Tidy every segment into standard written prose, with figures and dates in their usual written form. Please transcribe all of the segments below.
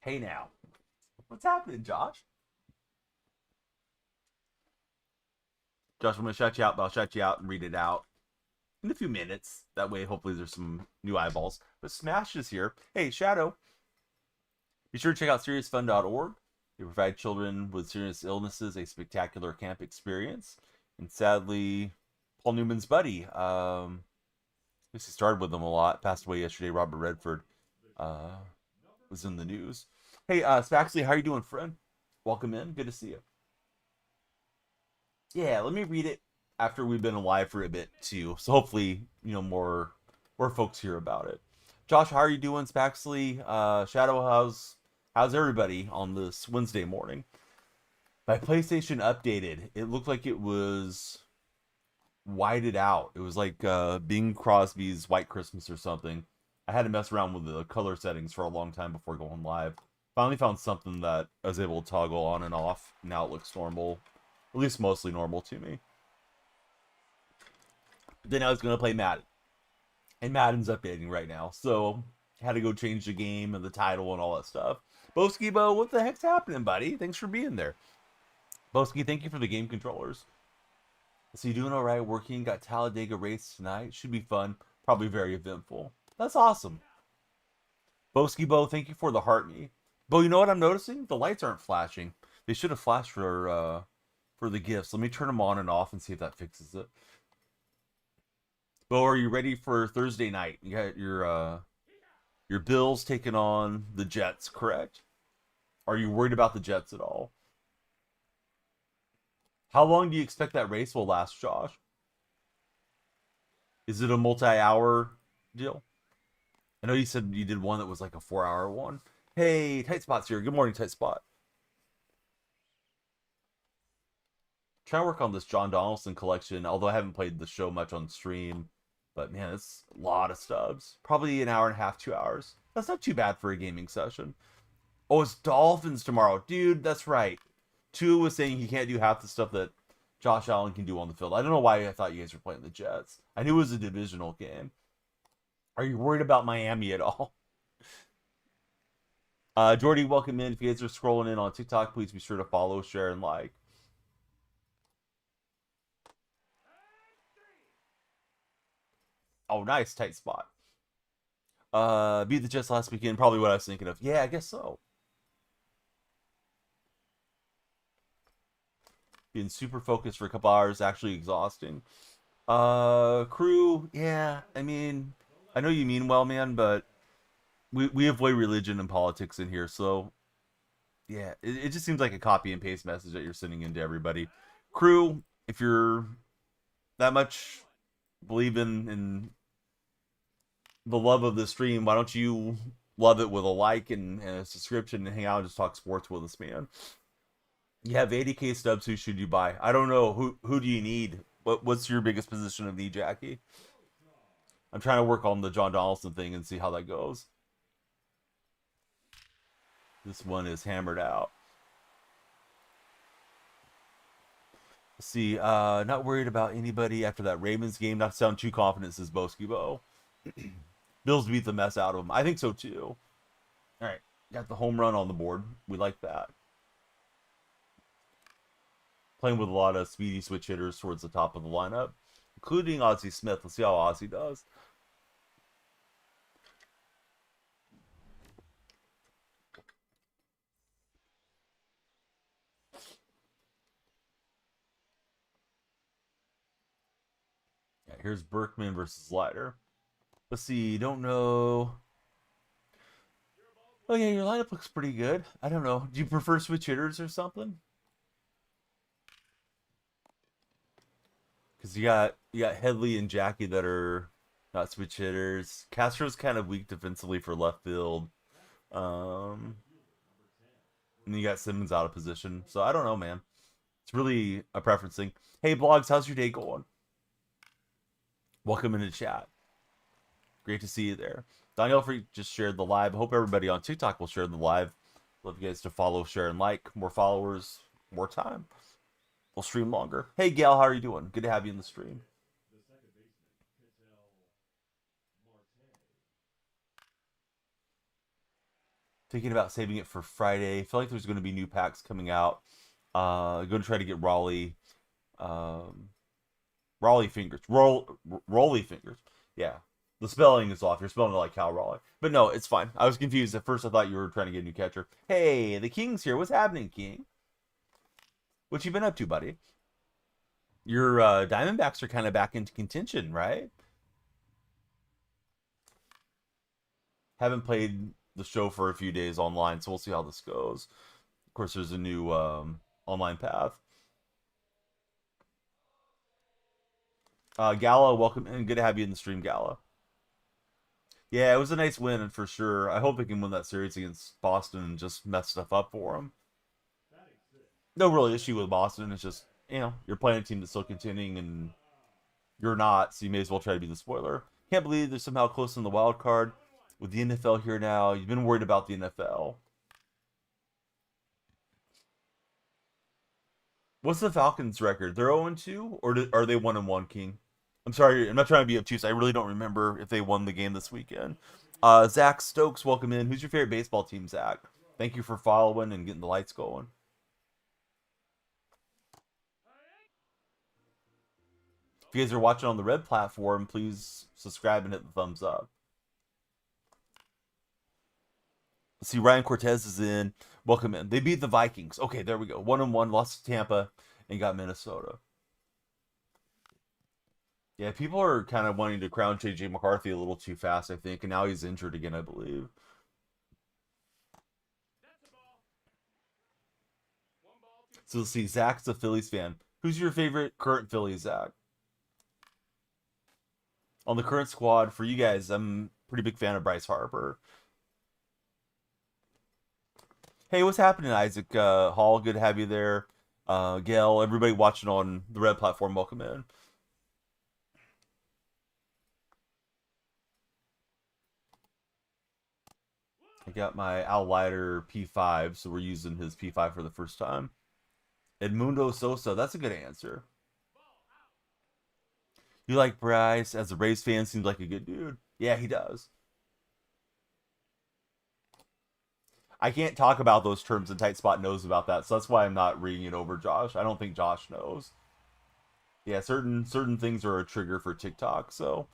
Hey now. What's happening, Josh? Josh, I'm going to shut you out, but I'll shut you out and read it out in a few minutes. That way, hopefully, there's some new eyeballs. But Smash is here. Hey, Shadow, be sure to check out SeriousFun.org. They provide children with serious illnesses a spectacular camp experience. And sadly, Paul Newman's buddy, he started with them a lot, passed away yesterday. Robert Redford was in the news. Hey, Spaxley, how are you doing, friend? Welcome in. Good to see you. Yeah, let me read it after we've been alive for a bit too. So hopefully, more folks hear about it. Josh, how are you doing, Spaxley? Shadow, how's everybody on this Wednesday morning? My PlayStation updated. It looked like it was whited out. It was like Bing Crosby's White Christmas or something. I had to mess around with the color settings for a long time before going live. Finally found something that I was able to toggle on and off. Now it looks normal. At least mostly normal to me. Then I was going to play Madden. And Madden's updating right now. So, had to go change the game and the title and all that stuff. Boski Bo, what the heck's happening, buddy? Thanks for being there. Boski, thank you for the game controllers. So you doing alright working? Got Talladega race tonight. Should be fun. Probably very eventful. That's awesome. Boski Bo, thank you for the heart me. Bo, you know what I'm noticing? The lights aren't flashing. They should have flashed for the gifts. Let me turn them on and off and see if that fixes it. Bo, are you ready for Thursday night? You got your Bills taking on the Jets, correct? Are you worried about the Jets at all? How long do you expect that race will last, Josh? Is it a multi-hour deal? I know you said you did one that was like a 4-hour one. Hey, Tight Spot's here. Good morning, Tight Spot. Trying to work on this John Donaldson collection, although I haven't played the show much on stream. But man, it's a lot of stubs. Probably an hour and a half, 2 hours. That's not too bad for a gaming session. Oh, it's Dolphins tomorrow. Dude, that's right. Tua was saying he can't do half the stuff that Josh Allen can do on the field. I don't know why I thought you guys were playing the Jets. I knew it was a divisional game. Are you worried about Miami at all? Jordy, welcome in. If you guys are scrolling in on TikTok, please be sure to follow, share, and like. Oh, nice. Tight spot. Beat the Jets last weekend. Probably what I was thinking of. Yeah, I guess so. Being super focused for a couple hours, actually exhausting. Crew, yeah. I mean, I know you mean well, man, but we avoid religion and politics in here, so yeah, it just seems like a copy and paste message that you're sending into everybody. Crew, if you're that much believing in the love of the stream, why don't you love it with a like and a subscription and hang out and just talk sports with us, man? You have 80K stubs. Who should you buy? I don't know. Who do you need? What's your biggest position of need, Jackie? I'm trying to work on the John Donaldson thing and see how that goes. This one is hammered out. Let's see. Not worried about anybody after that Ravens game. Not to sound too confident, says Boski Bo. Bills beat the mess out of them. I think so too. All right, got the home run on the board. We like that. Playing with a lot of speedy switch hitters towards the top of the lineup, including Ozzie Smith. Let's see how Ozzie does. Yeah, here's Berkman versus Leiter. Let's see. Don't know. Oh yeah, your lineup looks pretty good. I don't know. Do you prefer switch hitters or something? Because you got Headley and Jackie that are not switch hitters. Castro's kind of weak defensively for left field. Um, and you got Simmons out of position. So I don't know, man. It's really a preference thing. Hey, Blogs, how's your day going? Welcome into chat. Great to see you there. Danielle Freak just shared the live. I hope everybody on TikTok will share the live. Love you guys to follow, share, and like. More followers, more time. We'll stream longer. Hey, Gail, how are you doing? Good to have you in the stream. Thinking about saving it for Friday. Feel like there's going to be new packs coming out. Going to try to get Raleigh. Um, Raleigh fingers. Rolly fingers. Yeah. The spelling is off. You're spelling it like Cal Raleigh. But no, it's fine. I was confused. At first, I thought you were trying to get a new catcher. Hey, the King's here. What's happening, King? What you been up to, buddy? Your Diamondbacks are kind of back into contention, right? Haven't played the show for a few days online, so we'll see how this goes. Of course, there's a new online path. Gala, welcome and good to have you in the stream, Gala. Yeah, it was a nice win for sure. I hope they can win that series against Boston and just mess stuff up for them. No real issue with Boston. It's just, you're playing a team that's still contending and you're not, so you may as well try to be the spoiler. Can't believe they're somehow close in the wild card with the NFL here now. You've been worried about the NFL. What's the Falcons' record? They're 0-2, or are they 1-1, King? I'm sorry, I'm not trying to be obtuse. I really don't remember if they won the game this weekend. Zach Stokes, welcome in. Who's your favorite baseball team, Zach? Thank you for following and getting the lights going. If you guys are watching on the red platform, please subscribe and hit the thumbs up. Let's see, Ryan Cortez is in. Welcome in. They beat the Vikings. Okay, there we go. 1-1, lost to Tampa, and got Minnesota. Yeah, people are kind of wanting to crown JJ McCarthy a little too fast, I think, and now he's injured again, I believe. So let's see, Zach's a Phillies fan. Who's your favorite current Phillies, Zach? On the current squad, for you guys, I'm a pretty big fan of Bryce Harper. Hey, what's happening, Isaac Hall? Good to have you there. Gail, everybody watching on the red platform, welcome in. I got my Outlier P5, so we're using his P5 for the first time. Edmundo Sosa, that's a good answer. You like Bryce as a Rays fan? Seems like a good dude. Yeah, he does. I can't talk about those terms, and Tight Spot knows about that, so that's why I'm not reading it over Josh. I don't think Josh knows. Yeah, certain things are a trigger for TikTok, so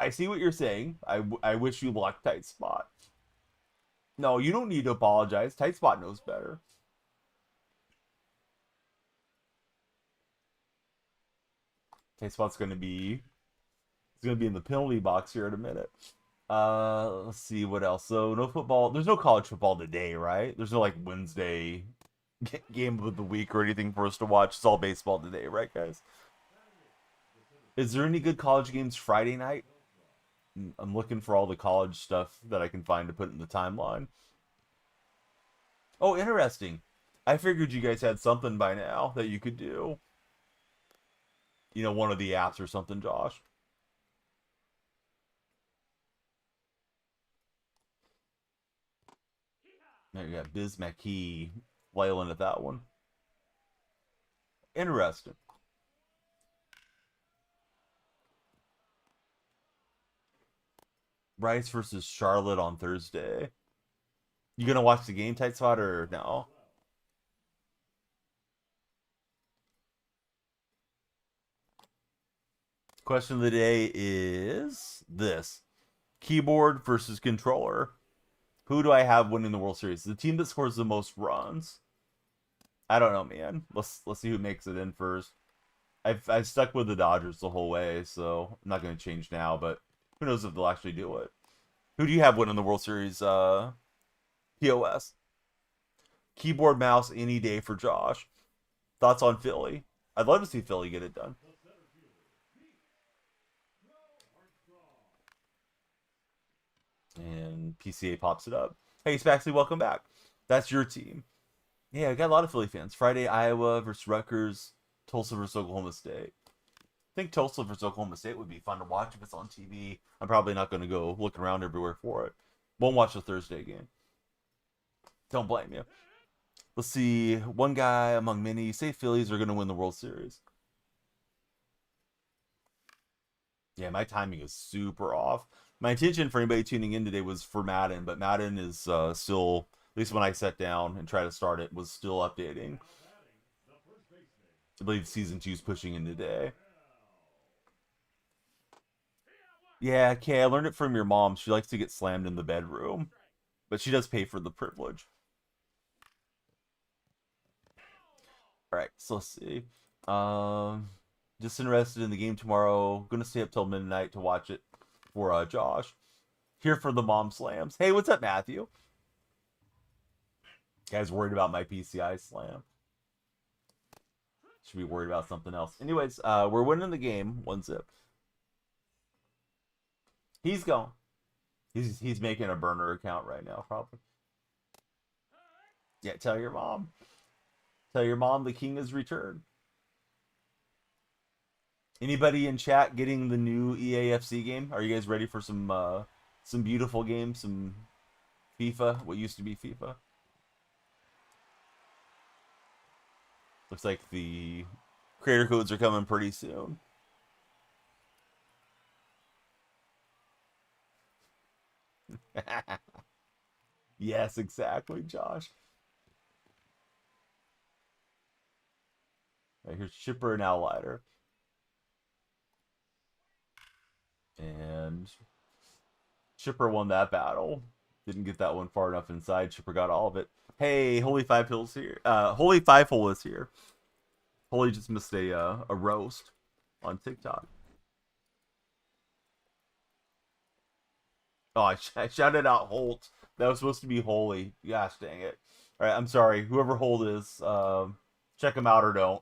I see what you're saying. I wish you luck, Tight Spot. No, you don't need to apologize. Tight Spot knows better. Tight Spot's gonna be in the penalty box here in a minute. Let's see what else. So no football. There's no college football today, right? There's no like Wednesday game of the week or anything for us to watch. It's all baseball today, right, guys? Is there any good college games Friday night? I'm looking for all the college stuff that I can find to put in the timeline. Oh, interesting. I figured you guys had something by now that you could do. One of the apps or something, Josh. There you got Biz McKee flailing at that one. Interesting. Rice versus Charlotte on Thursday. You gonna watch the game, Tight Spot, or no? Question of the day is this: keyboard versus controller. Who do I have winning the World Series? The team that scores the most runs. I don't know, man. Let's see who makes it in first. I've stuck with the Dodgers the whole way, so I'm not going to change now. But who knows if they'll actually do it? Who do you have winning the World Series? POS. Keyboard, mouse, any day for Josh. Thoughts on Philly? I'd love to see Philly get it done. And PCA pops it up. Hey, Spaxley, welcome back. That's your team. Yeah, I got a lot of Philly fans. Friday, Iowa versus Rutgers. Tulsa versus Oklahoma State. I think Tulsa versus Oklahoma State would be fun to watch if it's on TV. I'm probably not going to go looking around everywhere for it. Won't watch the Thursday game. Don't blame you. Let's see. One guy among many. Say Phillies are going to win the World Series. Yeah, my timing is super off. My intention for anybody tuning in today was for Madden, but Madden is still, at least when I sat down and tried to start it, was still updating. I believe season 2 is pushing in today. Yeah, Kay, I learned it from your mom. She likes to get slammed in the bedroom, but she does pay for the privilege. All right, so let's see. Um, just interested in the game tomorrow. Gonna stay up till midnight to watch it for Josh. Here for the mom slams. Hey, what's up, Matthew? Guys worried about my PCI slam. Should be worried about something else. Anyways, we're winning the game. 1-0. He's gone. He's making a burner account right now, probably. Yeah, tell your mom. Tell your mom the king has returned. Anybody in chat getting the new EAFC game? Are you guys ready for some beautiful games, some FIFA, what used to be FIFA? Looks like the creator codes are coming pretty soon. Yes, exactly, Josh. Right, here's Chipper and Outlider. And Chipper won that battle. Didn't get that one far enough inside. Chipper got all of it. Hey, Holy Five Hills here. Holy Five Hole is here. Holy just missed a roast on TikTok. Oh, I shouted out Holt. That was supposed to be Holy. Gosh dang it. All right, I'm sorry. Whoever Holt is, check them out or don't.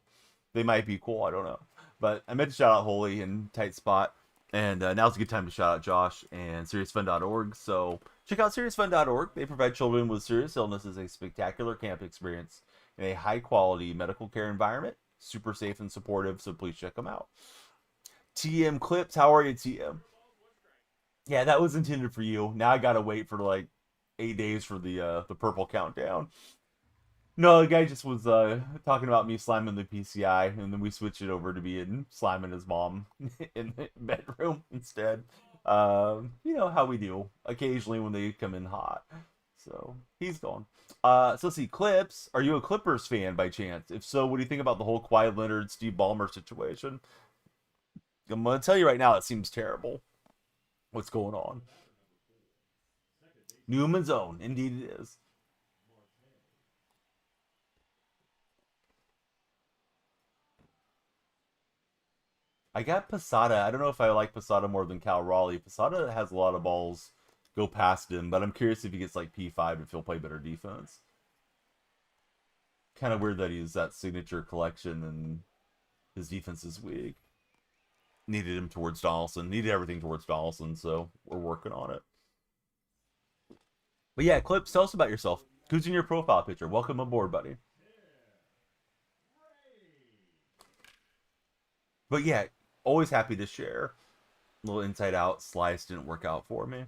They might be cool. I don't know. But I meant to shout out Holy in tight spot. And now's a good time to shout out Josh and SeriousFun.org. So check out SeriousFun.org. They provide children with serious illnesses a spectacular camp experience in a high-quality medical care environment. Super safe and supportive, so please check them out. TM Clips, how are you, TM? Yeah, that was intended for you. Now I gotta wait for like 8 days for the purple countdown. No, the guy just was talking about me slamming the PCI, and then we switched it over to being slamming his mom in the bedroom instead. You know how we do occasionally when they come in hot. So he's gone. So let's see, Clips. Are you a Clippers fan by chance? If so, what do you think about the whole Kawhi Leonard, Steve Ballmer situation? I'm gonna tell you right now, it seems terrible. What's going on? Newman's own, indeed it is. I got Posada. I don't know if I like Posada more than Cal Raleigh. Posada has a lot of balls go past him, but I'm curious if he gets like P5 if he'll play better defense. Kind of weird that he's that signature collection and his defense is weak. Needed him towards Donaldson. Needed everything towards Donaldson, so we're working on it. But yeah, Clips, tell us about yourself. Who's in your profile picture? Welcome aboard, buddy. But yeah, always happy to share. A little inside out slice didn't work out for me.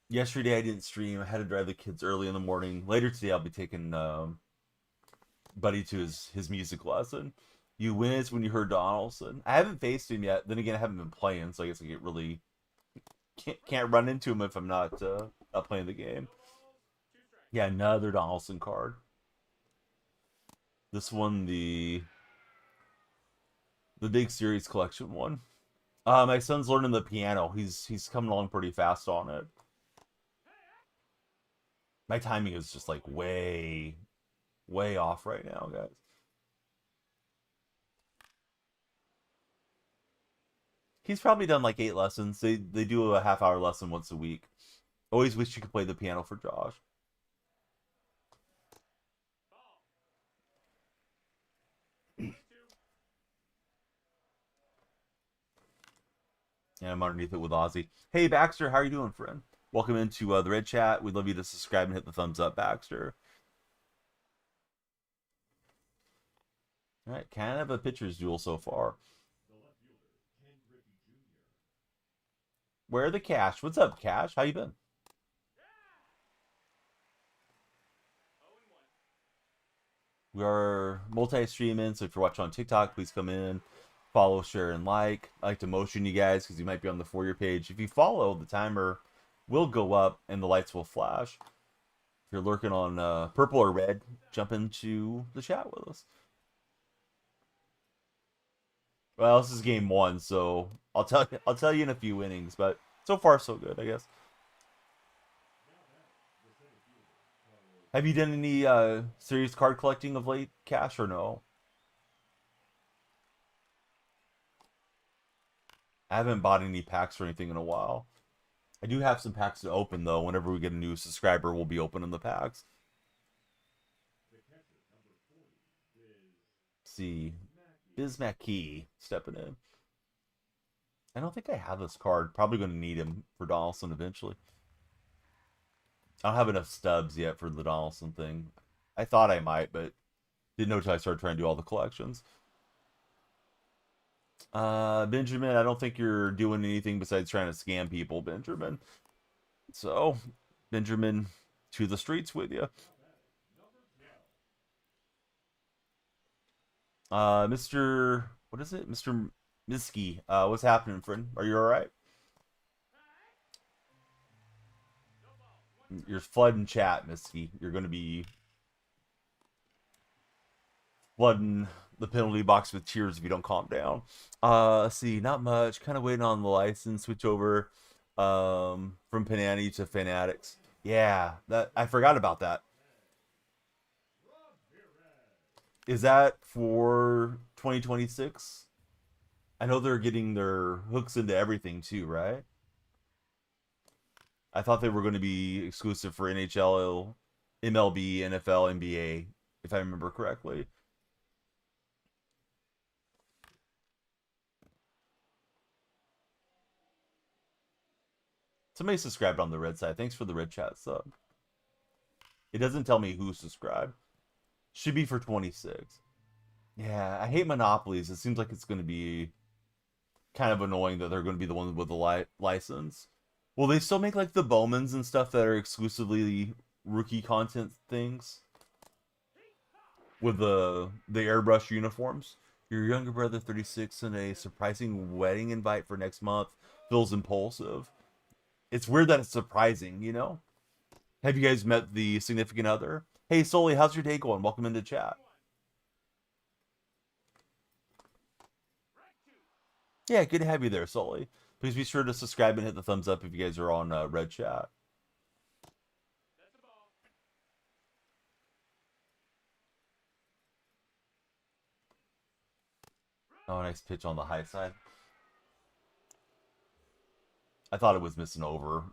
Yesterday I didn't stream. I had to drive the kids early in the morning. Later today I'll be taking Buddy to his music lesson. You win is when you heard Donaldson. I haven't faced him yet. Then again, I haven't been playing, so I guess I get really can't run into him if I'm not playing the game. Yeah, another Donaldson card. This one, the big series collection one. My son's learning the piano. He's coming along pretty fast on it. My timing is just like way off right now, guys. He's probably done like 8 lessons. They do a half-hour lesson once a week. Always wish you could play the piano for Josh. And I'm underneath it with Ozzy. Hey Baxter, how are you doing, friend? Welcome into the Red Chat. We'd love you to subscribe and hit the thumbs up, Baxter. All right, kind of a pitcher's duel so far. Where are the Cash? What's up, Cash? How you been? We are multi-streaming, so if you're watching on TikTok, please come in. Follow, share, and like. I like to motion you guys because you might be on the For You page. If you follow, the timer will go up and the lights will flash. If you're lurking on purple or red, jump into the chat with us. Well, this is game one, so I'll tell you in a few innings, but so far so good, I guess. Have you done any serious card collecting of late, Cash, or no? I haven't bought any packs or anything in a while. I do have some packs to open though. Whenever we get a new subscriber, we'll be opening the packs. Let's see, Biz McKee stepping in. I don't think I have this card. Probably going to need him for Donaldson eventually. I don't have enough stubs yet for the Donaldson thing. I thought I might, but didn't know until I started trying to do all the collections. Benjamin, I don't think you're doing anything besides trying to scam people, Benjamin. So, Benjamin, to the streets with you. Mr. What is it? Mr. Miski. What's happening, friend? Are you alright? You're flooding chat, Miski. You're going to be flooding the penalty box with tears if you don't calm down. Let's see, not much. Kind of waiting on the license. Switch over from Panani to Fanatics. Yeah, that I forgot about that. Is that for 2026? I know they're getting their hooks into everything too, right? I thought they were going to be exclusive for NHL, MLB, NFL, NBA, if I remember correctly. Somebody subscribed on the red side. Thanks for the red chat sub. It doesn't tell me who subscribed. Should be for 26. Yeah, I hate monopolies. It seems like it's going to be kind of annoying that they're going to be the ones with the license. Will they still make like the Bowmans and stuff that are exclusively rookie content things with the airbrush uniforms? Your younger brother, 36, and a surprising wedding invite for next month feels impulsive. It's weird that it's surprising, you know? Have you guys met the significant other? Hey, Sully, how's your day going? Welcome into chat. Yeah, good to have you there, Sully. Please be sure to subscribe and hit the thumbs up if you guys are on Red Chat. Oh, nice pitch on the high side. I thought it was missing over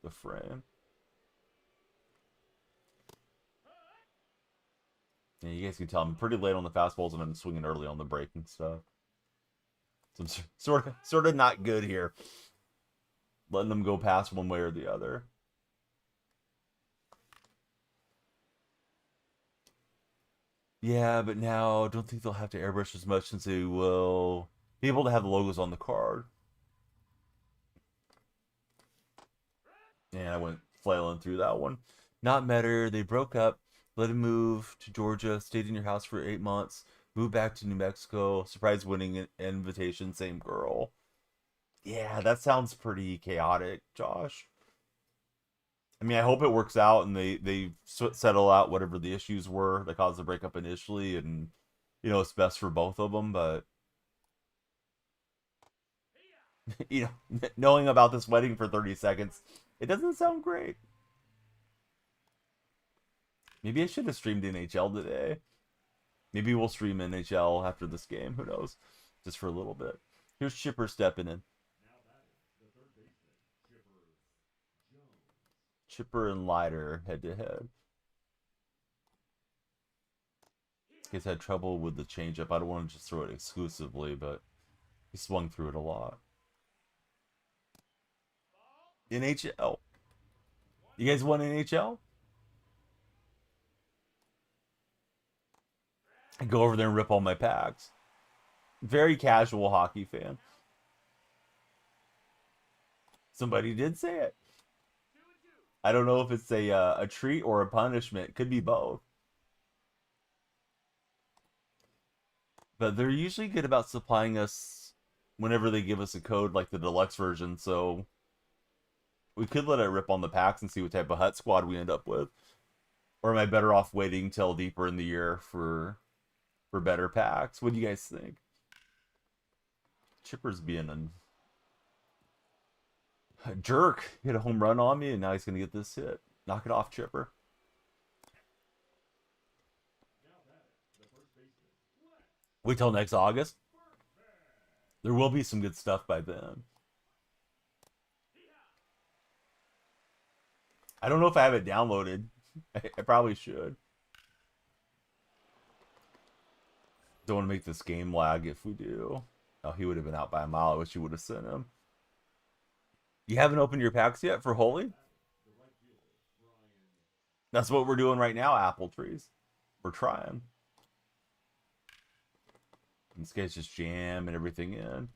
the frame. Yeah, you guys can tell I'm pretty late on the fastballs and I'm swinging early on the breaking stuff. So I'm sort of not good here. Letting them go past one way or the other. Yeah, but now I don't think they'll have to airbrush as much since they will be able to have the logos on the card. And I went flailing through that one. Not matter. They broke up. Let him move to Georgia. Stayed in your house for 8 months. Moved back to New Mexico. Surprise winning an invitation. Same girl. Yeah, that sounds pretty chaotic, Josh. I mean, I hope it works out and they settle out whatever the issues were that caused the breakup initially, and you know it's best for both of them. But you know, knowing about this wedding for 30 seconds, it doesn't sound great. Maybe I should have streamed NHL today. Maybe we'll stream NHL after this game. Who knows? Just for a little bit. Here's Chipper stepping in. Chipper and Leiter head to head. He's had trouble with the changeup. I don't want to just throw it exclusively, but he swung through it a lot. NHL. You guys want NHL? I go over there and rip all my packs. Very casual hockey fan. Somebody did say it. I don't know if it's a treat or a punishment. Could be both. But they're usually good about supplying us whenever they give us a code like the deluxe version, so we could let it rip on the packs and see what type of hut squad we end up with. Or am I better off waiting till deeper in the year for better packs? What do you guys think? Chipper's being a jerk. Hit a home run on me, and now he's going to get this hit. Knock it off, Chipper. Wait till next August. There will be some good stuff by then. I don't know if I have it downloaded. I probably should. Don't want to make this game lag if we do. Oh, he would have been out by a mile. I wish you would have sent him. You haven't opened your packs yet for Holy? That's what we're doing right now, apple trees. We're trying. This guy's just jamming everything in.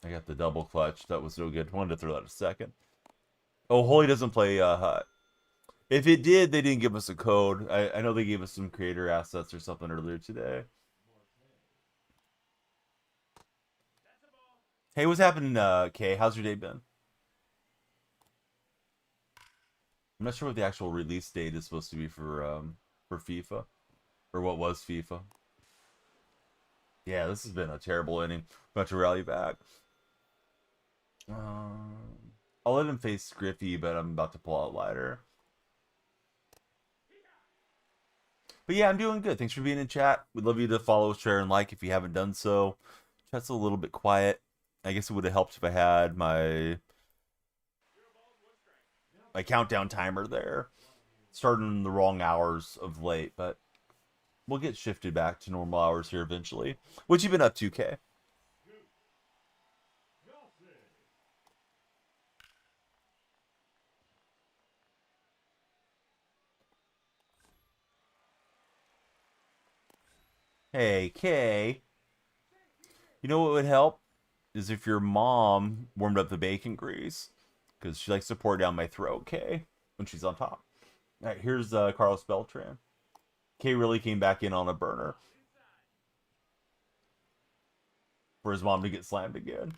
I got the double clutch. That was no good. Wanted to throw that a second. Oh, Holy doesn't play Hut. If it did, they didn't give us a code. I know they gave us some creator assets or something earlier today. Hey, what's happening, Kay? How's your day been? I'm not sure what the actual release date is supposed to be for FIFA. Or what was FIFA. Yeah, this has been a terrible inning. About to rally back. I'll let him face Griffey, but I'm about to pull out lighter. But yeah, I'm doing good. Thanks for being in chat. We'd love you to follow, share, and like if you haven't done so. Chat's a little bit quiet. I guess it would have helped if I had my countdown timer there. Starting the wrong hours of late, but we'll get shifted back to normal hours here eventually. What you been up to, Kay? Hey, Kay. You know what would help? Is if your mom warmed up the bacon grease. Because she likes to pour down my throat, Kay, when she's on top. All right, here's Carlos Beltran. Kay really came back in on a burner. For his mom to get slammed again.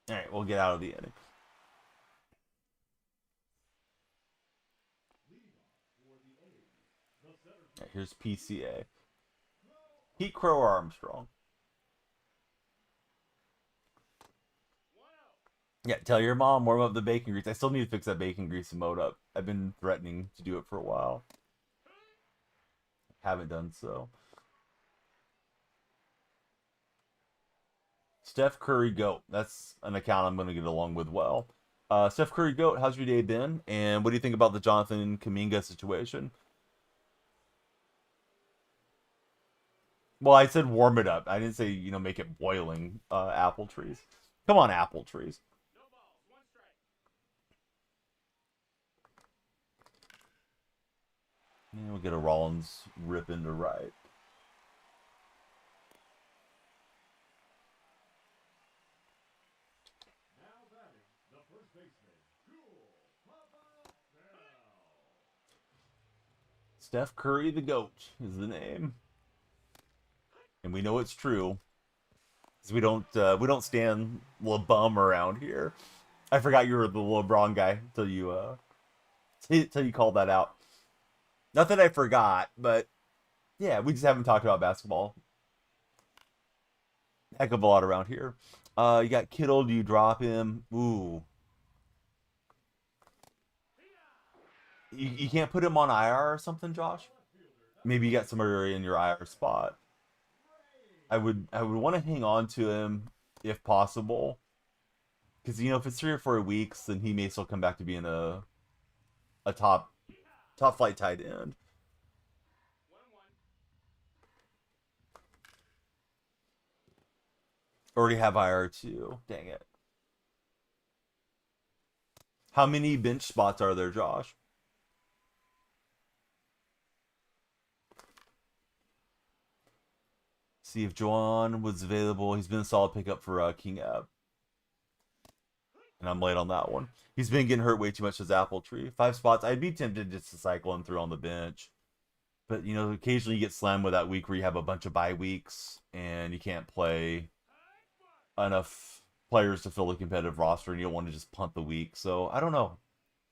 All right, we'll get out of the inning. Right, here's PCA. Heat Crow Armstrong. Yeah, tell your mom warm up the bacon grease. I still need to fix that bacon grease and mode up. I've been threatening to do it for a while. Haven't done so. Steph Curry Goat. That's an account I'm going to get along with well. Steph Curry Goat, how's your day been? And what do you think about the Jonathan Kuminga situation? Well, I said warm it up. I didn't say, make it boiling, apple trees. Come on, apple trees. And we'll get a Rollins rip into right. Steph Curry the GOAT is the name. And we know it's true. Because we don't stand LeBum around here. I forgot you were the LeBron guy till you called that out. Not that I forgot, but yeah, we just haven't talked about basketball. Heck of a lot around here. You got Kittle, do you drop him? Ooh. You can't put him on IR or something, Josh? Maybe you got somebody in your IR spot. I would want to hang on to him if possible. Because, if it's 3 or 4 weeks, then he may still come back to being a top flight tight end. Already have IR too. Dang it. How many bench spots are there, Josh? See if Juwan was available. He's been a solid pickup for King Ebb. and I'm late on that one. He's been getting hurt way too much as apple tree. 5 spots. I'd be tempted just to cycle him through on the bench. But, occasionally you get slammed with that week where you have a bunch of bye weeks and you can't play enough players to fill a competitive roster and you don't want to just punt the week. So, I don't know.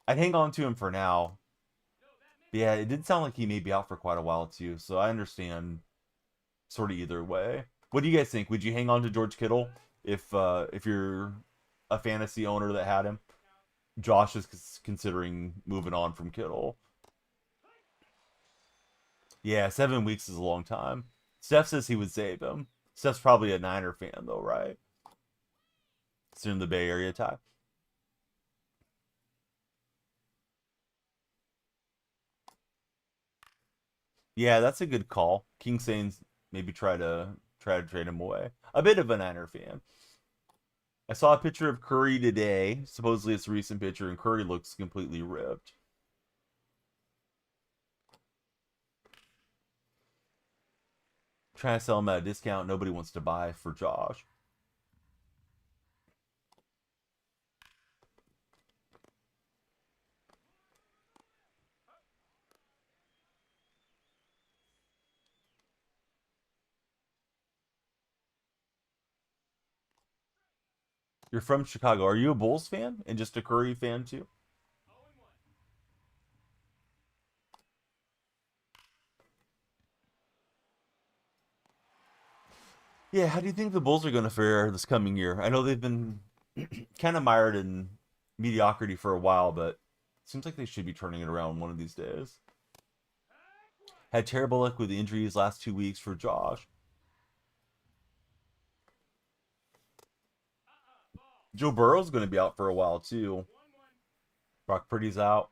I'd hang on to him for now. But yeah, it did sound like he may be out for quite a while too. So, I understand sort of either way. What do you guys think? Would you hang on to George Kittle if you're a fantasy owner that had him? Josh is considering moving on from Kittle. Yeah, 7 weeks is a long time. Steph says he would save him. Steph's probably a Niner fan though, right? It's in the Bay Area type. Yeah, that's a good call. King saying maybe try to trade him away. A bit of a Niner fan. I saw a picture of Curry today. Supposedly it's a recent picture, and Curry looks completely ripped. Trying to sell him at a discount. Nobody wants to buy for Josh. You're from Chicago. Are you a Bulls fan and just a Curry fan too? Yeah, how do you think the Bulls are going to fare this coming year? I know they've been kind of mired in mediocrity for a while, but it seems like they should be turning it around one of these days. Had terrible luck with the injuries last 2 weeks for Josh. Joe Burrow's going to be out for a while too. Brock Purdy's out.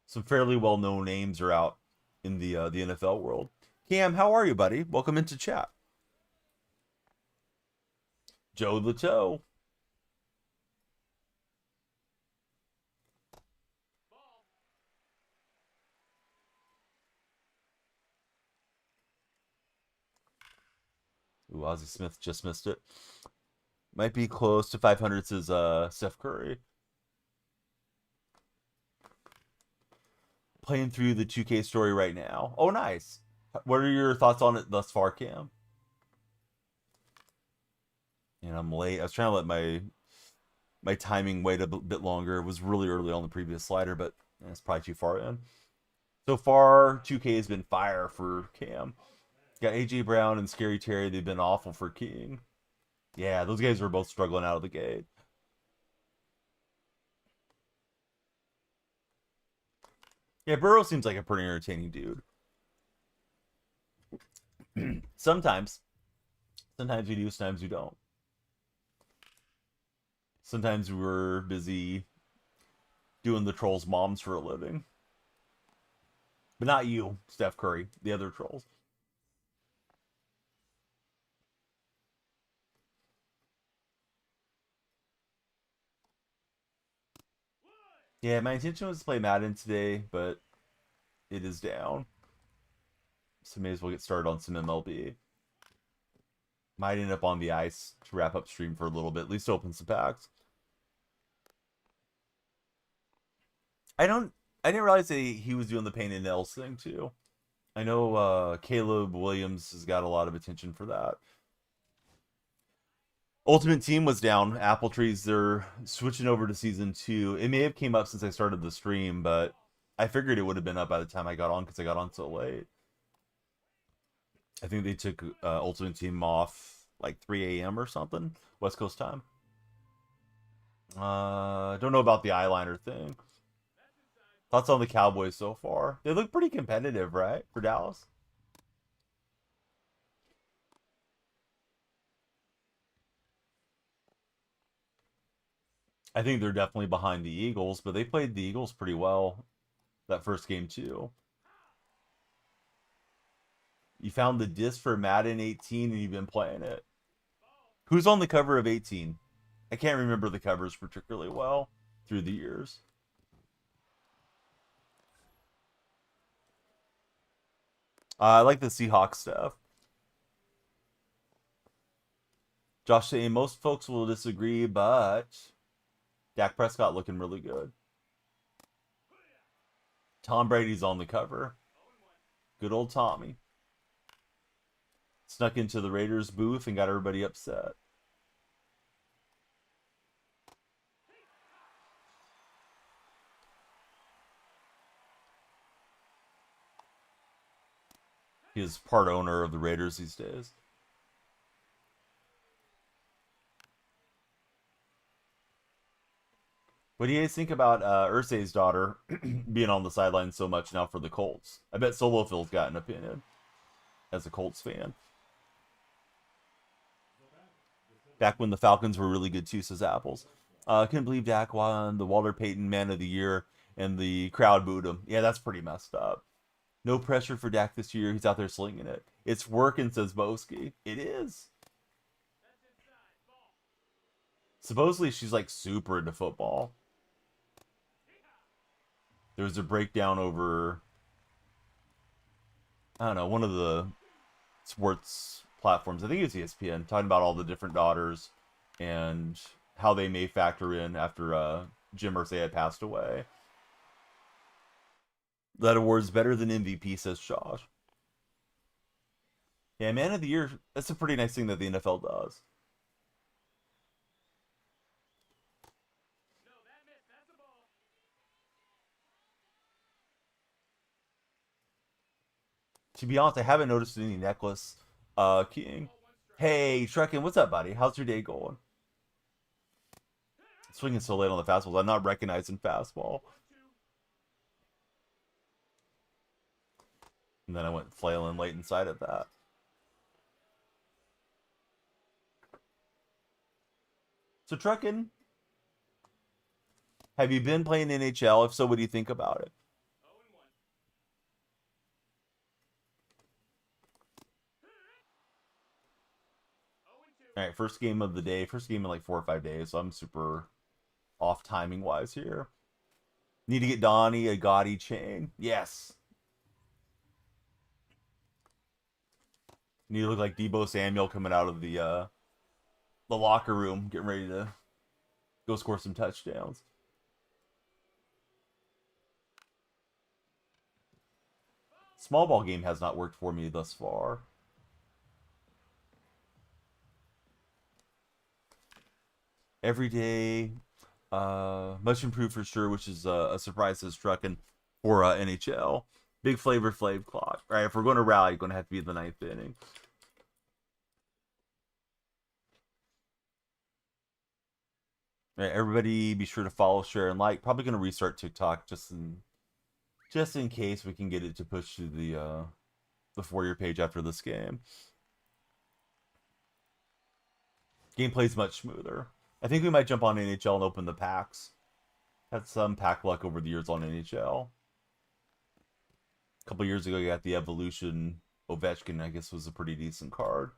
Some fairly well-known names are out in the NFL world. Cam, how are you, buddy? Welcome into chat. Joe the Toe. Ooh, Ozzie Smith just missed it. Might be close to 500, says Steph Curry. Playing through the 2K story right now. Oh, nice. What are your thoughts on it thus far, Cam? And I'm late. I was trying to let my timing wait a bit longer. It was really early on the previous slider, but it's probably too far in. So far, 2K has been fire for Cam. Got AJ Brown and Scary Terry. They've been awful for King. Yeah, those guys were both struggling out of the gate. Yeah, Burrow seems like a pretty entertaining dude. sometimes. Sometimes we do, sometimes we don't. Sometimes we're busy doing the trolls' moms for a living. But not you, Steph Curry, the other trolls. Yeah, my intention was to play Madden today, but it is down. So may as well get started on some MLB. Might end up on the ice to wrap up stream for a little bit, at least open some packs. I didn't realize that he was doing the pain and nails thing too. I know Caleb Williams has got a lot of attention for that. Ultimate Team was down. Apple Trees, they're switching over to season 2. It may have came up since I started the stream, but I figured it would have been up by the time I got on because I got on so late. I think they took Ultimate Team off like 3 a.m. or something, West Coast time. Don't know about the eyeliner thing. Thoughts on the Cowboys so far? They look pretty competitive, right, for Dallas? I think they're definitely behind the Eagles, but they played the Eagles pretty well that first game too. You found the disc for Madden 18 and you've been playing it. Who's on the cover of 18? I can't remember the covers particularly well through the years. I like the Seahawks stuff. Josh saying most folks will disagree, but Dak Prescott looking really good. Tom Brady's on the cover. Good old Tommy. Snuck into the Raiders booth and got everybody upset. He is part owner of the Raiders these days. What do you guys think about Ursay's daughter being on the sideline so much now for the Colts? I bet Solo Phil's got an opinion as a Colts fan. Back when the Falcons were really good too, says Apples. Couldn't believe Dak won the Walter Payton Man of the Year and the crowd booed him. Yeah, that's pretty messed up. No pressure for Dak this year. He's out there slinging it. It's working, says Boski. It is. Supposedly she's like super into football. There was a breakdown over, I don't know, one of the sports platforms. I think it's ESPN, talking about all the different daughters and how they may factor in after Jim Irsay had passed away. That award's better than MVP, says Josh. Yeah, Man of the Year, that's a pretty nice thing that the NFL does. To be honest, I haven't noticed any necklace keying. Hey, Shrekin, what's up, buddy? How's your day going? Swinging so late on the fastballs. I'm not recognizing fastball. And then I went flailing late inside of that. So, Truckin', have you been playing NHL? If so, what do you think about it? All right, first game of the day. First game in like 4 or 5 days. So I'm super off timing wise here. Need to get Donnie a gaudy chain. Yes. Need to look like Debo Samuel coming out of the locker room, getting ready to go score some touchdowns. Small ball game has not worked for me thus far. Every day, much improved for sure, which is a surprise to Truckin' for NHL. Big Flavor Flav clock. All right, if we're going to rally, going to have to be the 9th inning. All right, everybody, be sure to follow, share, and like. Probably going to restart TikTok just in case we can get it to push to the For You page after this game. Gameplay's much smoother. I think we might jump on NHL and open the packs. Had some pack luck over the years on NHL. A couple years ago, you got the Evolution Ovechkin, I guess was a pretty decent card.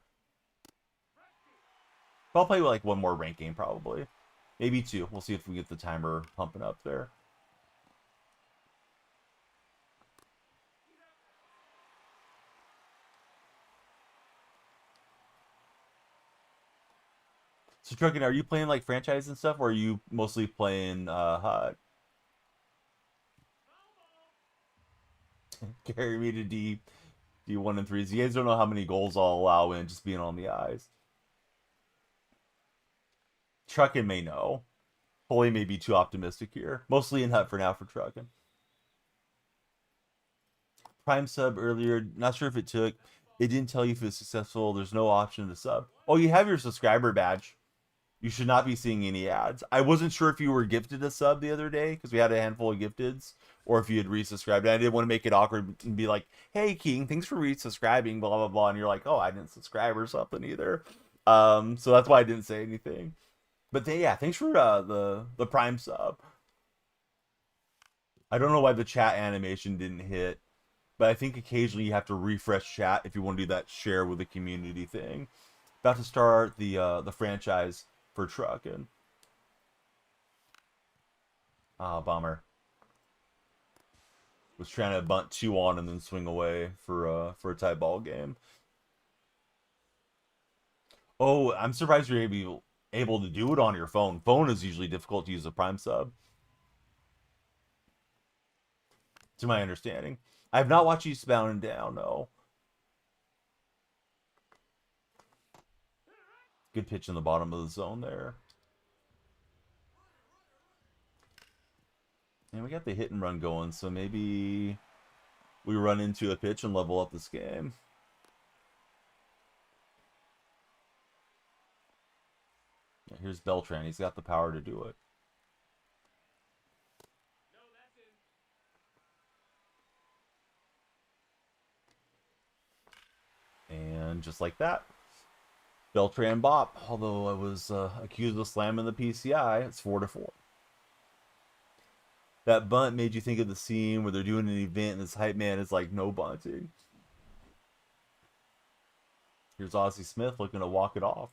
But I'll play with like one more rank game probably. Maybe 2. We'll see if we get the timer pumping up there. So, Truckin', are you playing like franchise and stuff, or are you mostly playing HUD? Carry me to D1 and 3s. You guys don't know how many goals I'll allow in just being on the eyes. Truckin' may know. Foley may be too optimistic here. Mostly in HUD for now for Truckin'. Prime sub earlier. Not sure if it took. It didn't tell you if it was successful. There's no option to sub. Oh, you have your subscriber badge. You should not be seeing any ads. I wasn't sure if you were gifted a sub the other day because we had a handful of gifteds, or if you had resubscribed. And I didn't want to make it awkward and be like, "Hey, King, thanks for resubscribing," blah blah blah, and you're like, "Oh, I didn't subscribe or something either." So that's why I didn't say anything. But yeah, thanks for the Prime sub. I don't know why the chat animation didn't hit, but I think occasionally you have to refresh chat if you want to do that share with the community thing. About to start the franchise for Truckin'. Ah, bummer. Was trying to bunt 2 on and then swing away for a tie ball game. Oh, I'm surprised you're able to do it on your phone. Phone is usually difficult to use a Prime sub, to my understanding. I have not watched Eastbound and Down, no. Good pitch in the bottom of the zone there. And we got the hit and run going, so maybe we run into a pitch and level up this game. Yeah, here's Beltran. He's got the power to do it. And just like that, Beltran bop. Although I was accused of slamming the PCI, it's 4-4. That bunt made you think of the scene where they're doing an event and this hype man is like, no bunting. Here's Ozzie Smith looking to walk it off.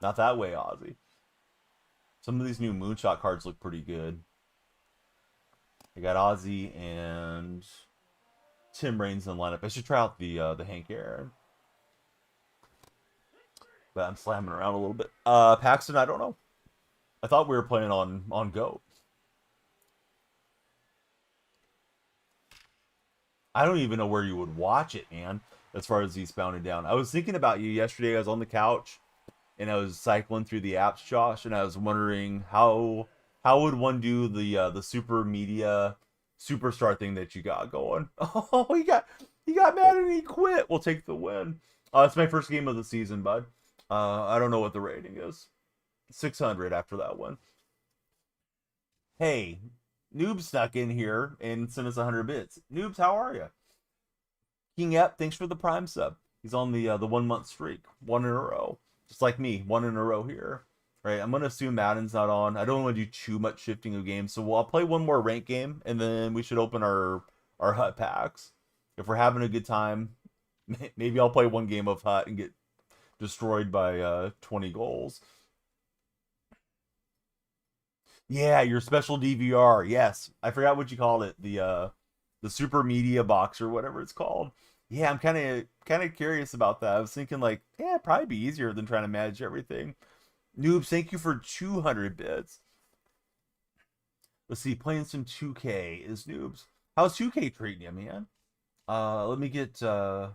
Not that way, Ozzie. Some of these new moonshot cards look pretty good. I got Ozzie and Tim Raines in the lineup. I should try out the Hank Aaron. But I'm slamming around a little bit. Paxton, I don't know. I thought we were playing on Go. I don't even know where you would watch it, man, as far as Eastbound and Down. I was thinking about you yesterday. I was on the couch, and I was cycling through the apps, Josh, and I was wondering how would one do the super media superstar thing that you got going. Oh, he got mad and he quit. We'll take the win. It's my first game of the season, bud. I don't know what the rating is. 600 after that one. Hey, Noob snuck in here and sent us 100 bits. Noobs, how are you? King Ep, thanks for the Prime sub. He's on the 1 month streak, 1 in a row, just like me, 1 in a row here. Right, I'm gonna assume Madden's not on. I don't want to do too much shifting of games, so I'll play one more rank game, and then we should open our hut packs. If we're having a good time, maybe I'll play one game of hut and get destroyed by 20 goals. Yeah, your special DVR. Yes, I forgot what you called it. The super media box or whatever it's called. Yeah, I'm kind of curious about that. I was thinking like, yeah, it'd probably be easier than trying to manage everything. Noobs, thank you for 200 bits. Let's see, playing some 2K is Noobs. How's 2K treating you, man? Let me get if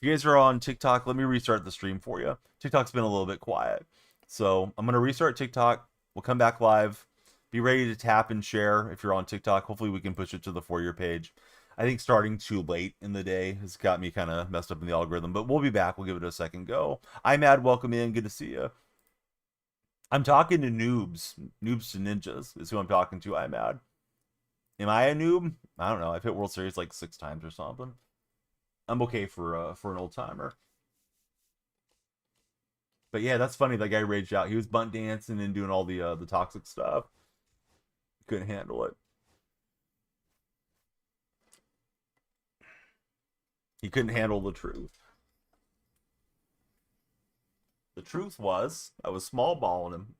you guys are on TikTok, let me restart the stream for you. TikTok's been a little bit quiet. So I'm gonna restart TikTok. We'll come back live. Be ready to tap and share if you're on TikTok. Hopefully we can push it to the For You page. I think starting too late in the day has got me kind of messed up in the algorithm, but we'll be back. We'll give it a second go. I'm Mad. Welcome in. Good to see you. I'm talking to noobs. Noobs to ninjas is who I'm talking to. I'm Mad. Am I a noob? I don't know. I've hit World Series like 6 times or something. I'm okay for an old timer. But yeah, that's funny. That guy raged out. He was bunt dancing and doing all the toxic stuff. Couldn't handle it. He couldn't handle the truth. The truth was, I was small balling him.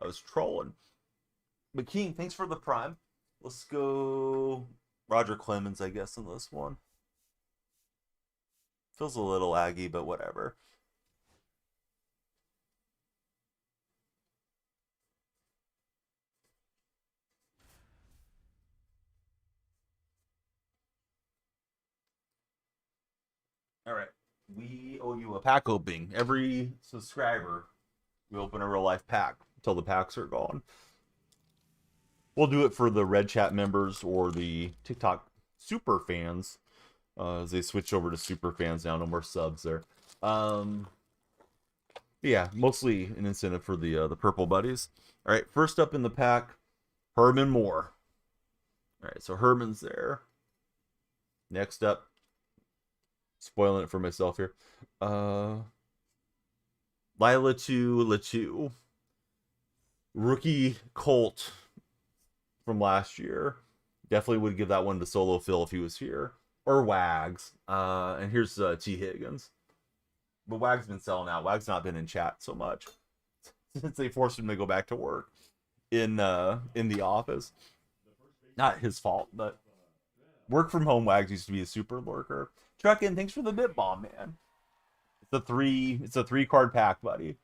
I was trolling. But King, thanks for the prime. Let's go Roger Clemens, I guess, in this one. Feels a little aggy, but whatever. All right. We owe you a pack opening. Every subscriber, we open a real life pack until the packs are gone. We'll do it for the Red Chat members or the TikTok super fans as they switch over to super fans now. No more subs there. Yeah, mostly an incentive for the purple buddies. All right, first up in the pack, Herman Moore. All right, so Herman's there. Next up, spoiling it for myself here. Latu. Rookie Colt from last year. Definitely would give that one to Solo Phil if he was here. Or Wags. And here's T. Higgins. But Wag's been selling out. Wag's not been in chat so much since they forced him to go back to work in the office. Not his fault, but work from home Wags used to be a super lurker. Truckin', thanks for the bit bomb, man. It's a 3 card pack, buddy.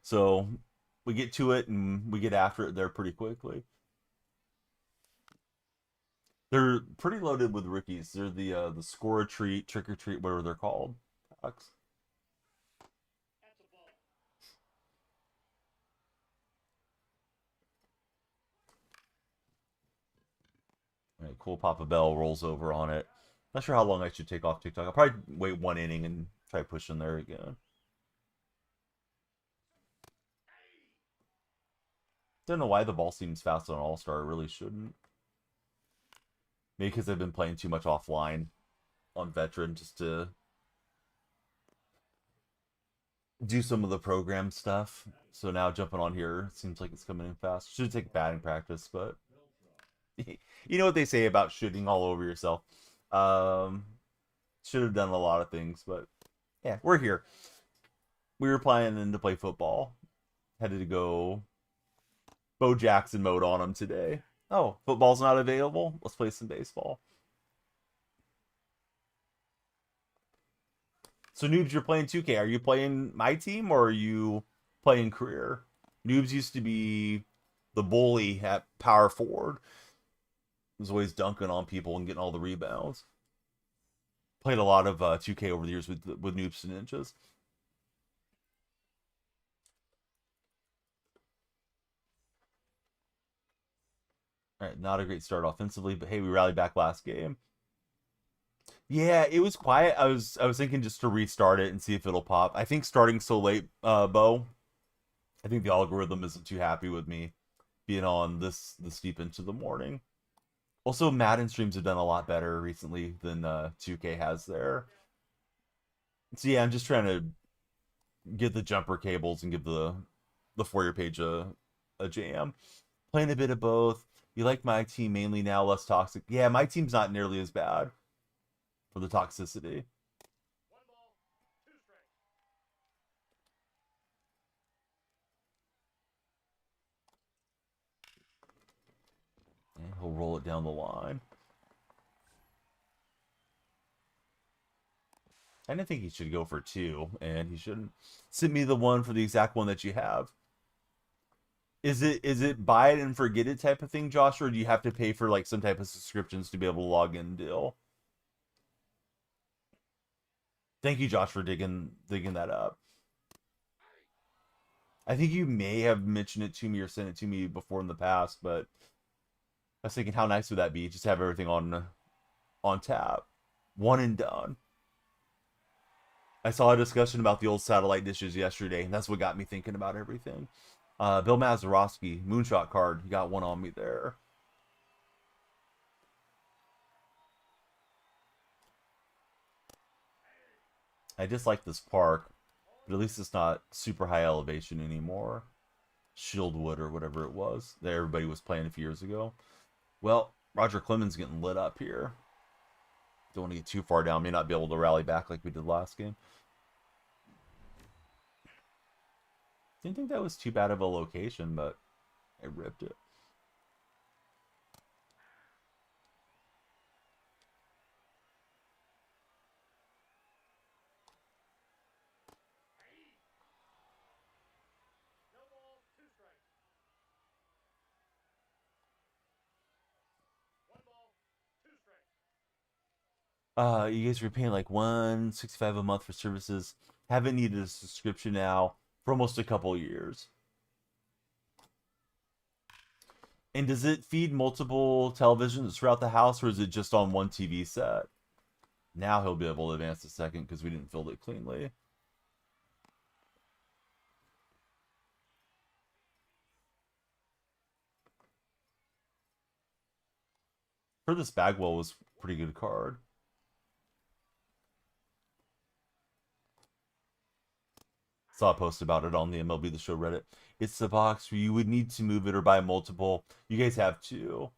So we get to it and we get after it there pretty quickly. They're pretty loaded with rookies. They're the score a treat, trick or treat, whatever they're called. Packs. All right, cool. Papa Bell rolls over on it. Not sure how long I should take off TikTok. I'll probably wait 1 inning and try pushing there again. Don't know why the ball seems fast on All Star. It really shouldn't. Maybe because I've been playing too much offline on Veteran just to do some of the program stuff. So now jumping on here seems like it's coming in fast. Should take batting practice, but you know what they say about shooting all over yourself. Should have done a lot of things, but yeah, we're here. We were planning to play football. Had to go Bo Jackson mode on him today. Oh, football's not available? Let's play some baseball. So, Noobs, you're playing 2K. Are you playing my team or are you playing career? Noobs used to be the bully at power forward. He was always dunking on people and getting all the rebounds. Played a lot of 2K over the years with Noobs and Ninjas. All right, not a great start offensively, but hey, we rallied back last game. Yeah, it was quiet. I was thinking just to restart it and see if it'll pop. I think starting so late, Bo, I think the algorithm isn't too happy with me being on this deep into the morning. Also, Madden streams have done a lot better recently than 2K has there. So yeah, I'm just trying to get the jumper cables and give the for your page a jam. Playing a bit of both. You like my team mainly now, less toxic. Yeah, my team's not nearly as bad for the toxicity. And he'll roll it down the line. I didn't think he should go for 2, and he shouldn't. Send me the one for the exact one that you have. Is it buy it and forget it type of thing, Josh, or do you have to pay for like some type of subscriptions to be able to log in deal? Thank you, Josh, for digging that up. I think you may have mentioned it to me or sent it to me before in the past, but I was thinking how nice would that be? Just have everything on tap. One and done. I saw a discussion about the old satellite dishes yesterday, and that's what got me thinking about everything. Bill Mazeroski, moonshot card. He got one on me there. I dislike this park, but at least it's not super high elevation anymore. Shieldwood or whatever it was that everybody was playing a few years ago. Well, Roger Clemens getting lit up here. Don't want to get too far down. May not be able to rally back like we did last game. Didn't think that was too bad of a location, but I ripped it. You guys were paying like 165 a month for services. Haven't needed a subscription now for almost a couple years. And does it feed multiple televisions throughout the house, or is it just on one TV set? Now he'll be able to advance a second because we didn't fill it cleanly. For this Bagwell was a pretty good card. Saw a post about it on the MLB The Show Reddit. It's the box where you would need to move it or buy multiple. You guys have two.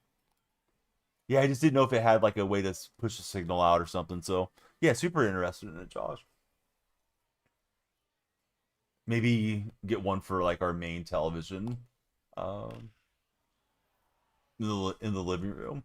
Yeah, I just didn't know if it had like a way to push the signal out or something. So yeah, super interested in it, Josh. Maybe get one for like our main television, um, in the living room.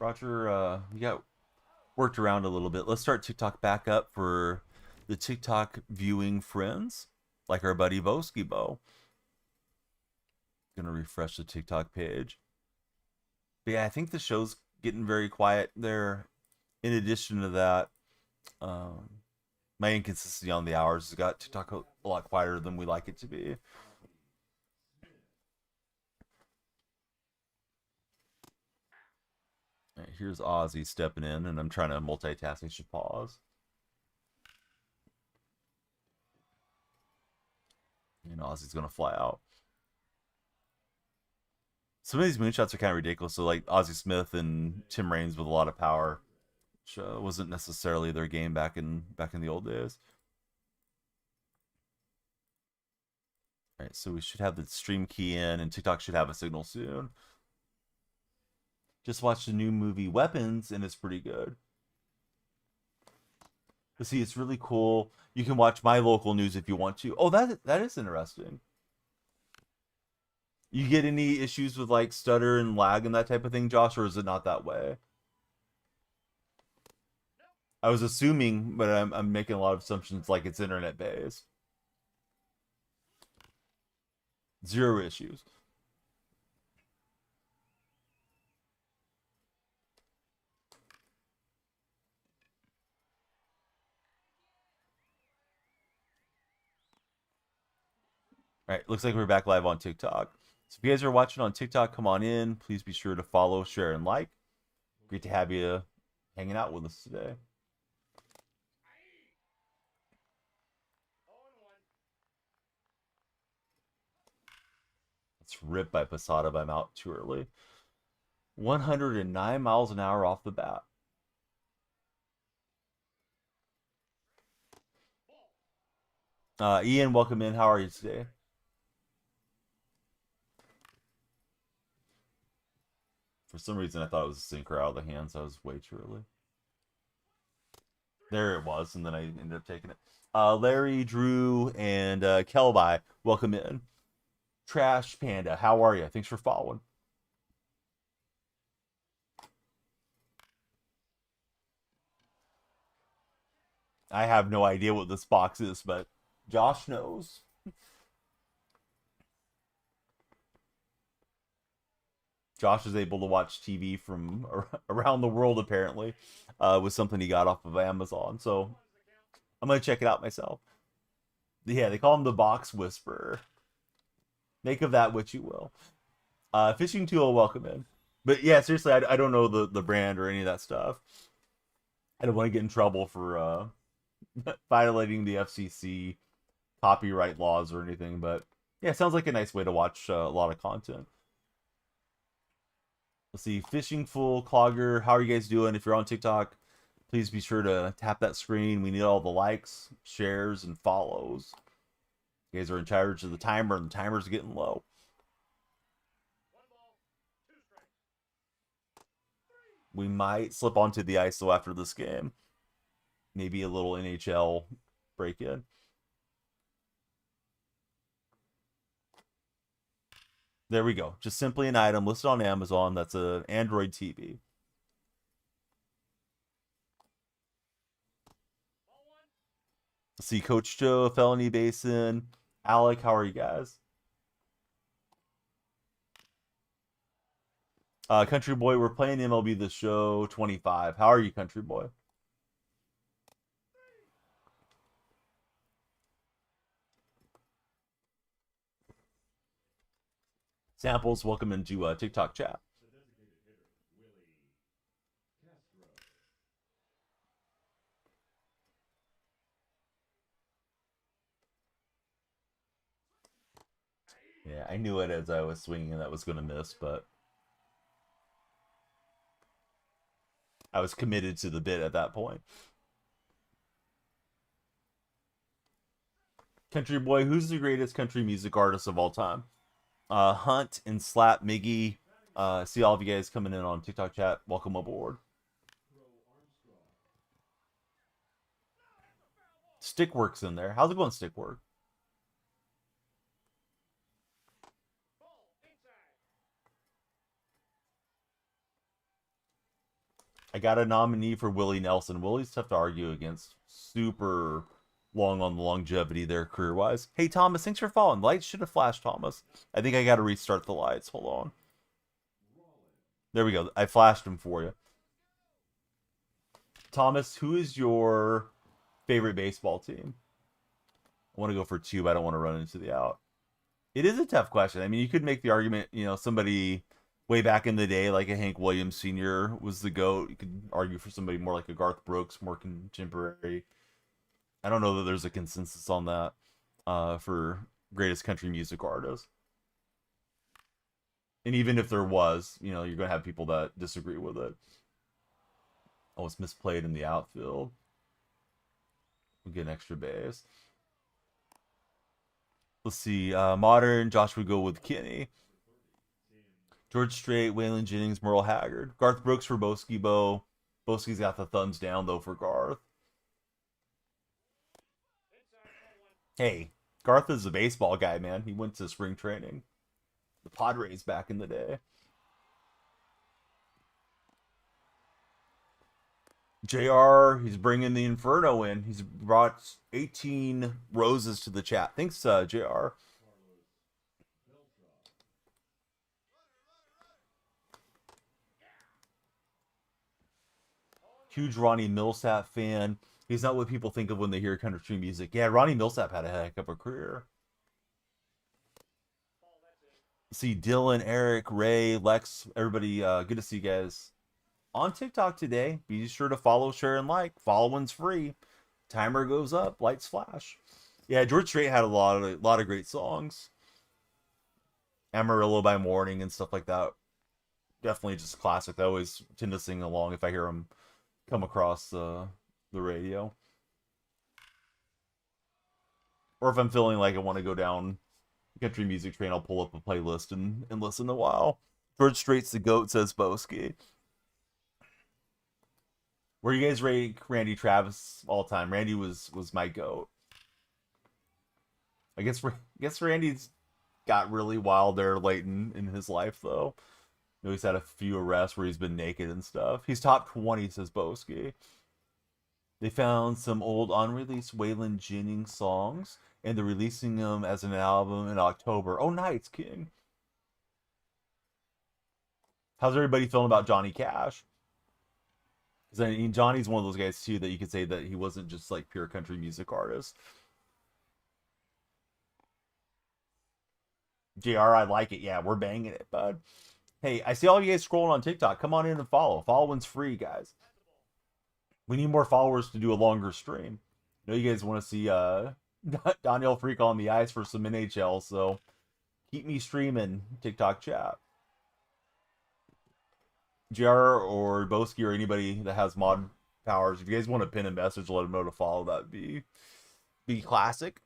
Roger, you got worked around a little bit. Let's start TikTok back up for the TikTok viewing friends, like our buddy Boski Bo. Gonna refresh the TikTok page. But yeah, I think the show's getting very quiet there. In addition to that, um, my inconsistency on the hours has got TikTok a lot quieter than we like it to be. All right, here's Ozzy stepping in, and I'm trying to multitask. I should pause. And Ozzy's gonna fly out. Some of these moonshots are kind of ridiculous. So like Ozzy Smith and Tim Raines with a lot of power, which wasn't necessarily their game back in the old days. All right, so we should have the stream key in, and TikTok should have a signal soon. Just watched the new movie Weapons, and it's pretty good. But see, it's really cool. You can watch my local news if you want to. Oh, that is interesting. You get any issues with like stutter and lag and that type of thing, Josh, or is it not that way? I was assuming, but I'm making a lot of assumptions like it's internet based. Zero issues. All right, looks like we're back live on TikTok. So if you guys are watching on TikTok, come on in. Please be sure to follow, share, and like. Great to have you hanging out with us today. It's ripped by Posada, but I'm out too early. 109 miles an hour off the bat. Ian, welcome in. How are you today? For some reason, I thought it was a sinker out of the hands. I was way too early. There it was, and then I ended up taking it. Larry, Drew, and Kelby, welcome in. Trash Panda, how are you? Thanks for following. I have no idea what this box is, but Josh knows. Josh is able to watch TV from around the world, apparently, with something he got off of Amazon. So I'm going to check it out myself. Yeah, they call him the Box Whisperer. Make of that what you will. Fishing Tool, welcome in. But yeah, seriously, I don't know the brand or any of that stuff. I don't want to get in trouble for violating the FCC copyright laws or anything. But yeah, it sounds like a nice way to watch a lot of content. Let's see, Fishing Full, Clogger, how are you guys doing? If you're on TikTok, please be sure to tap that screen. We need all the likes, shares, and follows. You guys are in charge of the timer, and the timer's getting low. We might slip onto the ISO after this game. Maybe a little NHL break-in. There we go. Just simply an item listed on Amazon. That's an Android TV. Let's see, Coach Joe, Felony Basin, Alec, how are you guys? Country Boy, we're playing MLB The Show 25. How are you, Country Boy? Samples, welcome into TikTok chat. Yeah, I knew it as I was swinging that was going to miss, but I was committed to the bit at that point. Country Boy, who's the greatest country music artist of all time? Hunt and Slap Miggy. See all of you guys coming in on TikTok chat. Welcome aboard. Stickwork's in there. How's it going, Stickwork? got a nominee for Willie Nelson. Willie's tough to argue against. Super long on the longevity there career wise. Hey Thomas, thanks for following. Lights should have flashed, Thomas. I think I got to restart the lights. Hold on. There we go. I flashed them for you. Thomas, who is your favorite baseball team? I want to go for two, but I don't want to run into the out. It is a tough question. I mean, you could make the argument, somebody way back in the day, like a Hank Williams Sr. was the GOAT. You could argue for somebody more like a Garth Brooks, more contemporary. I don't know that there's a consensus on that for greatest country music artist. And even if there was, you're going to have people that disagree with it. Oh, it's misplayed in the outfield. We'll get an extra base. Let's see. Modern, Josh would go with Kinney. George Strait, Waylon Jennings, Merle Haggard. Garth Brooks for Boski Bo. Boski's got the thumbs down, though, for Garth. Hey, Garth is a baseball guy, man. He went to spring training. The Padres back in the day. JR, he's bringing the Inferno in. He's brought 18 roses to the chat. Thanks, JR. Huge Ronnie Millsap fan. He's not what people think of when they hear country music. Yeah, Ronnie Millsap had a heck of a career. See Dylan, Eric, Ray, Lex, everybody. Good to see you guys on TikTok today. Be sure to follow, share, and like. Following's free. Timer goes up, lights flash. Yeah, George Strait had a lot of great songs. Amarillo by Morning and stuff like that. Definitely just classic. I always tend to sing along if I hear them come across the radio. Or if I'm feeling like I want to go down country music train, I'll pull up a playlist and listen a while. George Strait's the GOAT, says Boski. Where you guys rate Randy Travis all time? Randy was my GOAT. I guess Randy's got really wild there late in his life, though. He's had a few arrests where he's been naked and stuff. He's top 20, says Boski. They found some old unreleased Waylon Jennings songs, and they're releasing them as an album in October. Oh, nice, King. How's everybody feeling about Johnny Cash? Because I mean, Johnny's one of those guys too that you could say that he wasn't just like pure country music artist. JR, I like it. Yeah, we're banging it, bud. Hey, I see all you guys scrolling on TikTok. Come on in and follow. Following's free, guys. We need more followers to do a longer stream. I know you guys want to see Daniel Freak on the ice for some NHL, so keep me streaming TikTok chat. JR or Boski or anybody that has mod powers, if you guys want to pin a message, let them know to follow. That'd be classic.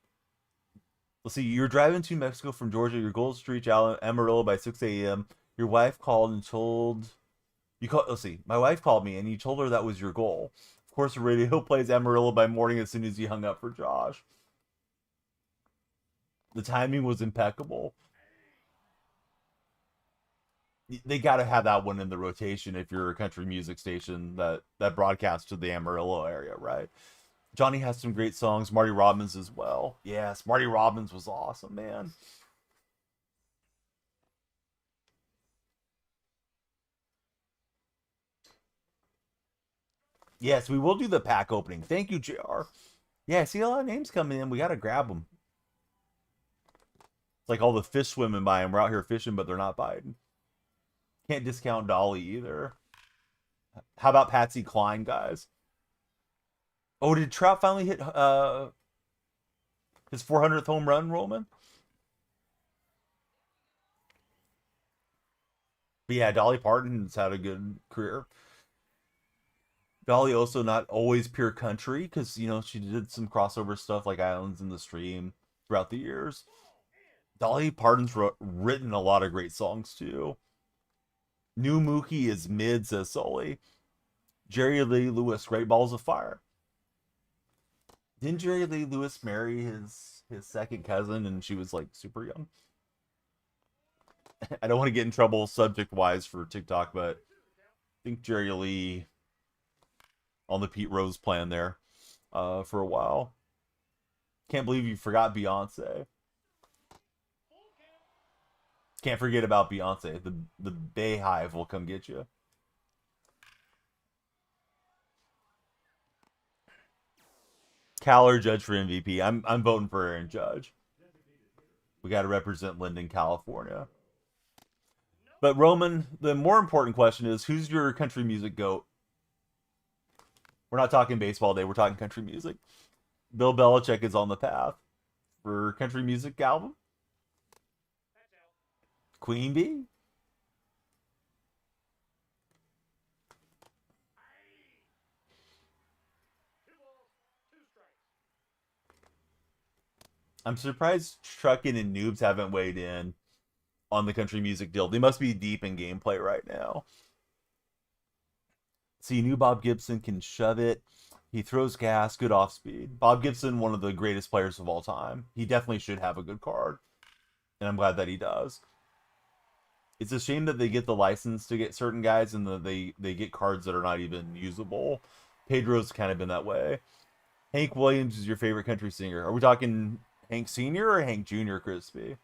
Let's see. You're driving to Mexico from Georgia. Your goal is to reach Amarillo by 6 a.m. Your wife called and told you called. Let's see. My wife called me and you told her that was your goal. Of course, the radio plays Amarillo by Morning as soon as you hung up for Josh. The timing was impeccable. They got to have that one in the rotation if you're a country music station that broadcasts to the Amarillo area, right? Johnny has some great songs. Marty Robbins as well. Yes, Marty Robbins was awesome, man. Yes, we will do the pack opening. Thank you, JR. Yeah, I see a lot of names coming in. We got to grab them. It's like all the fish swimming by them. We're out here fishing, but they're not biting. Can't discount Dolly either. How about Patsy Cline, guys? Oh, did Trout finally hit his 400th home run, Roman? But yeah, Dolly Parton's had a good career. Dolly also not always pure country because she did some crossover stuff like Islands in the Stream throughout the years. Dolly Parton's written a lot of great songs too. New Mookie is mid, says Sully. Jerry Lee Lewis, Great Balls of Fire. Didn't Jerry Lee Lewis marry his second cousin and she was like super young? I don't want to get in trouble subject wise for TikTok, but I think Jerry Lee on the Pete Rose plan there for a while. Can't believe you forgot Beyonce. Can't forget about Beyonce. The Bay Hive will come get you. Cal or Judge for MVP. I'm voting for Aaron Judge. We got to represent Linden, California. But Roman, the more important question is, who's your country music goat? We're not talking baseball day. We're talking country music. Bill Belichick is on the path for country music album. Queen Bee. I'm surprised Truckin' and Noobs haven't weighed in on the country music deal. They must be deep in gameplay right now. See, new Bob Gibson can shove it. He throws gas, good off speed. Bob Gibson, one of the greatest players of all time. He definitely should have a good card, and I'm glad that he does. It's a shame that they get the license to get certain guys and they get cards that are not even usable. Pedro's kind of been that way. Hank Williams is your favorite country singer. Are we talking Hank Sr. or Hank Jr. Crispy?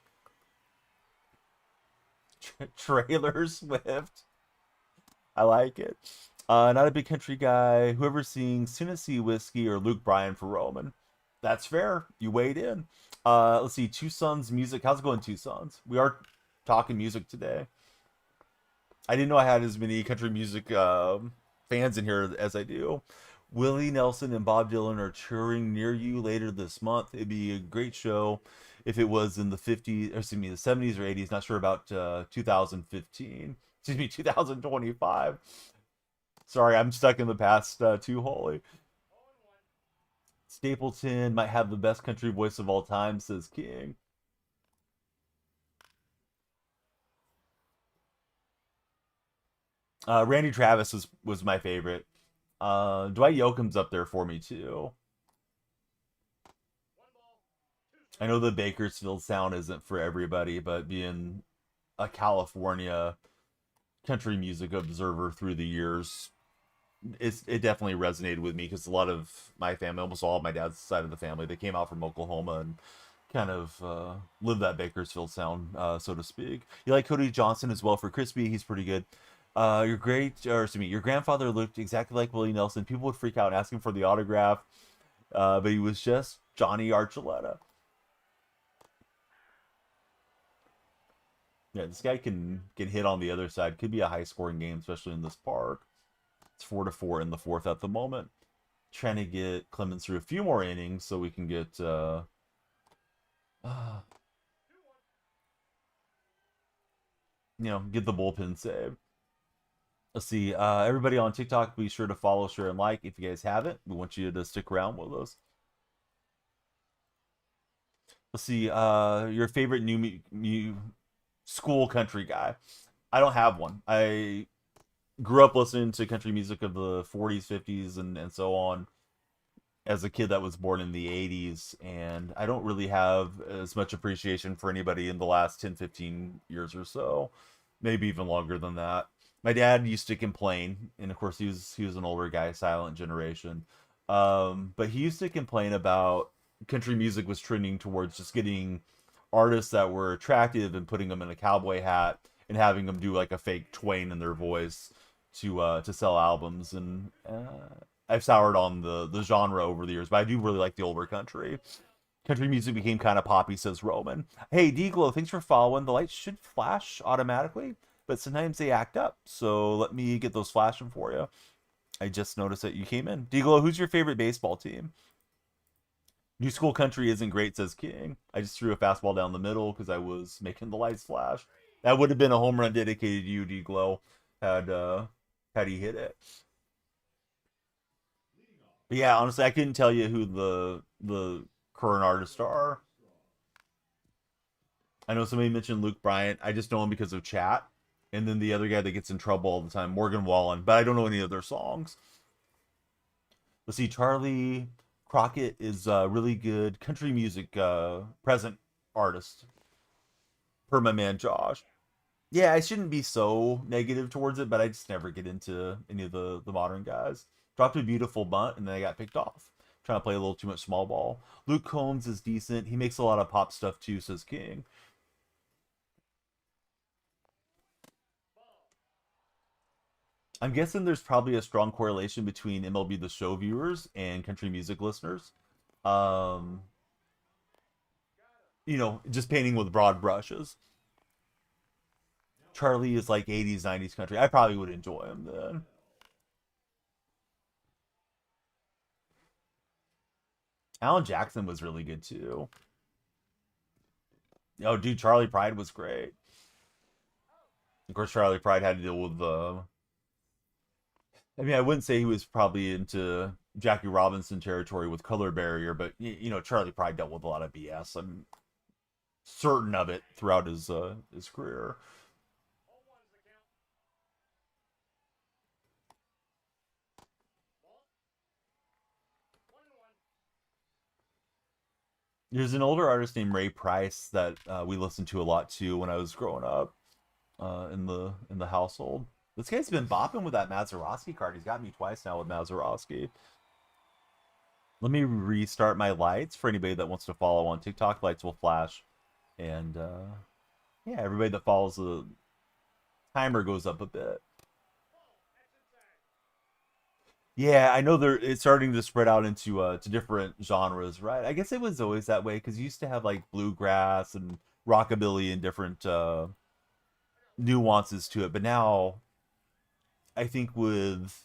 Trailer Swift. I like it. Not a big country guy. Whoever's seeing Tennessee Whiskey or Luke Bryan for Roman. That's fair. You weighed in. Let's see. Two Sons Music. How's it going, Two Sons? We are talking music today. I didn't know I had as many country music fans in here as I do. Willie Nelson and Bob Dylan are touring near you later this month. It'd be a great show if it was in the 50s, or excuse me, the 70s or 80s. Not sure about 2015. Excuse me, 2025. Sorry, I'm stuck in the past too wholly. Stapleton might have the best country voice of all time, says King. Randy Travis was my favorite. Dwight Yoakam's up there for me too. I know the Bakersfield sound isn't for everybody, but being a California country music observer through the years, it definitely resonated with me because a lot of my family, almost all of my dad's side of the family, they came out from Oklahoma and kind of lived that Bakersfield sound, so to speak. You like Cody Johnson as well for Crispy? He's pretty good. Your great, or excuse me, your grandfather looked exactly like Willie Nelson. People would freak out and ask him for the autograph, but he was just Johnny Archuleta. Yeah, this guy can hit on the other side. Could be a high scoring game, especially in this park. It's 4-4 in the fourth at the moment. Trying to get Clemens through a few more innings so we can get get the bullpen save. Let's see. Everybody on TikTok, be sure to follow, share, and like. If you guys haven't, we want you to stick around with us. Let's see. Your favorite new school country guy. I don't have one. I grew up listening to country music of the 40s, 50s, and so on as a kid that was born in the 80s, and I don't really have as much appreciation for anybody in the last 10, 15 years or so, maybe even longer than that. My dad used to complain, and of course he was an older guy, silent generation, but he used to complain about country music was trending towards just getting artists that were attractive and putting them in a cowboy hat and having them do like a fake Twain in their voice to sell albums, and I've soured on the genre over the years, but I do really like the older country. Country music became kind of poppy, says Roman. Hey, D-Glow, thanks for following. The lights should flash automatically, but sometimes they act up, so let me get those flashing for you. I just noticed that you came in. D-Glow, who's your favorite baseball team? New School Country isn't great, says King. I just threw a fastball down the middle because I was making the lights flash. That would have been a home run dedicated to you, D-Glow, had he hit it. But yeah, honestly, I couldn't tell you who the current artists are. I know somebody mentioned Luke Bryant. I just know him because of chat. And then the other guy that gets in trouble all the time, Morgan Wallen. But I don't know any of their songs. Let's see, Charlie Crockett is a really good country music present artist, per my man Josh. Yeah, I shouldn't be so negative towards it, but I just never get into any of the modern guys. Dropped a beautiful bunt, and then they got picked off. Trying to play a little too much small ball. Luke Combs is decent. He makes a lot of pop stuff too, says King. I'm guessing there's probably a strong correlation between MLB The Show viewers and country music listeners. Um, just painting with broad brushes. Charlie is like 80s, 90s country. I probably would enjoy him then. Alan Jackson was really good too. Oh, dude, Charlie Pride was great. Of course, Charlie Pride had to deal with I mean, I wouldn't say he was probably into Jackie Robinson territory with color barrier, but Charlie Pride dealt with a lot of BS. I'm certain of it throughout his career. There's an older artist named Ray Price that we listened to a lot too when I was growing up in the household. This guy's been bopping with that Mazeroski card. He's got me twice now with Mazeroski. Let me restart my lights for anybody that wants to follow on TikTok. Lights will flash, and yeah, everybody that follows the timer goes up a bit. Yeah, I know it's starting to spread out into to different genres, right? I guess it was always that way because you used to have like bluegrass and rockabilly and different nuances to it, but now I think with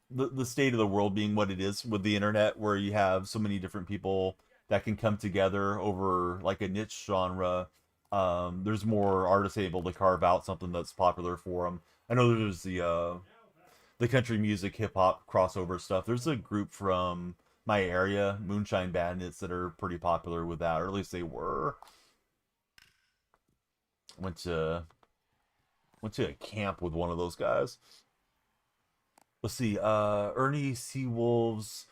the state of the world being what it is with the internet, where you have so many different people that can come together over like a niche genre, there's more artists able to carve out something that's popular for them. I know there's the country music hip hop crossover stuff. There's a group from my area, Moonshine Bandits, that are pretty popular with that, or at least they were. Went to a camp with one of those guys. Let's see. Ernie Seawolves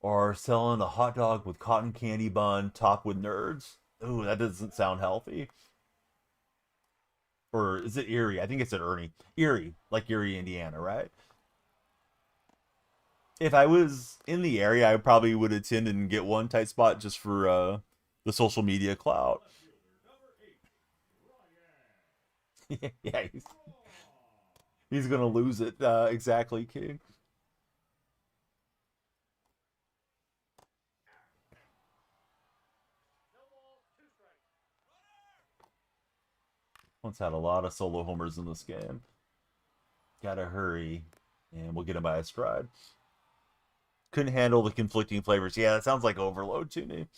are selling a hot dog with cotton candy bun topped with nerds. Ooh, that doesn't sound healthy. Or is it Erie? I think it's at Ernie. Erie, like Erie, Indiana, right? If I was in the area, I probably would attend and get one tight spot just for the social media clout. Yeah, he's gonna lose it. Exactly, King. Once had a lot of solo homers in this game. Gotta hurry, and we'll get him by a stride. Couldn't handle the conflicting flavors. Yeah, that sounds like overload to me.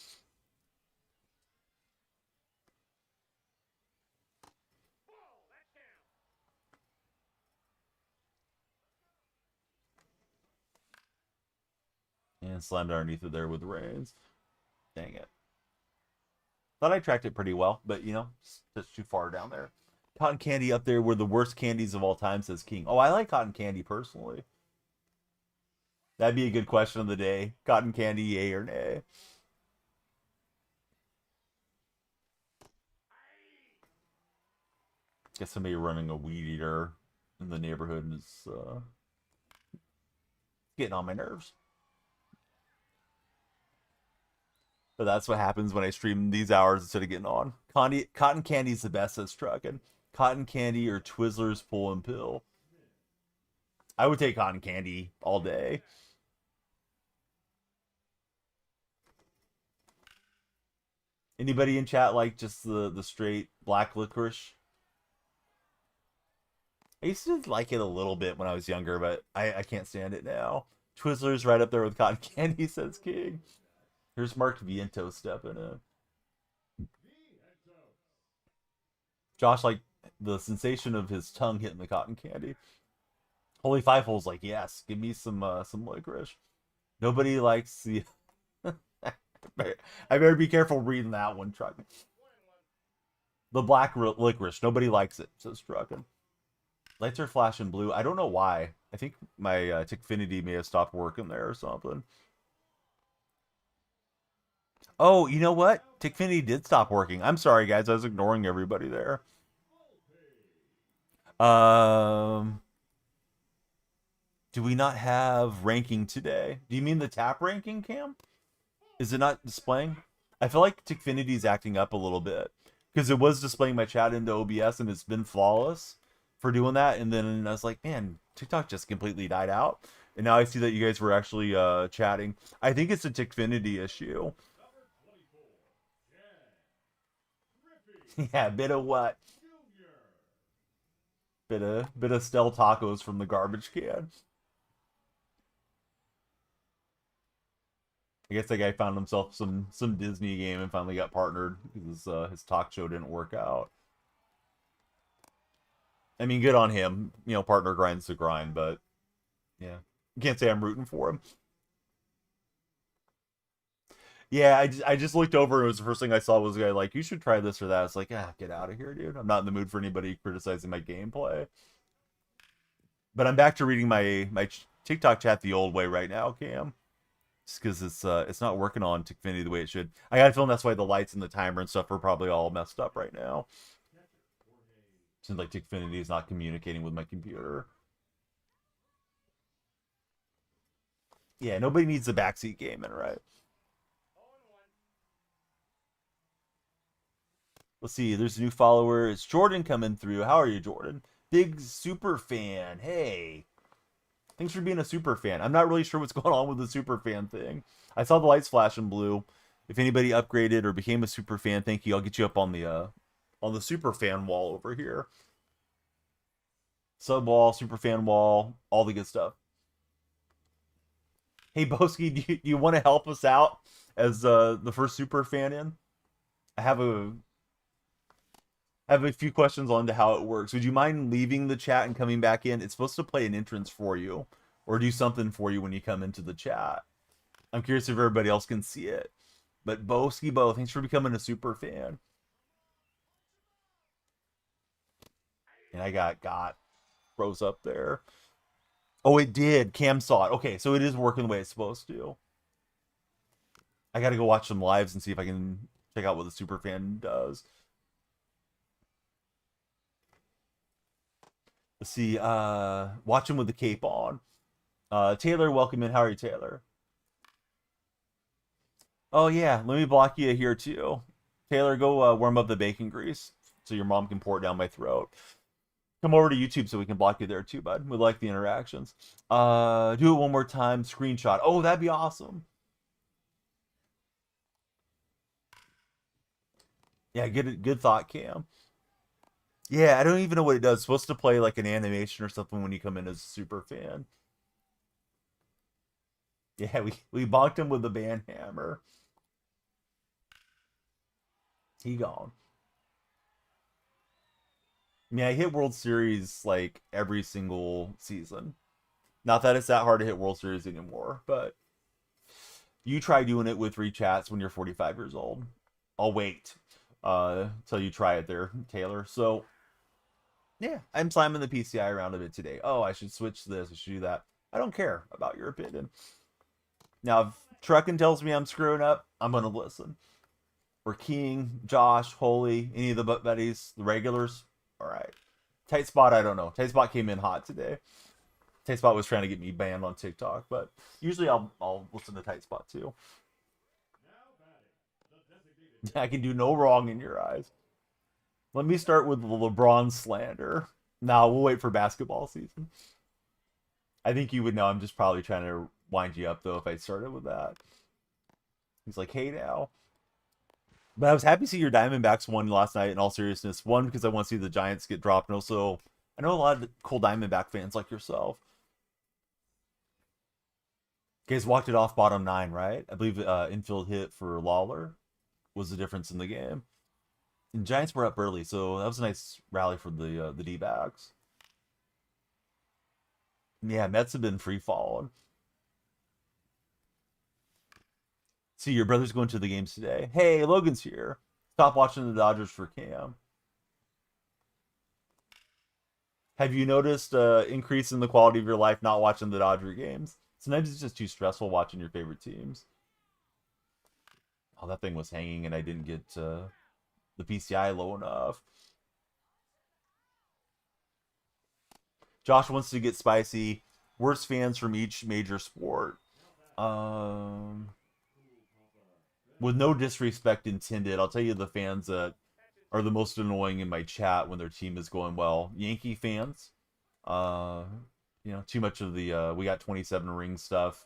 And slammed underneath it there with the reins. Dang it. Thought I tracked it pretty well, but it's just too far down there. Cotton candy up there were the worst candies of all time, says King. Oh, I like cotton candy personally. That'd be a good question of the day. Cotton candy, yay or nay? Guess somebody running a weed eater in the neighborhood is getting on my nerves. But that's what happens when I stream these hours instead of getting on. Cotton candy's the best, says Truckin'. Cotton candy or Twizzlers pull and pill. I would take cotton candy all day. Anybody in chat like just the straight black licorice? I used to like it a little bit when I was younger, but I can't stand it now. Twizzlers right up there with cotton candy, says King. Here's Mark Viento stepping in. Josh, like the sensation of his tongue hitting the cotton candy. Holy Five Hole's like, yes, give me some licorice. Nobody likes the. I better be careful reading that one, Truck. The black licorice. Nobody likes it, says Truckin'. Lights are flashing blue. I don't know why. I think my Tickfinity may have stopped working there or something. Oh, you know what? Tickfinity did stop working. I'm sorry, guys. I was ignoring everybody there. Um, Do we not have ranking today? Do you mean the tap ranking, Cam? Is it not displaying? I feel like Tickfinity's acting up a little bit because it was displaying my chat into OBS and it's been flawless for doing that. And then I was like, man, TikTok just completely died out. And now I see that you guys were actually chatting. I think it's a Tickfinity issue. Yeah, bit of what? Bit of Stel tacos from the garbage can. I guess that guy found himself some Disney game and finally got partnered because his talk show didn't work out. I mean, good on him. You know, partner grinds the grind, but yeah, you can't say I'm rooting for him. Yeah, I just looked over and it was the first thing I saw was a guy like, you should try this or that. It's like, ah, get out of here, dude. I'm not in the mood for anybody criticizing my gameplay. But I'm back to reading my TikTok chat the old way right now, Cam. Just because it's not working on Tickfinity the way it should. I got a feeling that's why the lights and the timer and stuff are probably all messed up right now. Seems like Tickfinity is not communicating with my computer. Yeah, nobody needs the backseat gaming, right? Let's see. There's a new follower. It's Jordan coming through. How are you, Jordan? Big super fan. Hey, thanks for being a super fan. I'm not really sure what's going on with the super fan thing. I saw the lights flashing blue. If anybody upgraded or became a super fan, thank you. I'll get you up on the super fan wall over here. Sub wall, super fan wall, all the good stuff. Hey Boski, do you want to help us out as the first super fan in? I have a few questions on to how it works. Would you mind leaving the chat and coming back in? It's supposed to play an entrance for you or do something for you when you come into the chat. I'm curious if everybody else can see it. But Boski Bo, thanks for becoming a super fan. And I got froze up there. Oh, it did. Cam saw it. Okay, so it is working the way it's supposed to. I got to go watch some lives and see if I can check out what the super fan does. Let's see. Watch him with the cape on. Taylor, welcome in. How are you, Taylor? Oh yeah, let me block you here too. Taylor, go warm up the bacon grease so your mom can pour it down my throat. Come over to YouTube so we can block you there too, bud. We like the interactions. Do it one more time. Screenshot. Oh, that'd be awesome. Yeah, good thought, Cam. Yeah, I don't even know what it does. It's supposed to play like an animation or something when you come in as a super fan. Yeah, we bonked him with the band hammer. He gone. I mean, I hit World Series like every single season. Not that it's that hard to hit World Series anymore, but you try doing it with rechats when you're 45 years old. I'll wait till you try it there, Taylor. So yeah, I'm slamming the PCI around a bit today. Oh, I should switch this. I should do that. I don't care about your opinion. Now, if Truckin tells me I'm screwing up, I'm gonna listen. Or King, Josh, Holy, any of the buddies, the regulars. All right. Tight Spot, I don't know. Tight Spot came in hot today. Tight Spot was trying to get me banned on TikTok, but usually I'll listen to Tight Spot too. I can do no wrong in your eyes. Let me start with the LeBron slander. Now we'll wait for basketball season. I think you would know I'm just probably trying to wind you up though if I started with that. He's like, hey now. But I was happy to see your Diamondbacks won last night in all seriousness. One, because I want to see the Giants get dropped, and also I know a lot of cool Diamondback fans like yourself. You guys walked it off bottom 9, right? I believe infield hit for Lawler was the difference in the game. And Giants were up early, so that was a nice rally for the D-backs. Yeah, Mets have been free falling. See, your brother's going to the games today. Hey, Logan's here. Stop watching the Dodgers for Cam. Have you noticed increase in the quality of your life not watching the Dodger games? Sometimes it's just too stressful watching your favorite teams. Oh, that thing was hanging and I didn't get the PCI low enough. Josh wants to get spicy. Worst fans from each major sport. Um, with no disrespect intended, I'll tell you the fans that are the most annoying in my chat when their team is going well. Yankee fans. Uh, too much of the we got 27 ring stuff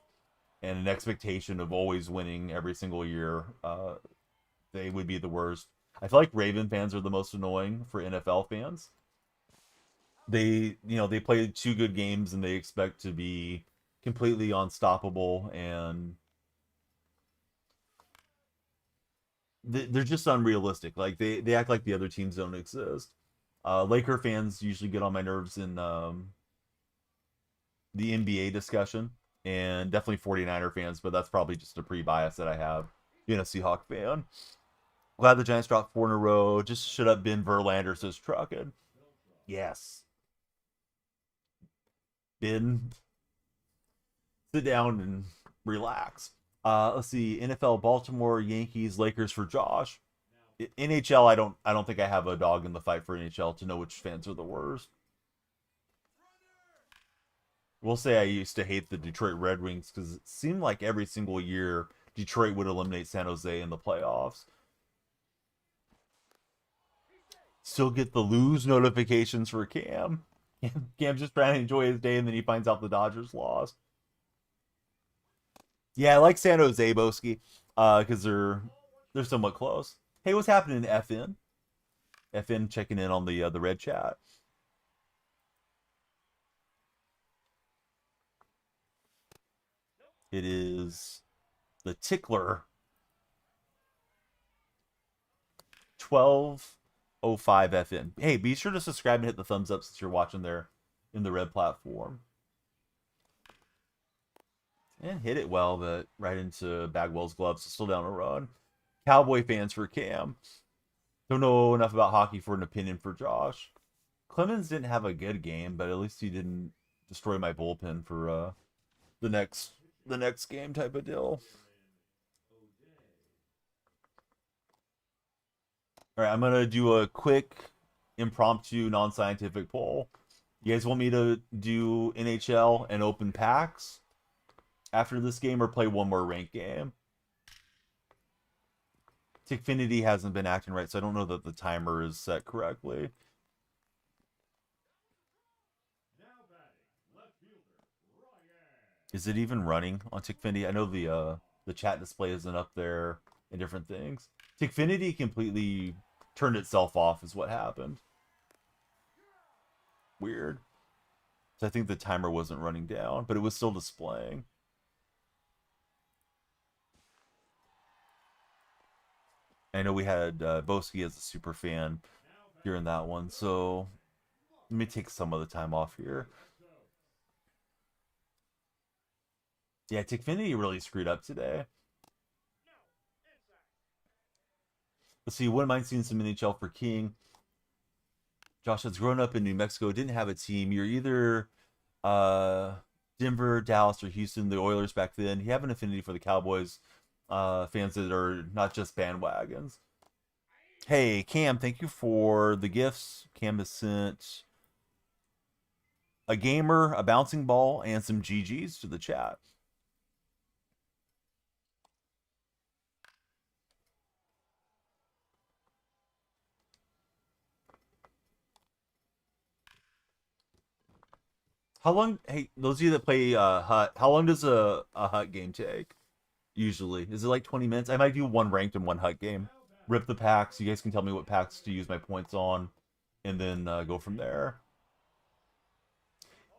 and an expectation of always winning every single year. They would be the worst. I feel like Raven fans are the most annoying for NFL fans. They play two good games and they expect to be completely unstoppable, and they're just unrealistic. Like they act like the other teams don't exist. Laker fans usually get on my nerves in the NBA discussion, and definitely 49er fans, but that's probably just a pre-bias that I have being a Seahawk fan. Glad the Giants dropped 4 in a row. Just should have been Verlander, says Trucked. Yes. Ben, sit down and relax. Let's see. NFL, Baltimore, Yankees, Lakers for Josh. NHL, I don't think I have a dog in the fight for NHL to know which fans are the worst. We'll say I used to hate the Detroit Red Wings because it seemed like every single year Detroit would eliminate San Jose in the playoffs. Still get the lose notifications for Cam. Cam's just trying to enjoy his day, and then he finds out the Dodgers lost. Yeah, I like San Jose, Boski, because they're somewhat close. Hey, what's happening, FN? FN checking in on the red chat. It is the Tickler 1205 FN. Hey, be sure to subscribe and hit the thumbs up since you're watching there in the red platform. And hit it well, but right into Bagwell's gloves. So still down a run. Cowboy fans for Cam. Don't know enough about hockey for an opinion for Josh. Clemens didn't have a good game, but at least he didn't destroy my bullpen for the next game type of deal. All right, I'm gonna do a quick, impromptu, non-scientific poll. You guys want me to do NHL and open packs after this game, or play one more ranked game? Tickfinity hasn't been acting right, so I don't know that the timer is set correctly. Is it even running on Tickfinity? I know the chat display isn't up there and different things. Tickfinity completely turned itself off is what happened. Weird. So I think the timer wasn't running down, but it was still displaying. I know we had Boski as a super fan during that one, so let me take some of the time off here. Yeah, Tickfinity really screwed up today. Let's see, wouldn't mind seeing some NHL for King. Josh has grown up in New Mexico, didn't have a team. You're either Denver, Dallas, or Houston, the Oilers back then. You have an affinity for the Cowboys fans that are not just bandwagons. Hey, Cam, thank you for the gifts. Cam has sent a gamer, a bouncing ball, and some GGs to the chat. How long? Hey, those of you that play Hut, how long does a Hut game take? Usually, is it like 20 minutes? I might do one ranked and one Hut game. Rip the packs. You guys can tell me what packs to use my points on, and then go from there.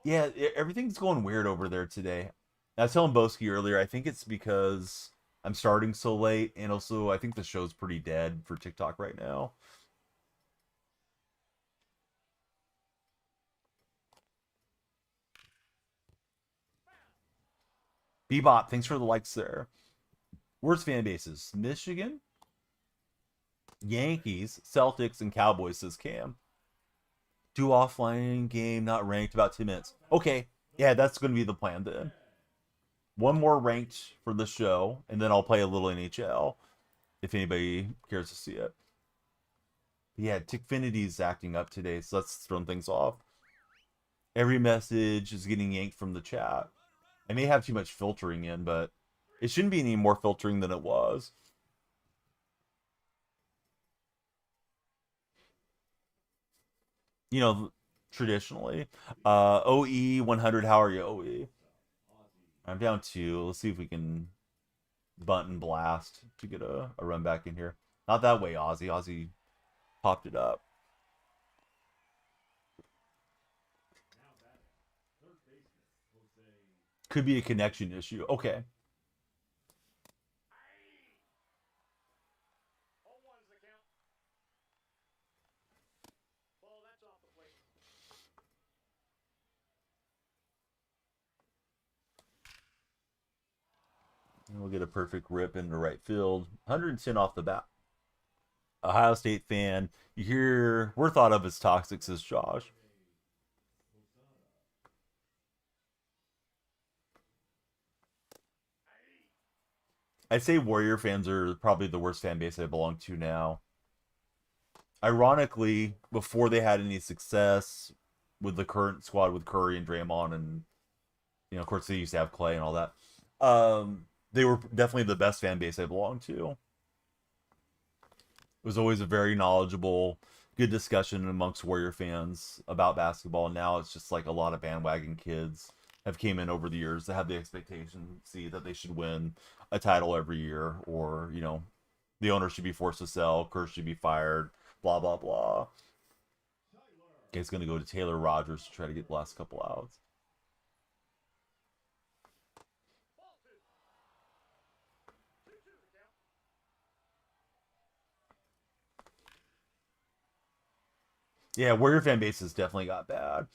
Yeah, everything's going weird over there today. I was telling Boski earlier. I think it's because I'm starting so late, and also I think the show's pretty dead for TikTok right now. Bebop, thanks for the likes there. Worst fan bases: Michigan, Yankees, Celtics, and Cowboys, says Cam. Do offline game, not ranked, about 10 minutes. Okay, yeah, that's going to be the plan then. One more ranked for the show, and then I'll play a little NHL if anybody cares to see it. But yeah, Tickfinity's acting up today, so that's throwing things off. Every message is getting yanked from the chat. I may have too much filtering in, but it shouldn't be any more filtering than it was. You know, traditionally. OE 100, how are you, OE? I'm down 2. Let's see if we can bunt and blast to get a run back in here. Not that way, Ozzy. Ozzy popped it up. Could be a connection issue. Okay. And we'll get a perfect rip into right field. 110 off the bat. Ohio State fan. You hear, we're thought of as toxic, says Josh. I'd say Warrior fans are probably the worst fan base I belong to now. Ironically, before they had any success with the current squad with Curry and Draymond, and of course they used to have Clay and all that. They were definitely the best fan base I belonged to. It was always a very knowledgeable, good discussion amongst Warrior fans about basketball. Now it's just like a lot of bandwagon kids have came in over the years that have the expectation, see that they should win a title every year, or the owner should be forced to sell, Kerr should be fired, blah blah blah. Guy's gonna go to Taylor Rogers to try to get the last couple outs. Yeah, Warrior fan base has definitely got bad.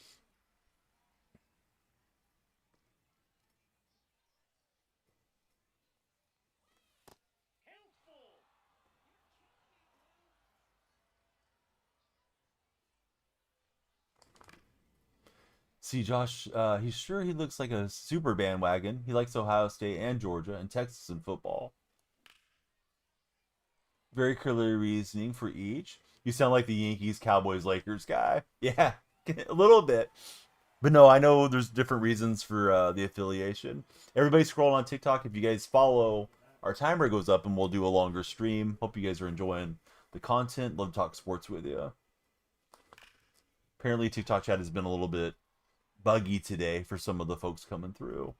See, Josh, he's sure he looks like a super bandwagon. He likes Ohio State and Georgia and Texas in football. Very clear reasoning for each. You sound like the Yankees, Cowboys, Lakers guy. Yeah, a little bit. But no, I know there's different reasons for the affiliation. Everybody scroll on TikTok. If you guys follow, our timer goes up and we'll do a longer stream. Hope you guys are enjoying the content. Love to talk sports with you. Apparently, TikTok chat has been a little bit buggy today for some of the folks coming through.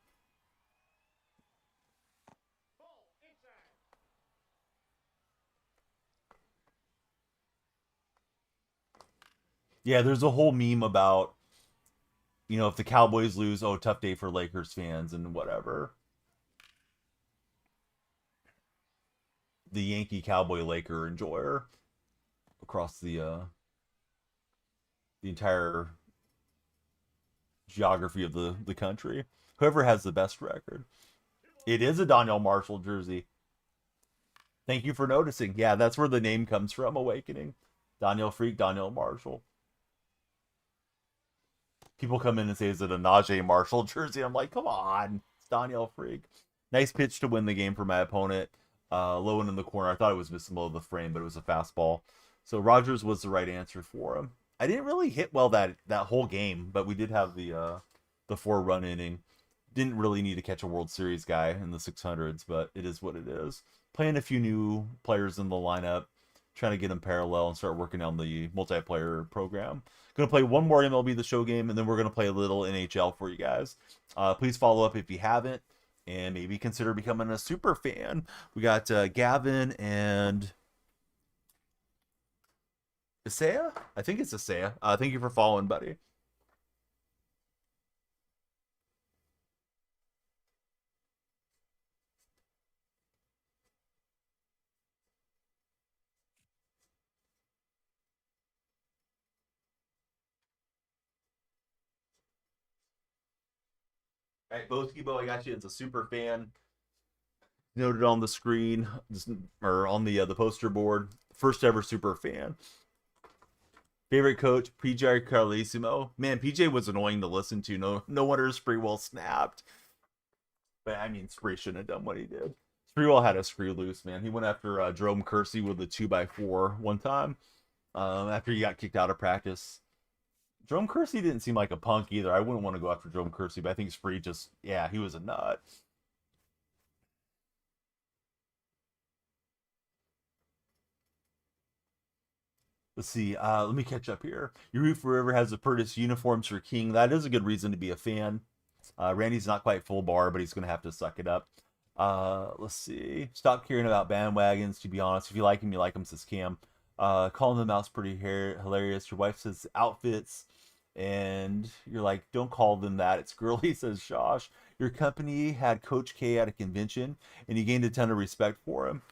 Yeah, there's a whole meme about, if the Cowboys lose, oh, tough day for Lakers fans and whatever. The Yankee Cowboy Laker enjoyer across the entire geography of the country. Whoever has the best record. It is a Daniel Marshall jersey. Thank you for noticing. Yeah, that's where the name comes from, Awakening. Daniel Freak, Daniel Marshall. People come in and say, is it a Najee Marshall jersey? I'm like, come on. It's Daniel Freak. Nice pitch to win the game for my opponent. Low in the corner. I thought it was missing below the frame, but it was a fastball. So Rogers was the right answer for him. I didn't really hit well that whole game, but we did have the 4-run inning. Didn't really need to catch a World Series guy in the 600s, but it is what it is. Playing a few new players in the lineup, trying to get them parallel and start working on the multiplayer program. Going to play one more MLB The Show game, and then we're going to play a little NHL for you guys. Please follow up if you haven't, and maybe consider becoming a super fan. We got Gavin and Isaiah? I think it's Isaiah. Thank you for following, buddy. All right, Boskibo, I got you. It's a super fan. Noted on the screen, or on the poster board. First ever super fan. Favorite coach, PJ Carlesimo. Man, PJ was annoying to listen to. No wonder Spreewell snapped. But I mean, Spree shouldn't have done what he did. Spreewell had a screw loose, man. He went after Jerome Kersey with a 2x4 one time after he got kicked out of practice. Jerome Kersey didn't seem like a punk either. I wouldn't want to go after Jerome Kersey, but I think Spree just, yeah, he was a nut. Let's see. Let me catch up here. You root for whoever has the prettiest uniforms for King. That is a good reason to be a fan. Randy's not quite full bar, but he's going to have to suck it up. Let's see. Stop caring about bandwagons, to be honest. If you like him, you like him, says Cam. Calling them out's pretty hilarious. Your wife says outfits, and you're like, don't call them that. It's girly, says Josh. Your company had Coach K at a convention, and you gained a ton of respect for him.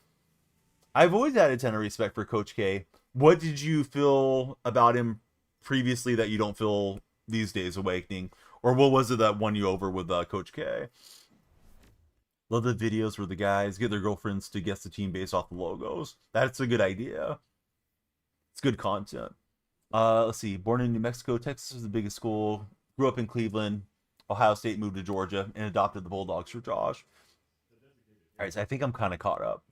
I've always had a ton of respect for Coach K. What did you feel about him previously that you don't feel these days, Awakening? Or what was it that won you over with Coach K? Love the videos where the guys get their girlfriends to guess the team based off the logos. That's a good idea. It's good content. Let's see. Born in New Mexico, Texas is the biggest school. Grew up in Cleveland. Ohio State, moved to Georgia and adopted the Bulldogs for Josh. All right, so I think I'm kind of caught up.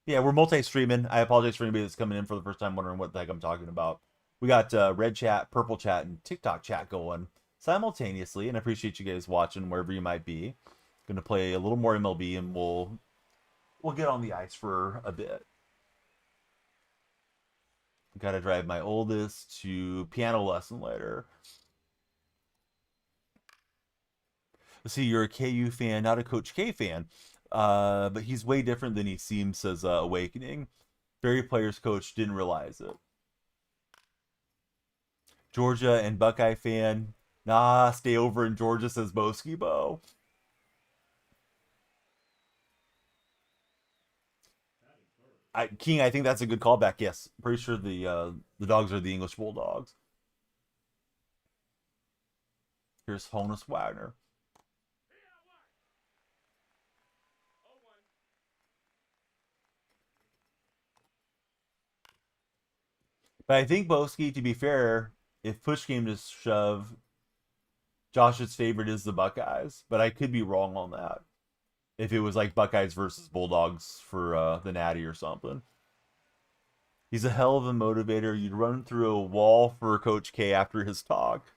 Yeah, we're multi-streaming. I apologize for anybody that's coming in for the first time wondering what the heck I'm talking about. We got red chat, purple chat, and TikTok chat going simultaneously, and I appreciate you guys watching wherever you might be. Going to play a little more MLB, and we'll get on the ice for a bit. Got to drive my oldest to piano lesson later. Let's see, you're a KU fan, not a Coach K fan. But he's way different than he seems, says Awakening. Very players coach, didn't realize it. Georgia and Buckeye fan. Nah, stay over in Georgia, says Boski Bo. King, I think that's a good callback. Yes, pretty sure the dogs are the English Bulldogs. Here's Honus Wagner. But I think Boski, to be fair, if push came to shove, Josh's favorite is the Buckeyes. But I could be wrong on that. If it was like Buckeyes versus Bulldogs for the Natty or something. He's a hell of a motivator. You'd run through a wall for Coach K after his talk.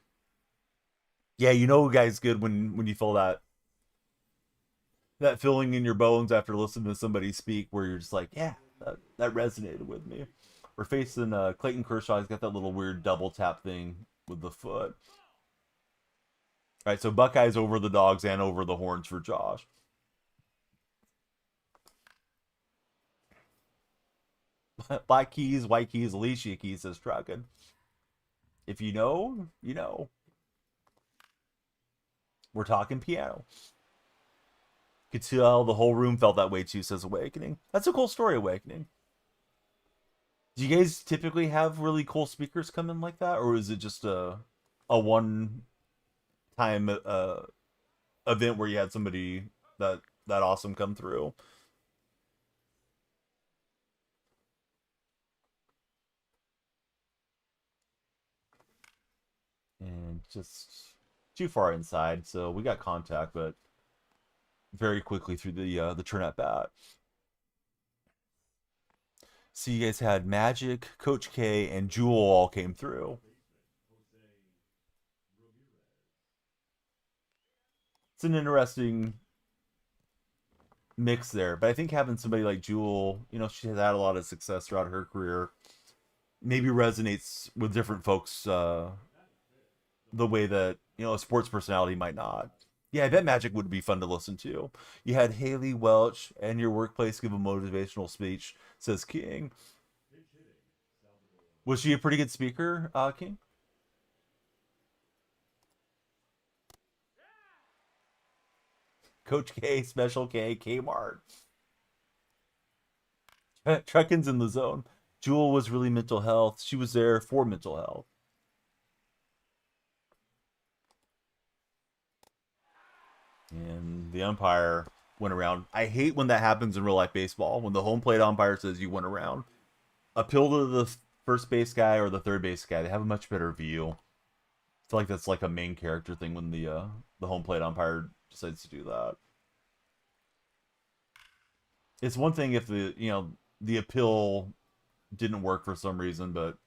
Yeah, you know a guy's good when you feel that feeling in your bones after listening to somebody speak, where you're just like, yeah, that resonated with me. We're facing Clayton Kershaw. He's got that little weird double tap thing with the foot. All right, so Buckeyes over the dogs and over the horns for Josh. Black keys, white keys, Alicia keys, says Truckin'. If you know, you know. We're talking piano. Could tell the whole room felt that way too, says Awakening. That's a cool story, Awakening. Do you guys typically have really cool speakers come in like that, or is it just a one time event where you had somebody that awesome come through? And just too far inside, so we got contact, but very quickly through the turn at bat. So you guys had Magic, Coach K, and Jewel all came through. It's an interesting mix there, but I think having somebody like Jewel, she has had a lot of success throughout her career, maybe resonates with different folks the way that a sports personality might not. Yeah, I bet Magic would be fun to listen to. You had Haley Welch and your workplace give a motivational speech, says King. Was she a pretty good speaker, King? Coach K, Special K, Kmart. Truckin's in the zone. Jewel was really mental health. She was there for mental health. And the umpire went around. I hate when that happens in real life baseball, when the home plate umpire says you went around. Appeal to the first base guy or the third base guy. They have a much better view. I feel like that's like a main character thing when the home plate umpire decides to do that. It's one thing if the appeal didn't work for some reason, but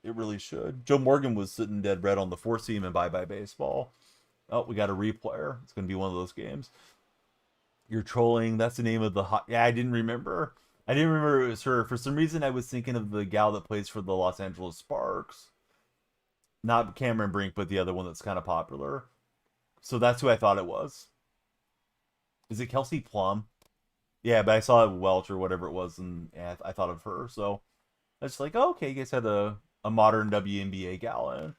It really should. Joe Morgan was sitting dead red on the four seam and bye bye baseball. Oh, we got a replayer. It's gonna be one of those games. You're trolling. That's the name of the hot. Yeah, I didn't remember. I didn't remember it was her. For some reason, I was thinking of the gal that plays for the Los Angeles Sparks. Not Cameron Brink, but the other one that's kind of popular. So that's who I thought it was. Is it Kelsey Plum? Yeah, but I saw it Welch or whatever it was, and yeah, I thought of her. So I was like, oh, okay, you guys had a modern WNBA gal in.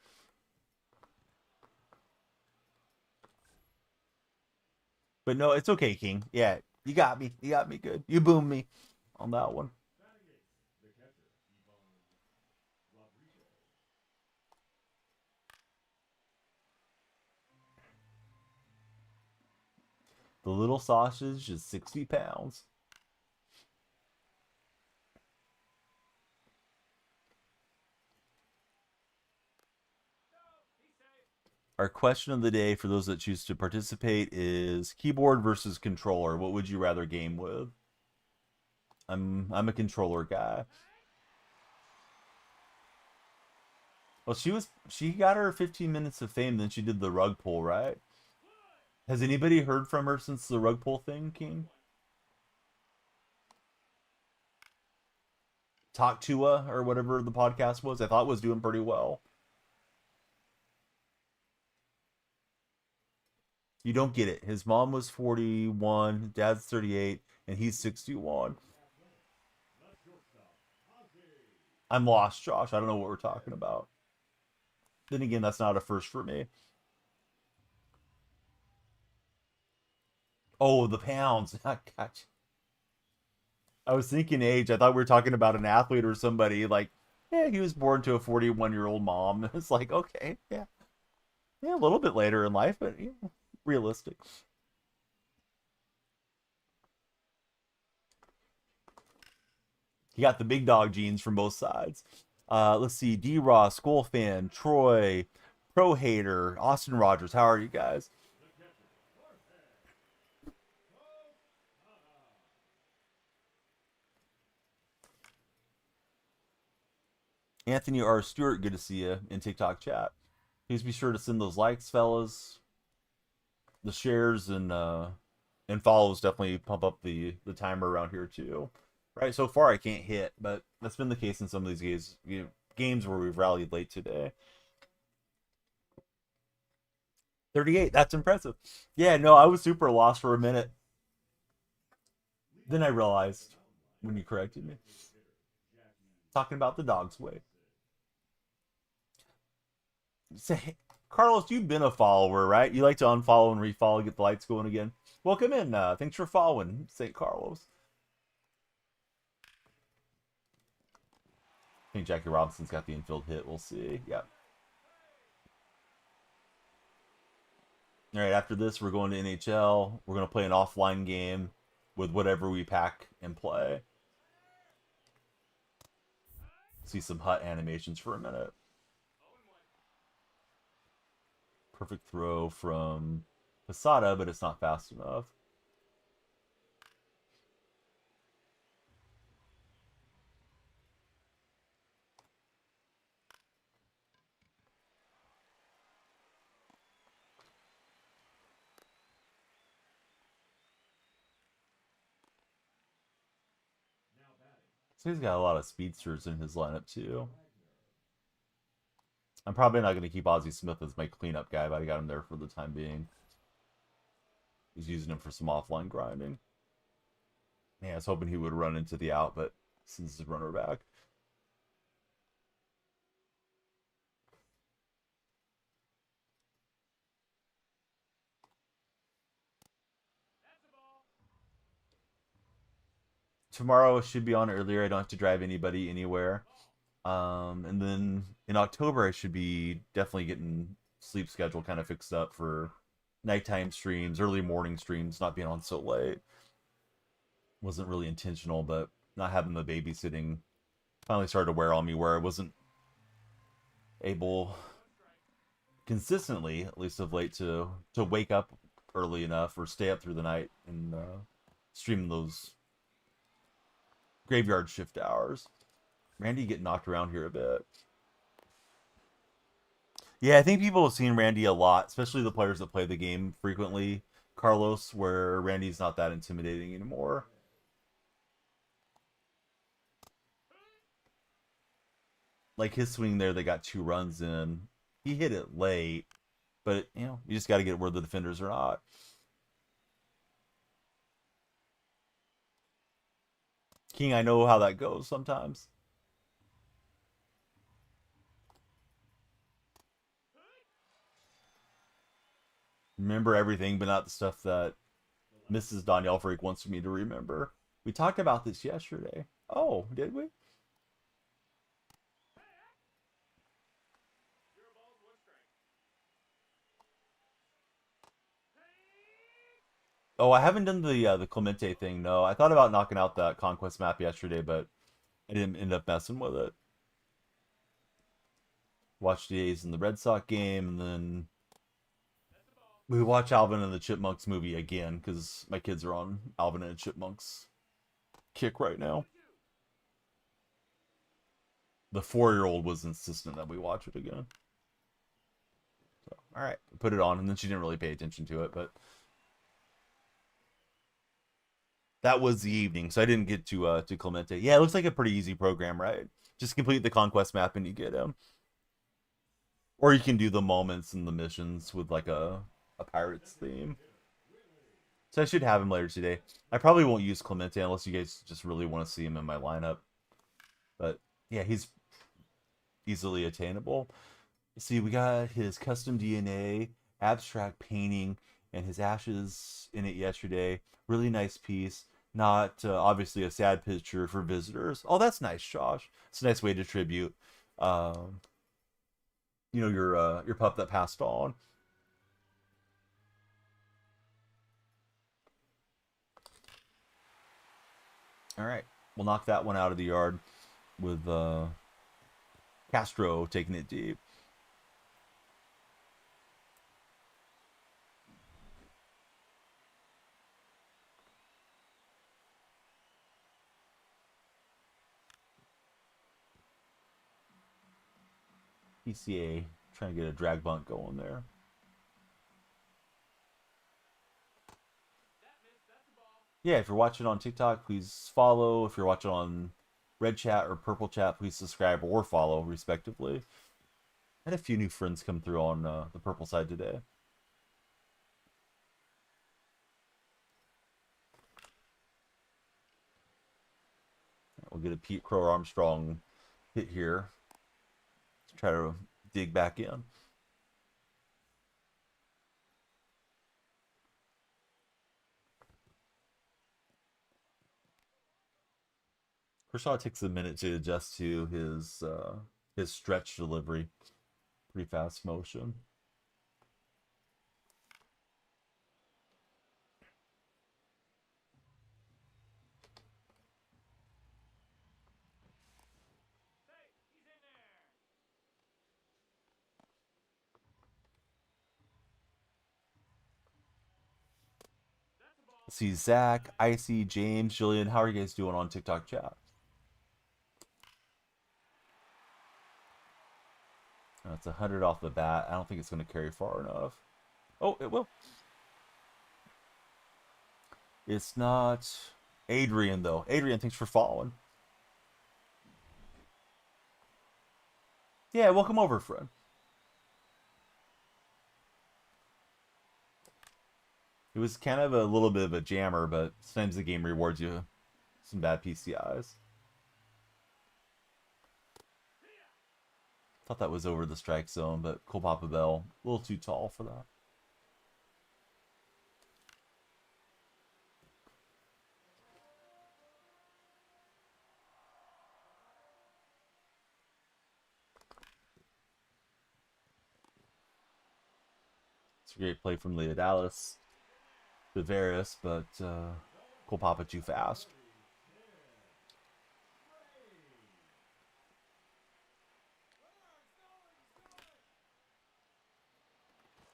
But no, it's okay, King. Yeah, you got me. You got me good. You boomed me on that one. The little sausage is 60 pounds. Our question of the day for those that choose to participate is keyboard versus controller. What would you rather game with? I'm a controller guy. Well, she got her 15 minutes of fame, then she did the rug pull, right? Has anybody heard from her since the rug pull thing, King? Talk to or whatever the podcast was. I thought was doing pretty well. You don't get it. His mom was 41, dad's 38, and he's 61. I'm lost, Josh. I don't know what we're talking about. Then again, that's not a first for me. Oh, the pounds. Gotcha. I was thinking age. I thought we were talking about an athlete or somebody like, yeah, he was born to a 41-year-old mom. It's like, okay, yeah. Yeah, a little bit later in life, but realistic. He got the big dog genes from both sides. Let's see. D Ross, Skull Fan, Troy, Pro Hater, Austin Rogers. How are you guys? Anthony R. Stewart, good to see you in TikTok chat. Please be sure to send those likes, fellas. The shares and follows definitely pump up the timer around here too. Right, so far I can't hit, but that's been the case in some of these games where we've rallied late today. 38, that's impressive. Yeah, no, I was super lost for a minute. Then I realized when you corrected me. Talking about the dog's way. Say, Carlos, you've been a follower, right? You like to unfollow and refollow, get the lights going again. Welcome in. Thanks for following, St. Carlos. I think Jackie Robinson's got the infield hit. We'll see. Yep. All right, after this, we're going to NHL. We're going to play an offline game with whatever we pack and play. See some hut animations for a minute. Perfect throw from Posada, but it's not fast enough. So he's got a lot of speedsters in his lineup too. I'm probably not going to keep Ozzie Smith as my cleanup guy, but I got him there for the time being. He's using him for some offline grinding. Yeah, I was hoping he would run into the out, but since the runner back. Tomorrow should be on earlier. I don't have to drive anybody anywhere. And then in October, I should be definitely getting sleep schedule kind of fixed up for nighttime streams, early morning streams, not being on so late. Wasn't really intentional, but not having the babysitting finally started to wear on me where I wasn't able consistently, at least of late, to wake up early enough or stay up through the night and stream those graveyard shift hours. Randy getting knocked around here a bit. Yeah, I think people have seen Randy a lot, especially the players that play the game frequently. Carlos, where Randy's not that intimidating anymore. Like his swing there, they got 2 runs in. He hit it late, but you just got to get where the defenders are not. King, I know how that goes sometimes. Remember everything, but not the stuff that Mrs. Danielle Freak wants me to remember. We talked about this yesterday. Oh, did we? Oh, I haven't done the Clemente thing. No, I thought about knocking out that conquest map yesterday, but I didn't end up messing with it. Watched the A's in the Red Sox game, and then we watch Alvin and the Chipmunks movie again because my kids are on Alvin and the Chipmunks kick right now. The 4-year-old was insistent that we watch it again. So, all right, put it on, and then she didn't really pay attention to it, but that was the evening, so I didn't get to Clemente. Yeah, it looks like a pretty easy program, right? Just complete the conquest map and you get him. Or you can do the moments and the missions with like a pirates theme. So I should have him later today. I probably won't use Clemente unless you guys just really want to see him in my lineup. But yeah, he's easily attainable. See, we got his custom DNA, abstract painting, and his ashes in it yesterday. Really nice piece. Not obviously a sad picture for visitors. Oh, that's nice, Josh. It's a nice way to tribute, um, your pup that passed on. All right, we'll knock that one out of the yard with Castro taking it deep. PCA trying to get a drag bunt going there. Yeah, if you're watching on TikTok, please follow. If you're watching on Red Chat or Purple Chat, please subscribe or follow, respectively. I had a few new friends come through on the Purple side today. We'll get a Pete Crow Armstrong hit here. Let's try to dig back in. Kershaw takes a minute to adjust to his stretch delivery. Pretty fast motion. See Zach, Icy, James, Julian. How are you guys doing on TikTok chat? That's 100 off the bat. I don't think it's going to carry far enough. Oh, it will. It's not Adrian, though. Adrian, thanks for following. Yeah, welcome over, friend. It was kind of a little bit of a jammer, but sometimes the game rewards you some bad PCIs. Thought that was over the strike zone, but Cole Papa Bell, a little too tall for that. It's a great play from Leo Dallas. Viveris, but Cole Papa too fast.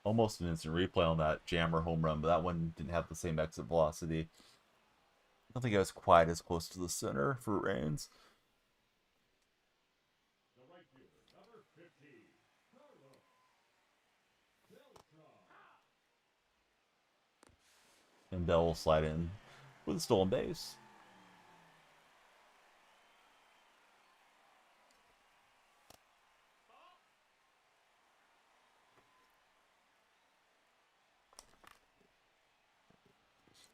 Almost an instant replay on that jammer home run, but that one didn't have the same exit velocity. I don't think I was quite as close to the center for Reigns. Bell will slide in with a stolen base.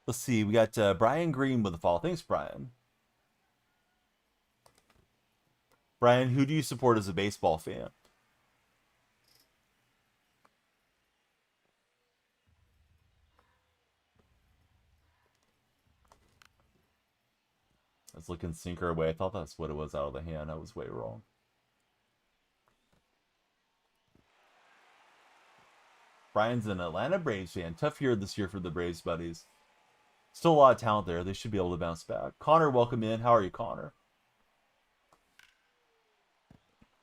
Let's see. We got Brian Green with the fall. Thanks, Brian. Brian, who do you support as a baseball fan? I was looking sinker away. I thought that's what it was out of the hand. I was way wrong. Brian's an Atlanta Braves fan. Tough year this year for the Braves buddies. Still a lot of talent there. They should be able to bounce back. Connor, welcome in. How are you, Connor?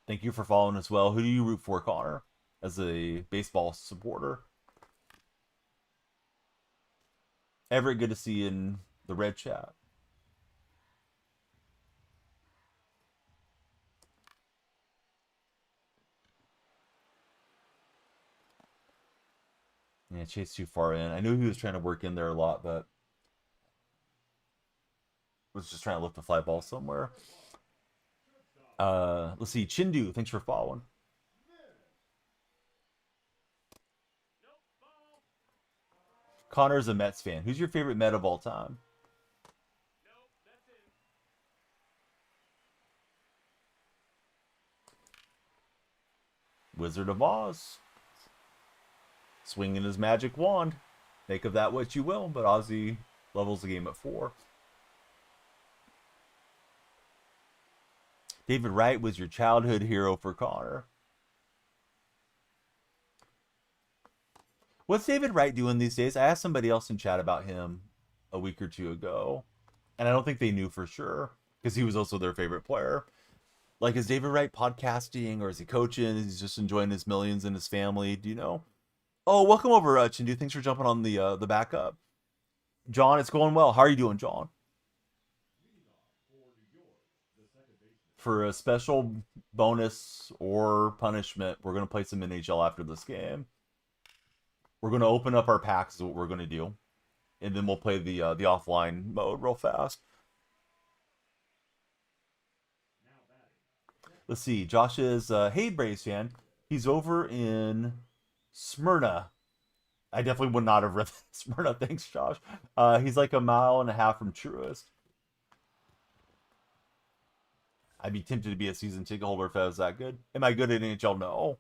Thank you for following as well. Who do you root for, Connor, as a baseball supporter? Everett, good to see you in the red chat. Yeah, Chase too far in. I knew he was trying to work in there a lot, but was just trying to lift the fly ball somewhere. Let's see. Chindu, thanks for following. Connor's a Mets fan. Who's your favorite Met of all time? Wizard of Oz. Swinging his magic wand. Make of that what you will, but Ozzy levels the game at 4. David Wright was your childhood hero for Connor. What's David Wright doing these days? I asked somebody else in chat about him a week or two ago, and I don't think they knew for sure because he was also their favorite player. Like, is David Wright podcasting or is he coaching? Is he just enjoying his millions and his family? Do you know? Oh, welcome over, Chindu. Thanks for jumping on the backup. John, it's going well. How are you doing, John? For a special bonus or punishment, we're going to play some NHL after this game. We're going to open up our packs is what we're going to do. And then we'll play the offline mode real fast. Let's see. Josh is, hey, Braves fan. He's over in Smyrna. I definitely would not have read Smyrna. Thanks, Josh. He's like a mile and a half from Truist. I'd be tempted to be a season ticket holder if I was that good. Am I good at NHL? No.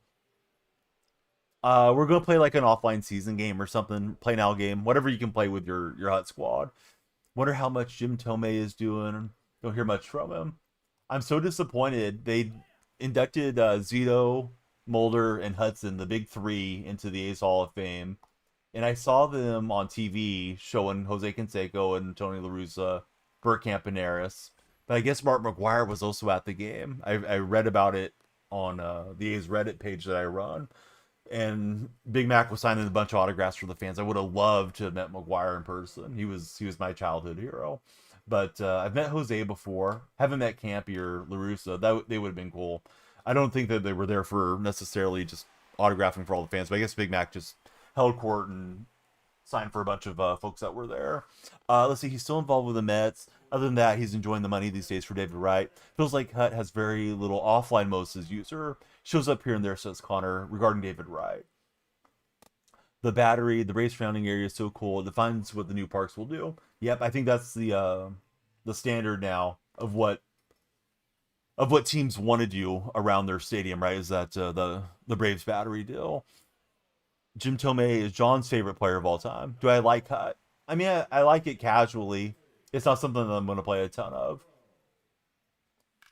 We're gonna play like an offline season game or something, play now game, whatever you can play with your hut squad. Wonder how much Jim Tomei is doing. Don't hear much from him. I'm so disappointed. They inducted Zito, Mulder, and Hudson, the big 3, into the A's Hall of Fame, and I saw them on TV showing Jose Canseco and Tony La Russa, Burkamp and Harris. But I guess Mark McGuire was also at the game. I read about it on the A's Reddit page that I run. And Big Mac was signing a bunch of autographs for the fans. I would have loved to have met McGuire in person. He was my childhood hero. But I've met Jose before. Haven't met Campy or La Russa. They would have been cool. I don't think that they were there for necessarily just autographing for all the fans. But I guess Big Mac just held court and signed for a bunch of folks that were there. Let's see. He's still involved with the Mets. Other than that, he's enjoying the money these days for David Wright. Feels like Hut has very little offline modes as user. Shows up here and there, says Connor, regarding David Wright. The battery, the race surrounding area is so cool. It defines what the new parks will do. Yep, I think that's the standard now of what teams want to do around their stadium, right? Is that the Braves battery deal. Jim Tomei is John's favorite player of all time. Do I like Hut? I mean, I like it casually. It's not something that I'm going to play a ton of.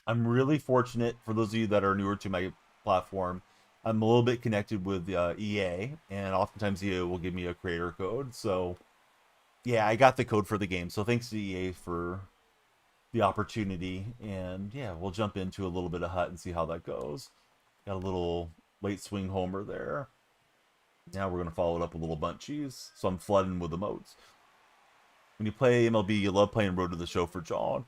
I'm really fortunate, for those of you that are newer to my platform, I'm a little bit connected with EA, and oftentimes EA will give me a creator code. So, yeah, I got the code for the game. So thanks to EA for the opportunity. And, yeah, we'll jump into a little bit of Hut and see how that goes. Got a little late swing homer there. Now we're going to follow it up with a little bunt cheese. So I'm flooding with emotes. When you play MLB, you love playing Road to the Show for John.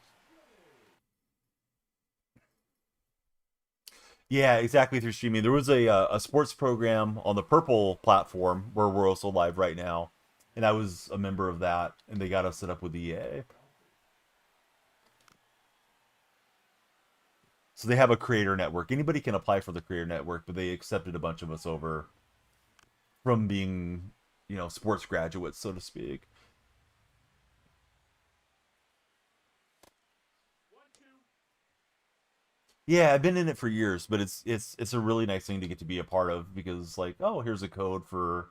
Yeah, exactly, through streaming. There was a sports program on the Purple platform where we're also live right now and I was a member of that, and they got us set up with EA. So they have a creator network. Anybody can apply for the creator network, but they accepted a bunch of us over from being, sports graduates, so to speak. Yeah, I've been in it for years, but it's a really nice thing to get to be a part of because like, oh, here's a code for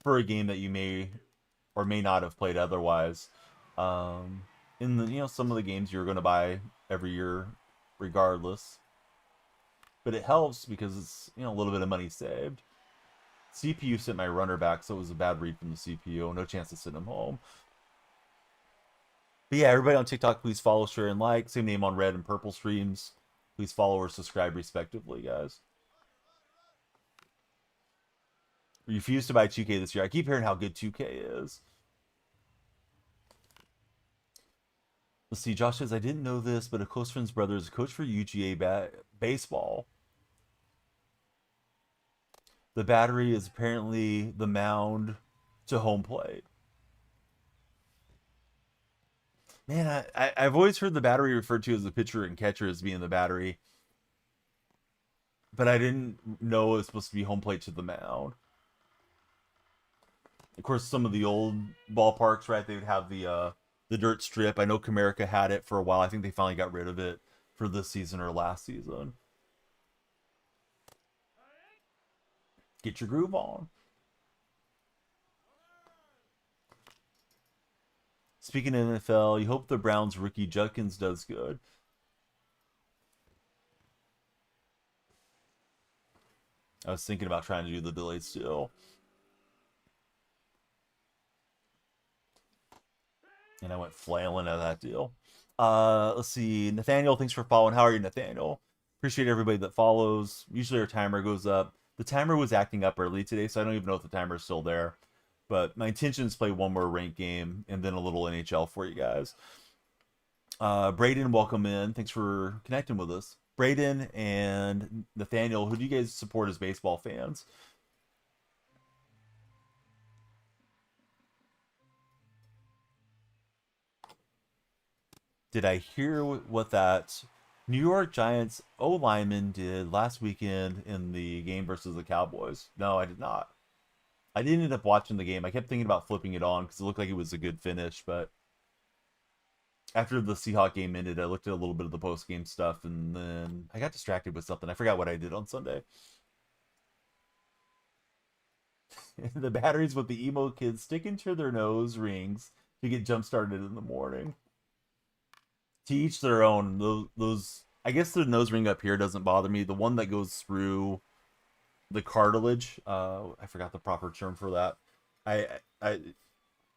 a game that you may or may not have played otherwise. Um, in the some of the games you're going to buy every year, regardless. But it helps because it's a little bit of money saved. CPU sent my runner back, so it was a bad read from the CPU. No chance to send him home. But yeah, everybody on TikTok, please follow, share, and like. Same name on red and purple streams. Please follow or subscribe respectively, guys. Refuse to buy 2K this year. I keep hearing how good 2K is. Let's see. Josh says, I didn't know this, but a close friend's brother is a coach for UGA baseball. The battery is apparently the mound to home plate. Man, I've always heard the battery referred to as the pitcher and catcher as being the battery, but I didn't know it was supposed to be home plate to the mound. Of course, some of the old ballparks, right? They would have the dirt strip. I know Comerica had it for a while. I think they finally got rid of it for this season or last season. Get your groove on. Speaking of NFL, you hope the Browns rookie Judkins does good. I was thinking about trying to do the delayed steal. And I went flailing at that deal. Let's see. Nathaniel, thanks for following. How are you, Nathaniel? Appreciate everybody that follows. Usually our timer goes up. The timer was acting up early today, so I don't even know if the timer is still there. But my intention is to play one more ranked game and then a little NHL for you guys. Braden, welcome in. Thanks for connecting with us. Braden and Nathaniel, who do you guys support as baseball fans? Did I hear what that New York Giants O lineman did last weekend in the game versus the Cowboys? No, I did not. I didn't end up watching the game. I kept thinking about flipping it on because it looked like it was a good finish, but after the Seahawk game ended, I looked at a little bit of the post game stuff, and then I got distracted with something. I forgot what I did on Sunday. The batteries with the emo kids sticking to their nose rings to get jump started in the morning. To each their own. Those I guess the nose ring up here doesn't bother me. The one that goes through the cartilage, I forgot the proper term for that. I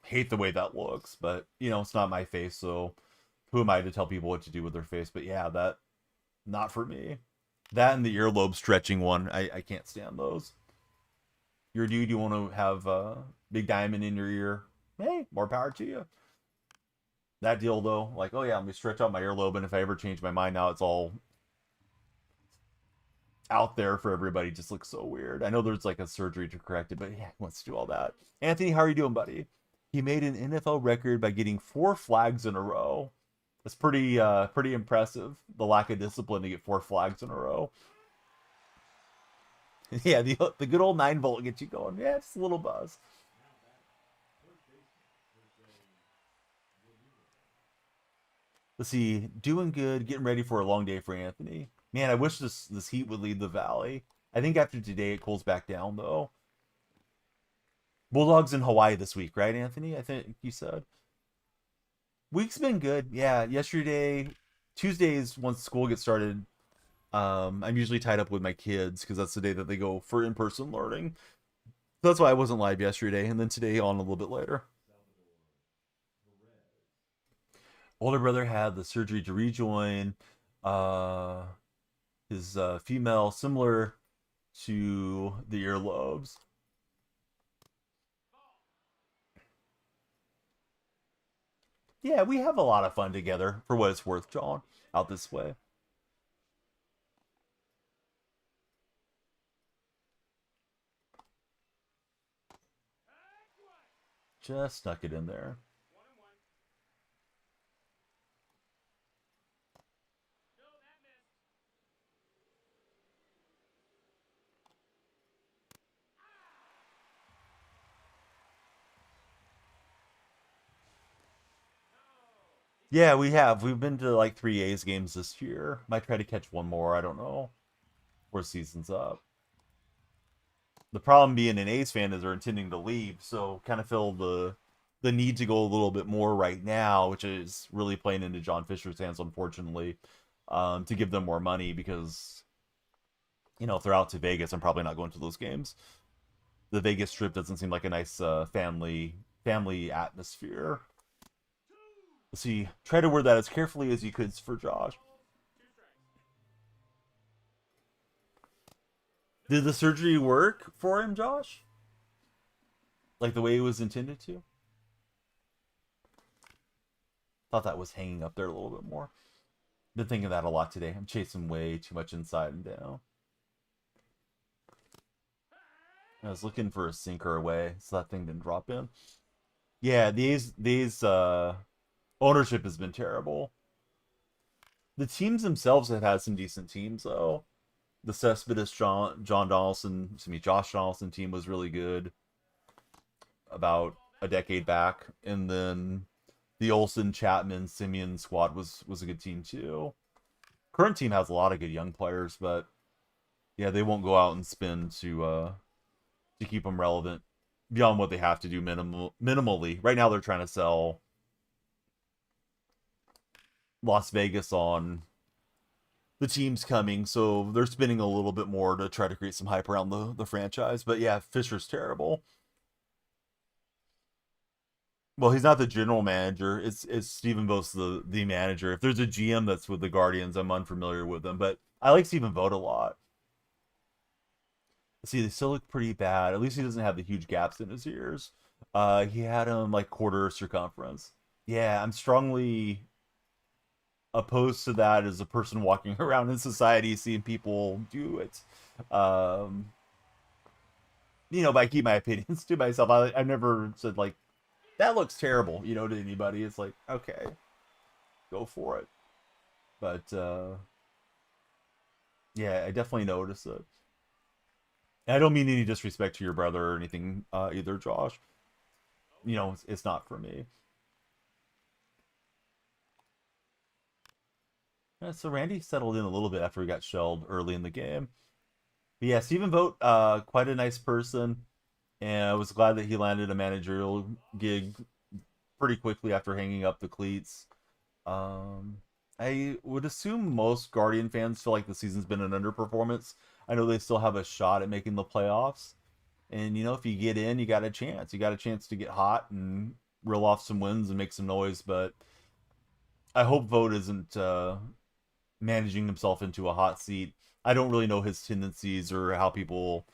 hate the way that looks, but it's not my face, so who am I to tell people what to do with their face? But yeah, that not for me. That and the earlobe stretching one, I can't stand those. You're a dude, you want to have a big diamond in your ear? Hey, more power to you. That deal though, like, oh yeah, let me stretch out my earlobe, and if I ever change my mind, now it's all out there for everybody. Just looks so weird. I know there's like a surgery to correct it, but yeah, he wants to do all that. Anthony, how are you doing, buddy? He made an NFL record by getting 4 flags in a row. That's pretty impressive. The lack of discipline to get 4 flags in a row. Yeah, the good old 9 volt gets you going. Yeah, just a little buzz. Let's see, doing good, getting ready for a long day for Anthony. Man, I wish this heat would leave the valley. I think after today it cools back down though. Bulldogs in Hawaii this week, right, Anthony? I think you said. Week's been good. Yeah, yesterday, Tuesdays once school gets started, I'm usually tied up with my kids because that's the day that they go for in-person learning. So that's why I wasn't live yesterday, and then today on a little bit later. Older brother had the surgery to rejoin uh, his female, similar to the earlobes. Yeah, we have a lot of fun together for what it's worth, John, out this way. Just snuck it in there. Yeah, we have. We've been to like 3 A's games this year. Might try to catch one more. I don't know. Before season's up. The problem being an A's fan is they're intending to leave, so kind of feel the need to go a little bit more right now, which is really playing into John Fisher's hands, unfortunately, to give them more money because if they're out to Vegas, I'm probably not going to those games. The Vegas trip doesn't seem like a nice family atmosphere. Let's see. Try to word that as carefully as you could for Josh. Did the surgery work for him, Josh? Like the way it was intended to? Thought that was hanging up there a little bit more. Been thinking that a lot today. I'm chasing way too much inside and down. I was looking for a sinker away, so that thing didn't drop in. Yeah, these ownership has been terrible. The teams themselves have had some decent teams though. The Cespedes John Donaldson, Josh Donaldson team was really good about a decade back, and then the Olsen, Chapman, Simeon squad was a good team too. Current team has a lot of good young players, but yeah, they won't go out and spend to keep them relevant beyond what they have to do minimally. Right now, they're trying to sell Las Vegas on the teams coming, so they're spending a little bit more to try to create some hype around the franchise. But yeah, Fisher's terrible. Well, he's not the general manager. It's Stephen Vogt's the manager. If there's a GM that's with the Guardians, I'm unfamiliar with them, but I like Stephen Vogt a lot. See, they still look pretty bad. At least he doesn't have the huge gaps in his ears. He had them like quarter circumference. Yeah, I'm strongly opposed to that as a person walking around in society seeing people do it. Um, but I keep my opinions to myself. I've never said like that looks terrible, to anybody. It's like, okay, go for it. But yeah, I definitely notice it. And I don't mean any disrespect to your brother or anything either, Josh. It's not for me. Yeah, so Randy settled in a little bit after he got shelled early in the game. But yeah, Stephen Vogt, quite a nice person, and I was glad that he landed a managerial gig pretty quickly after hanging up the cleats. Um, I would assume most Guardian fans feel like the season's been an underperformance. I know they still have a shot at making the playoffs, and if you get in, you got a chance. You got a chance to get hot and reel off some wins and make some noise. But I hope Vogt isn't managing himself into a hot seat. I don't really know his tendencies or how people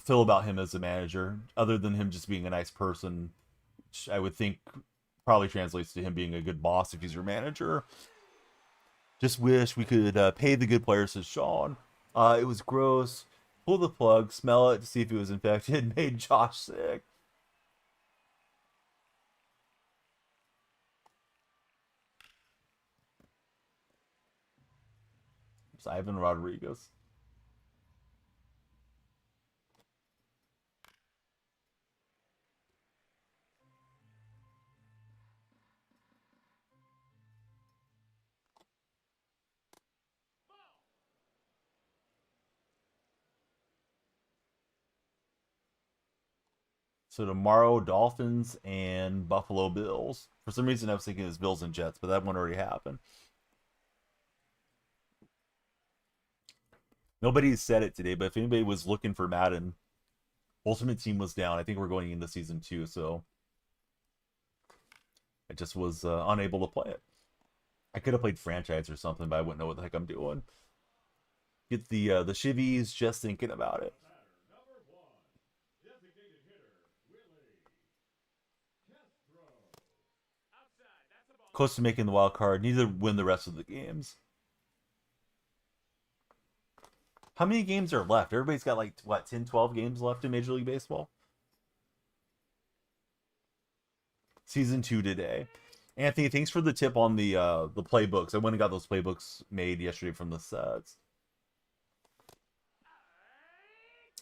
feel about him as a manager, other than him just being a nice person, which I would think probably translates to him being a good boss if he's your manager. Just wish we could pay the good players, says Sean. It was gross. Pull the plug, smell it to see if it was infected, made Josh sick. It's Ivan Rodriguez. So tomorrow, Dolphins and Buffalo Bills. For some reason, I was thinking it was Bills and Jets, but that one already happened. Nobody's said it today, but if anybody was looking for Madden, Ultimate Team was down. I think we're going into season 2, so I just was unable to play it. I could have played franchise or something, but I wouldn't know what the heck I'm doing. Get the shivvies just thinking about it. Close to making the wild card. Need to win the rest of the games. How many games are left? Everybody's got like, what, 10, 12 games left in Major League Baseball? Season 2 today. Anthony, thanks for the tip on the playbooks. I went and got those playbooks made yesterday from the sets.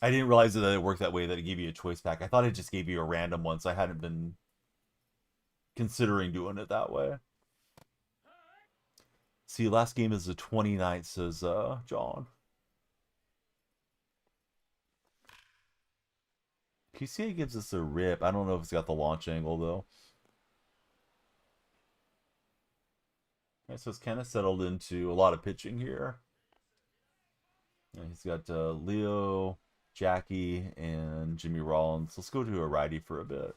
I didn't realize that it worked that way, that it gave you a choice pack. I thought it just gave you a random one, so I hadn't been considering doing it that way. See, last game is the 29th, says John. PCA gives us a rip. I don't know if it's got the launch angle, though. Okay, so it's kind of settled into a lot of pitching here. And he's got Leo, Jackie, and Jimmy Rollins. Let's go to a righty for a bit.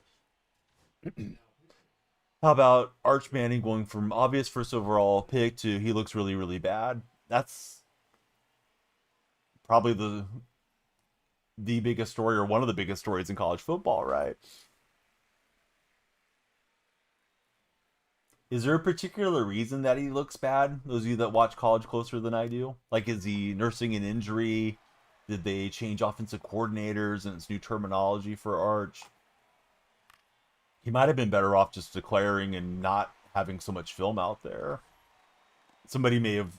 How about Arch Manning going from obvious first overall pick to he looks really, really bad? That's probably the biggest story, or one of the biggest stories in college football, right? Is there a particular reason that he looks bad? Those of you that watch college closer than I do? Like, is he nursing an injury? Did they change offensive coordinators and it's new terminology for Arch? He might have been better off just declaring and not having so much film out there. Somebody may have,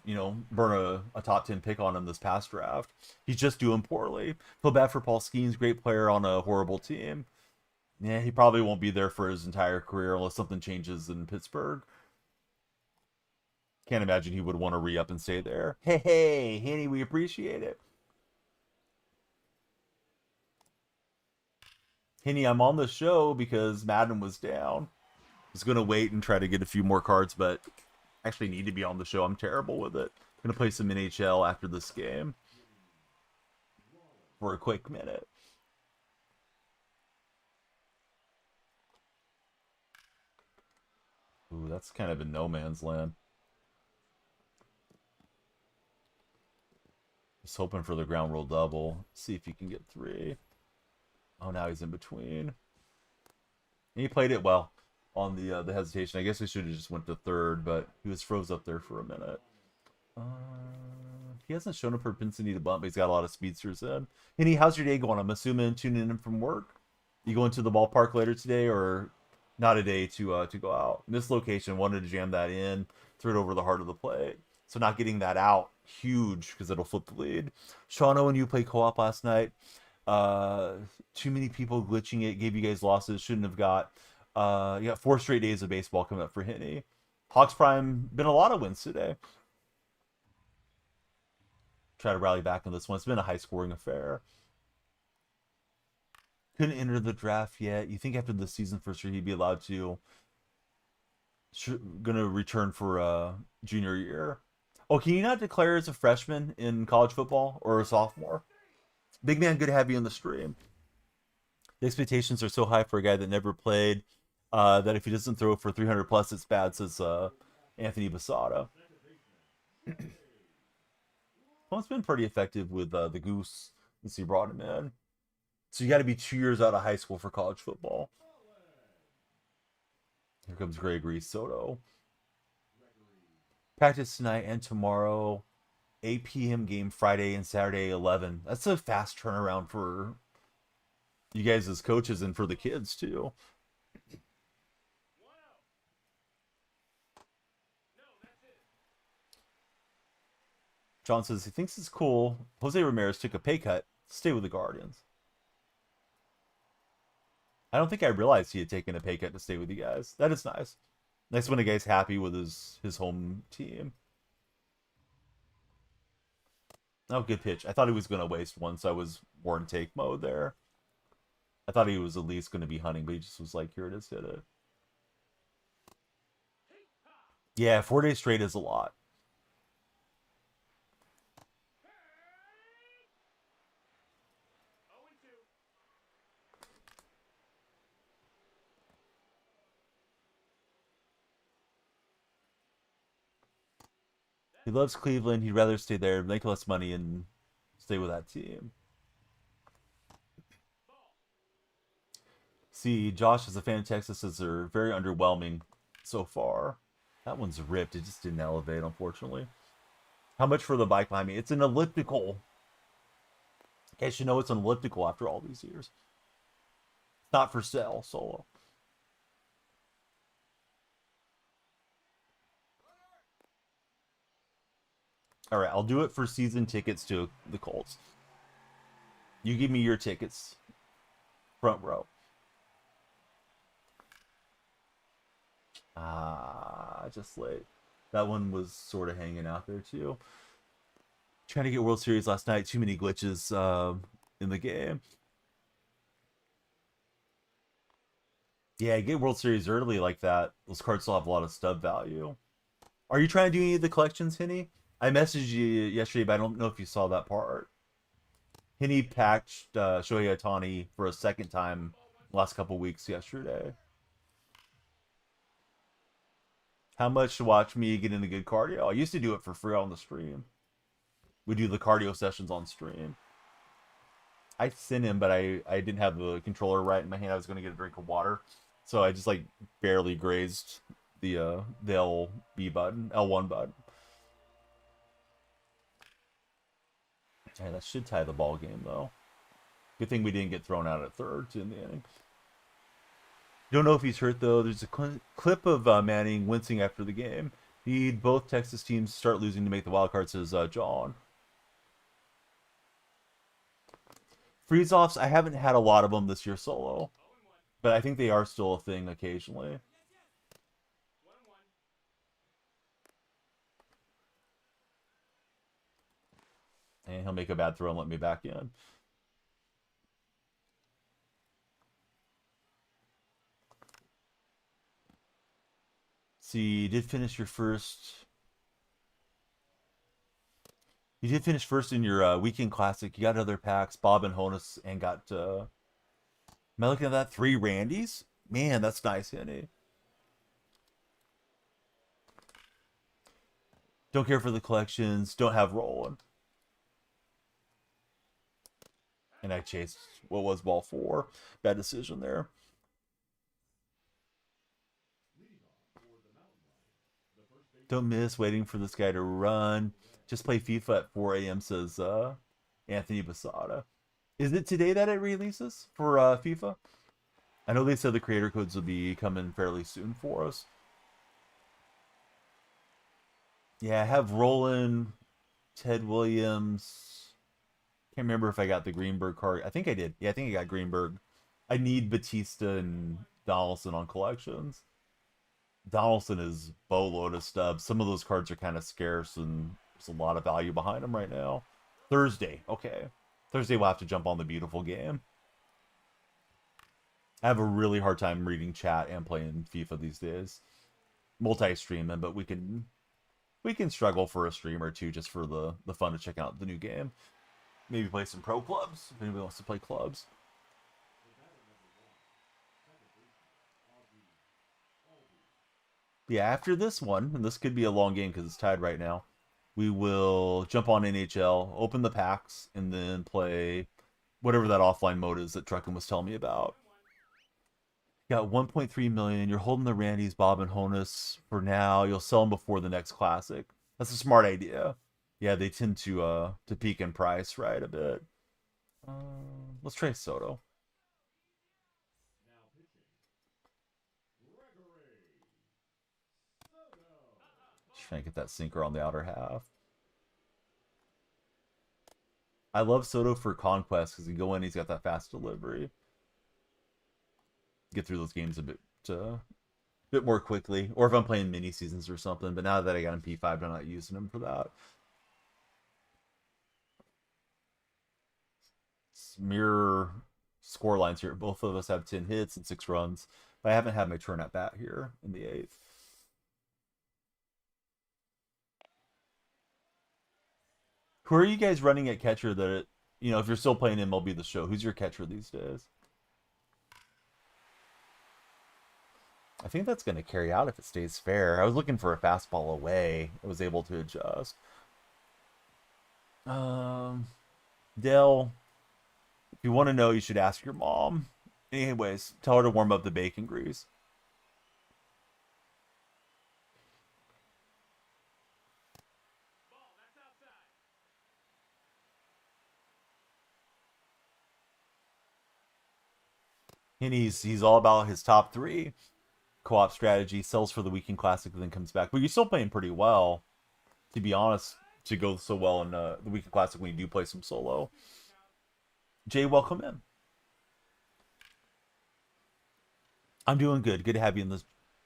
burned a top 10 pick on him this past draft. He's just doing poorly. Feel bad for Paul Skeens, great player on a horrible team. Yeah, he probably won't be there for his entire career unless something changes in Pittsburgh. Can't imagine he would want to re-up and stay there. Hey, Henny, we appreciate it. Henny, I'm on the show because Madden was down. I was going to wait and try to get a few more cards, but actually need to be on the show. I'm terrible with it. Going to play some NHL after this game for a quick minute. Ooh, that's kind of in no man's land. Just hoping for the ground rule double. See if he can get 3. Oh, now he's in between. And he played it well on the hesitation. I guess he should have just went to 3rd, but he was froze up there for a minute. He hasn't shown up for Pinson to bump, but he's got a lot of speedsters in. Henny, how's your day going? I'm assuming tuning in from work. You going to the ballpark later today, or not a day to go out? In this location, wanted to jam that in, throw it over the heart of the plate. So not getting that out, huge, because it'll flip the lead. Shauno and you played co-op last night. Too many people glitching it, gave you guys losses, shouldn't have got. You got 4 straight days of baseball coming up for Henny. Hawks Prime, been a lot of wins today. Try to rally back on this one. It's been a high-scoring affair. Couldn't enter the draft yet. You think after the season first year he'd be allowed to? Gonna return for junior year. Oh, can you not declare as a freshman in college football or a sophomore? Big man, good to have you on the stream. The expectations are so high for a guy that never played that if he doesn't throw for 300 plus, it's bad, says Anthony Basada. Well, it's been pretty effective with the Goose since he brought him in. So you got to be 2 years out of high school for college football. Here comes Gregory Soto. Practice tonight and tomorrow. 8 p.m. game Friday and Saturday 11. That's a fast turnaround for you guys as coaches and for the kids too. John says he thinks it's cool. Jose Ramirez took a pay cut to stay with the Guardians. I don't think I realized he had taken a pay cut to stay with you guys. That is nice. Nice when a guy's happy with his home team. Oh, good pitch. I thought he was going to waste one, so I was more in take mode there. I thought he was at least going to be hunting, but he just was like, here it is, hit it. Yeah, 4 days straight is a lot. He loves Cleveland. He'd rather stay there, make less money, and stay with that team. See, Josh, as a fan of Texas, says they're very underwhelming so far. That one's ripped. It just didn't elevate, unfortunately. How much for the bike behind me? It's an elliptical. In case you know, it's an elliptical after all these years. It's not for sale, solo. All right, I'll do it for season tickets to the Colts. You give me your tickets, front row. Just late. That one was sort of hanging out there too. Trying to get World Series last night. Too many glitches in the game. Yeah, get World Series early like that. Those cards still have a lot of stub value. Are you trying to do any of the collections, Henny? I messaged you yesterday, but I don't know if you saw that part. Henny patched Shohei Ohtani for a second time last couple weeks yesterday. How much to watch me get into good cardio? I used to do it for free on the stream. We do the cardio sessions on stream. I sent him, but I didn't have the controller right in my hand. I was going to get a drink of water, so I just like barely grazed the LB button, L1 button. Hey, that should tie the ball game though. Good thing we didn't get thrown out at third in the inning. Don't know if he's hurt though. There's a clip of Manning wincing after the game. Need both Texas teams start losing to make the wild card, says John. Freeze-offs, I haven't had a lot of them this year solo, but I think they are still a thing occasionally. And he'll make a bad throw and let me back in. See, you did finish your first. You did finish first in your weekend classic. You got other packs, Bob and Honus, and got. Am I looking at that? 3 Randys? Man, that's nice, Henny. Don't care for the collections. Don't have rolling. And I chased what was ball 4. Bad decision there. Don't miss waiting for this guy to run. Just play FIFA at 4 a.m., says Anthony Basada. Is it today that it releases for FIFA? I know they said the creator codes will be coming fairly soon for us. Yeah, I have Roland, Ted Williams. Can't remember if I got the Greenberg card. I think I did. Yeah, I think I got Greenberg. I need Batista and Donaldson on collections. Donaldson is boatload of stubs. Some of those cards are kind of scarce, and there's a lot of value behind them right now. Thursday, okay. Thursday we'll have to jump on the beautiful game. I have a really hard time reading chat and playing FIFA these days. Multi-streaming, but we can struggle for a stream or two just for the fun of checking out the new game. Maybe play some pro clubs if anybody wants to play clubs. Yeah, after this one, and this could be a long game because it's tied right now, we will jump on NHL, open the packs, and then play whatever that offline mode is that Truckin was telling me about. Got 1.3 million. You're holding the Randys, Bob, and Honus for now. You'll sell them before the next classic. That's a smart idea. Yeah, they tend to peak in price, right, a bit. Let's try Soto. Just trying to get that sinker on the outer half. I love Soto for Conquest because he can go in, he's got that fast delivery. Get through those games a bit more quickly. Or if I'm playing mini seasons or something. But now that I got him P5, I'm not using him for that. Mirror score lines here. Both of us have 10 hits and 6 runs. But I haven't had my turn at bat here in the 8th. Who are you guys running at catcher that, if you're still playing MLB The Show, who's your catcher these days? I think that's going to carry out if it stays fair. I was looking for a fastball away. I was able to adjust. Dell, if you want to know, you should ask your mom. Anyways, tell her to warm up the bacon grease. And he's all about his top 3. Co-op strategy, sells for the weekend classic, and then comes back. But you're still playing pretty well, to be honest. to go so well in the Weekend Classic when you do play some solo. Jay, welcome in. I'm doing good. Good to have you in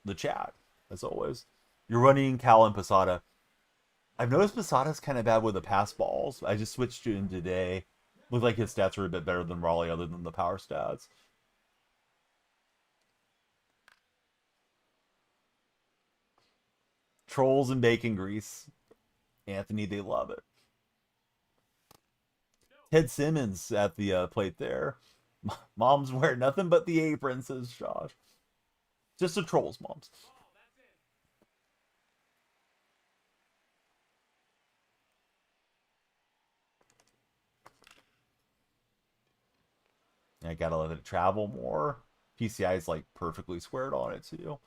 the chat, as always. You're running Cal and Posada. I've noticed Posada's kind of bad with the pass balls. I just switched to him today. Looked like his stats are a bit better than Raleigh, other than the power stats. Trolls and bacon grease. Anthony, they love it. Ted Simmons at the plate there. Mom's wearing nothing but the apron, says Josh. Just the trolls, moms. I gotta let it travel more. PCI is like perfectly squared on it too.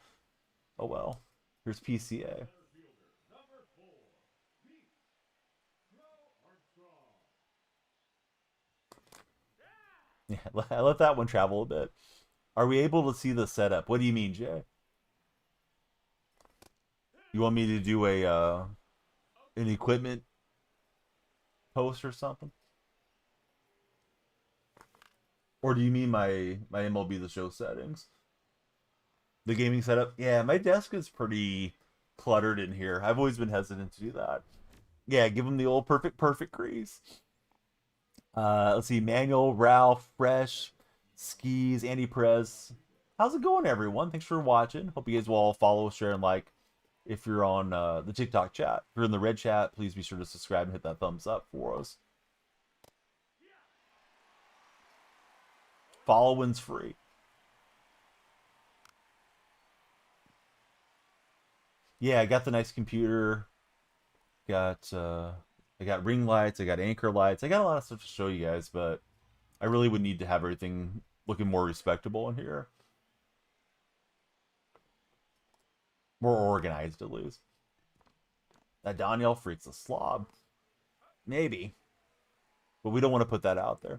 Oh well. Here's PCA. Yeah, I let that one travel a bit. Are we able to see the setup? What do you mean, Jay? You want me to do a an equipment post or something? Or do you mean my MLB The Show settings? The gaming setup? Yeah, my desk is pretty cluttered in here. I've always been hesitant to do that. Yeah, give them the old perfect crease. Let's see, Manuel, Ralph, Fresh, Skis, Andy Perez. How's it going, everyone? Thanks for watching. Hope you guys will all follow, share, and like. If you're on the TikTok chat, if you're in the red chat, please be sure to subscribe and hit that thumbs up for us. Following's free. Yeah, I got the nice computer. I got ring lights. I got anchor lights. I got a lot of stuff to show you guys, but I really would need to have everything looking more respectable in here, more organized at least. That Daniel freak's a slob, maybe, but we don't want to put that out there.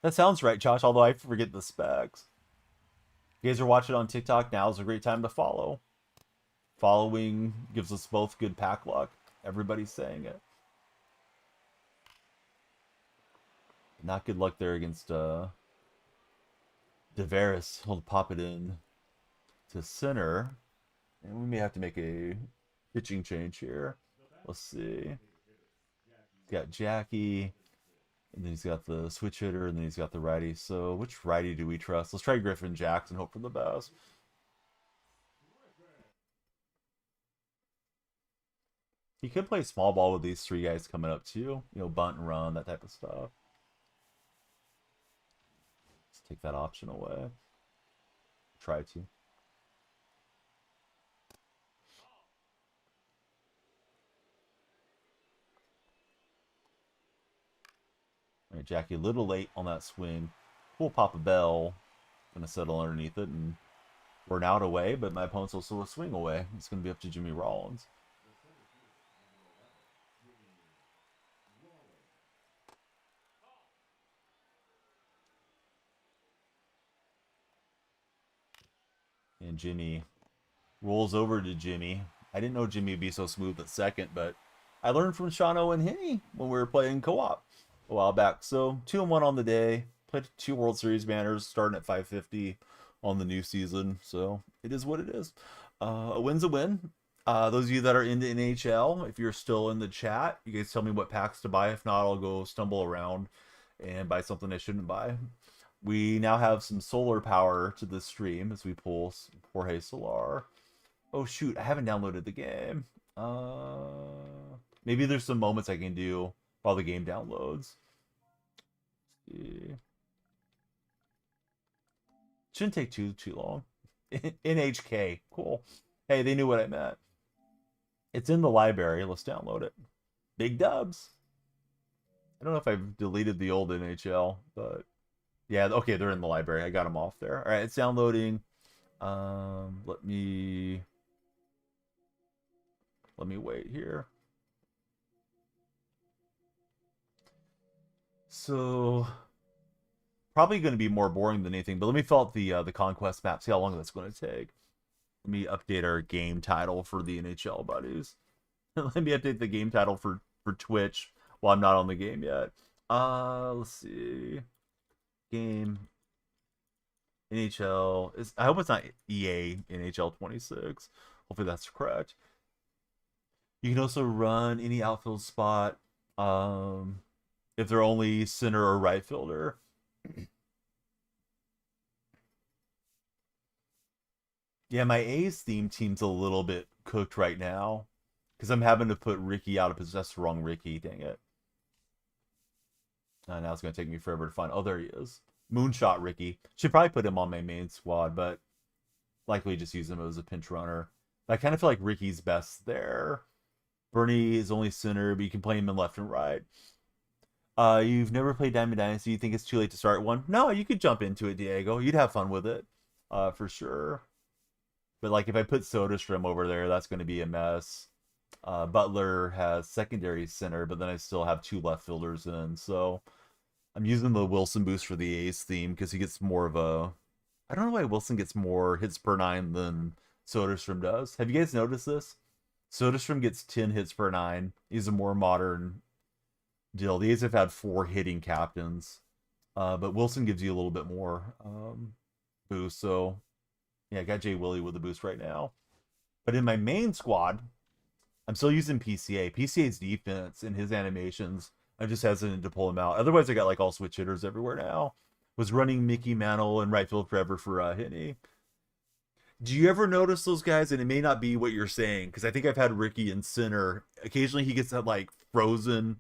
That sounds right, Josh, although I forget the specs. If you guys are watching on TikTok, now is a great time to follow. Following gives us both good pack luck. Everybody's saying it. Not good luck there against DeVeris. He'll pop it in to center. And we may have to make a pitching change here. Let's see. He's got Jackie. And then he's got the switch hitter, and then he's got the righty. So which righty do we trust? Let's try Griffin Jackson, hope for the best. He could play small ball with these three guys coming up too. You know, bunt and run, that type of stuff. Let's take that option away. Try to. All right, Jackie, a little late on that swing. We'll pop a bell. Gonna settle underneath it, and we're now away, but my opponent's also a swing away. It's gonna be up to Jimmy Rollins. And Jimmy rolls over to Jimmy. I didn't know Jimmy would be so smooth at second, but I learned from Shano and Hinney when we were playing co-op a while back. So 2-1 on the day. Played 2 World Series banners starting at 550 on the new season. So it is what it is. A win's a win. Those of you that are into NHL, if you're still in the chat, you guys tell me what packs to buy. If not, I'll go stumble around and buy something I shouldn't buy. We now have some solar power to the stream as we pull Jorge Solar. Oh shoot, I haven't downloaded the game. Maybe there's some moments I can do while the game downloads. Let's see. Shouldn't take too long. NHK, cool. Hey, they knew what I meant. It's in the library. Let's download it. Big dubs. I don't know if I've deleted the old NHL, but yeah, okay, they're in the library. I got them off there. All right, it's downloading. Let me wait here. So probably going to be more boring than anything, but let me fill out the conquest map. See how long that's going to take. Let me update our game title for the NHL buddies. Let me update the game title for Twitch while I'm not on the game yet. Let's see. Game NHL is. I hope it's not EA NHL 26. Hopefully that's correct. You can also run any outfield spot. If they're only center or right fielder. Yeah, my A's theme team's a little bit cooked right now because I'm having to put Ricky out of position. That's the wrong Ricky. Dang it. Now it's going to take me forever to find. Oh, there he is. Moonshot Ricky. Should probably put him on my main squad, but likely just use him as a pinch runner. But I kind of feel like Ricky's best there. Bernie is only center, but you can play him in left and right. You've never played Diamond Dynasty. You think it's too late to start one? No, you could jump into it, Diego. You'd have fun with it, for sure. But like if I put Soderstrom over there, that's going to be a mess. Butler has secondary center, but then I still have two left fielders in. So I'm using the Wilson boost for the A's theme because he gets more of a. I don't know why Wilson gets more hits per nine than Soderstrom does. Have you guys noticed this? Soderstrom gets 10 hits per nine. He's a more modern deal. The A's have had 4 hitting captains, but Wilson gives you a little bit more boost. So yeah, I got Jay Willie with the boost right now. But in my main squad, I'm still using PCA. PCA's defense and his animations, I'm just hesitant to pull him out. Otherwise, I got like all switch hitters everywhere now. Was running Mickey Mantle and right field forever for Hinney. Do you ever notice those guys? And it may not be what you're saying, because I think I've had Ricky in center. Occasionally he gets that like frozen,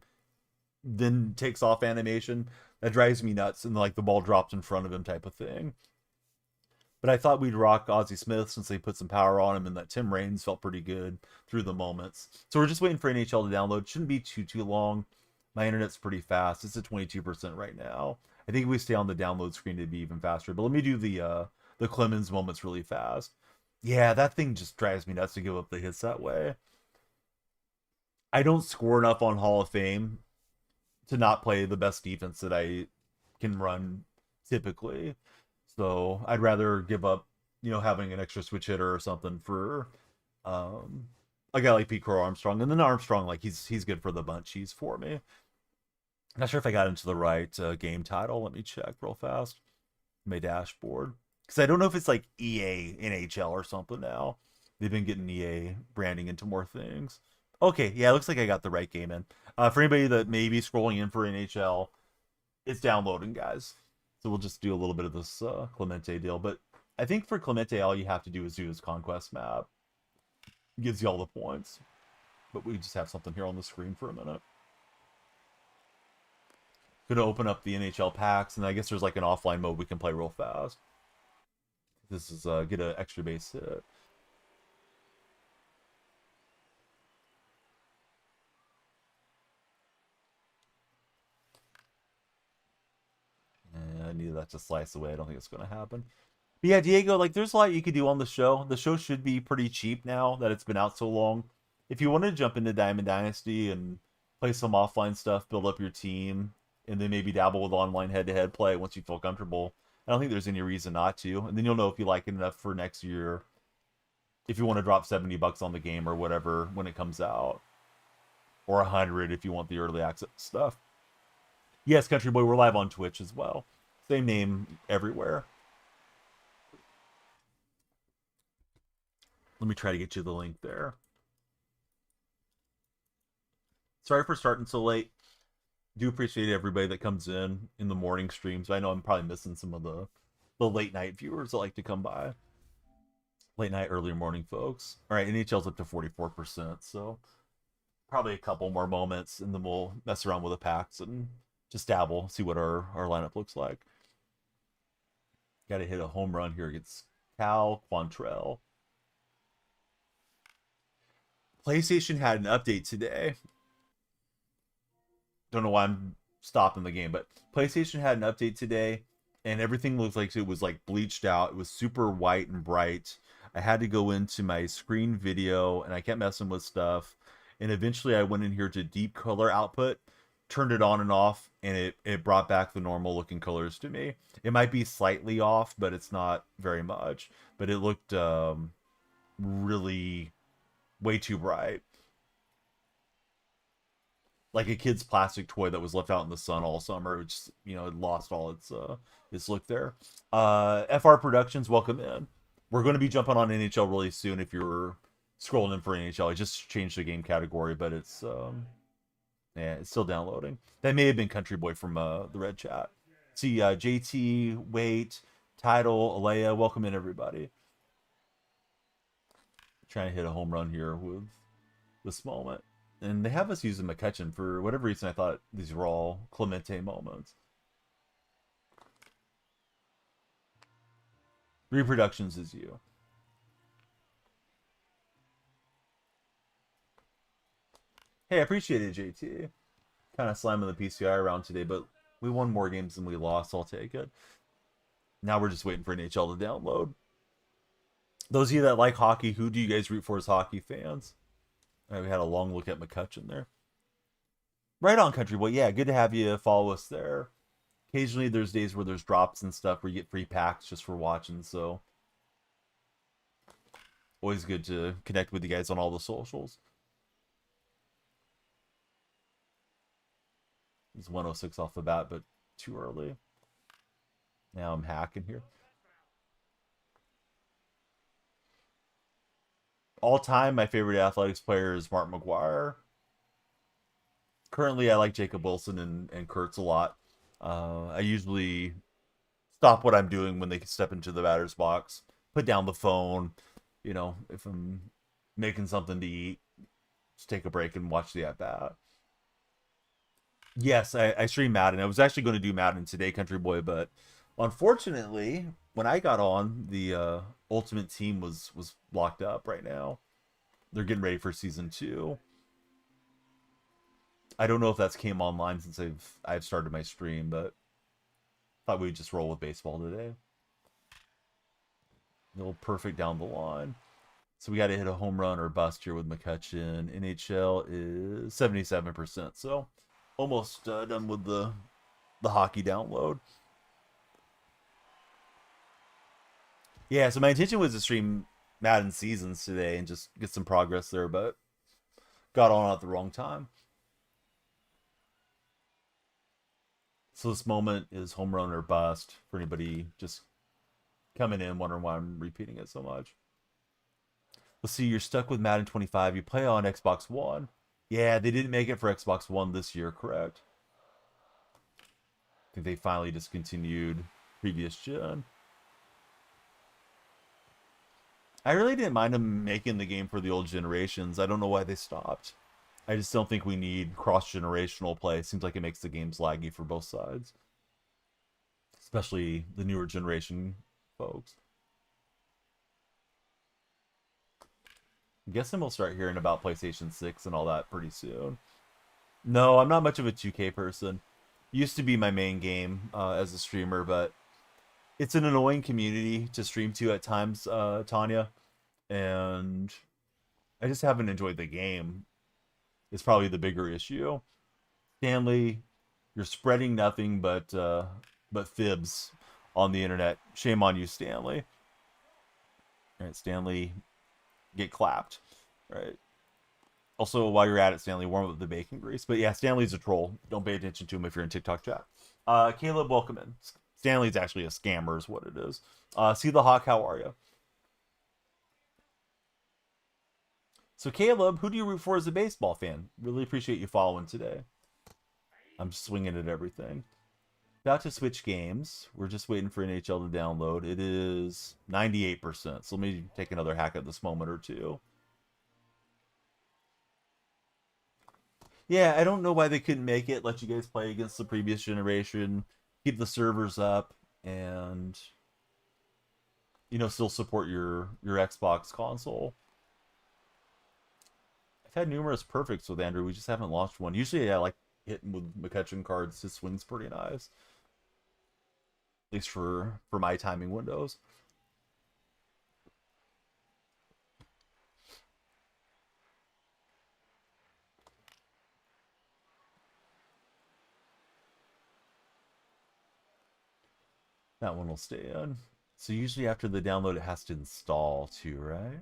then takes off animation. That drives me nuts. And like the ball drops in front of him type of thing. But I thought we'd rock Ozzie Smith since they put some power on him, and that Tim Raines felt pretty good through the moments. So we're just waiting for NHL to download. Shouldn't be too long. My internet's pretty fast. It's at 22% right now. I think if we stay on the download screen, it'd be even faster. But let me do the Clemens moments really fast. Yeah, that thing just drives me nuts to give up the hits that way. I don't score enough on Hall of Fame to not play the best defense that I can run typically. So I'd rather give up, having an extra switch hitter or something for a guy like Pete Crow Armstrong. And then Armstrong, like he's good for the bunch. He's for me. Not sure if I got into the right game title. Let me check real fast. My dashboard. Because I don't know if it's like EA NHL or something now. They've been getting EA branding into more things. Okay, yeah, it looks like I got the right game in. For anybody that may be scrolling in for NHL, it's downloading, guys. So we'll just do a little bit of this Clemente deal. But I think for Clemente, all you have to do is do his conquest map. It gives you all the points. But we just have something here on the screen for a minute. Gonna open up the NHL packs, and I guess there's like an offline mode we can play real fast. This is get an extra base hit. And I needed that to slice away. I don't think it's gonna happen. But yeah, Diego, like there's a lot you could do on the show. The show should be pretty cheap now that it's been out so long. If you want to jump into Diamond Dynasty and play some offline stuff, build up your team, and then maybe dabble with online head-to-head play once you feel comfortable, I don't think there's any reason not to. And then you'll know if you like it enough for next year. If you want to drop $70 on the game or whatever when it comes out, or 100 if you want the early access stuff. Yes, Country Boy, we're live on Twitch as well. Same name everywhere. Let me try to get you the link there. Sorry for starting so late. Do appreciate everybody that comes in the morning streams. I know I'm probably missing some of the late night viewers that like to come by. Late night, early morning folks. All right, NHL's up to 44%, so probably a couple more moments, and then we'll mess around with the packs and just dabble, see what our lineup looks like. Got to hit a home run here against Cal Quantrell. PlayStation had an update today. Don't know why I'm stopping the game, but PlayStation had an update today, and everything looked like it was like bleached out. It was super white and bright. I had to go into my screen video, and I kept messing with stuff. And eventually I went in here to deep color output, turned it on and off, and it brought back the normal looking colors to me. It might be slightly off, but it's not very much. But it looked really way too bright. Like a kid's plastic toy that was left out in the sun all summer, which it lost all its look there. FR Productions, welcome in. We're going to be jumping on NHL really soon. If you're scrolling in for NHL, I just changed the game category, but it's still downloading. That may have been Country Boy from the Red Chat. See, JT, Wait, Title, Alea, welcome in everybody. Trying to hit a home run here with this moment. And they have us using McCutcheon. For whatever reason, I thought these were all Clemente moments. Reproductions is you. Hey, I appreciate it, JT. Kind of slamming the PCI around today, but we won more games than we lost. I'll take it. Now we're just waiting for NHL to download. Those of you that like hockey, who do you guys root for as hockey fans? We had a long look at McCutcheon there. Right on, Country Boy. Yeah, good to have you follow us there. Occasionally there's days where there's drops and stuff where you get free packs just for watching, so always good to connect with you guys on all the socials. It's 106 off the bat, but too early. Now I'm hacking here. All time, my favorite athletics player is Mark McGuire. Currently, I like Jacob Wilson and Kurtz a lot. I usually stop what I'm doing when they step into the batter's box, put down the phone. If I'm making something to eat, just take a break and watch the at-bat. Yes, I stream Madden. I was actually going to do Madden today, Country Boy, but unfortunately, when I got on, the Ultimate Team was locked up right now. They're getting ready for Season 2. I don't know if that's came online since I've started my stream, but thought we'd just roll with baseball today. A little perfect down the line. So we got to hit a home run or bust here with McCutcheon. NHL is 77%, so almost done with the hockey download. Yeah, so my intention was to stream Madden Seasons today and just get some progress there, but got on at the wrong time. So this moment is home run or bust for anybody just coming in wondering why I'm repeating it so much. Let's see, you're stuck with Madden 25. You play on Xbox One. Yeah, they didn't make it for Xbox One this year, correct? I think they finally discontinued previous gen. I really didn't mind them making the game for the old generations. I don't know why they stopped. I just don't think we need cross-generational play. It seems like it makes the games laggy for both sides. Especially the newer generation folks. I'm guessing we'll start hearing about PlayStation 6 and all that pretty soon. No, I'm not much of a 2K person. Used to be my main game as a streamer, but it's an annoying community to stream to at times, Tanya. And I just haven't enjoyed the game. It's probably the bigger issue. Stanley, you're spreading nothing but fibs on the internet. Shame on you, Stanley. All right, Stanley, get clapped. All right. Also, while you're at it, Stanley, warm up the bacon grease. But yeah, Stanley's a troll. Don't pay attention to him if you're in TikTok chat. Caleb, welcome in. Stanley's actually a scammer is what it is. See the Hawk, how are you? So Caleb, who do you root for as a baseball fan? Really appreciate you following today. I'm swinging at everything. About to switch games. We're just waiting for NHL to download. It is 98%. So let me take another hack at this moment or two. Yeah, I don't know why they couldn't make it. Let you guys play against the previous generation. Keep the servers up and still support your Xbox console. I've had numerous perfects with Andrew. We just haven't launched one. Usually I like hitting with McCutcheon cards. His swing's pretty nice. At least for my timing windows. That one will stay in. So usually after the download, it has to install too, right?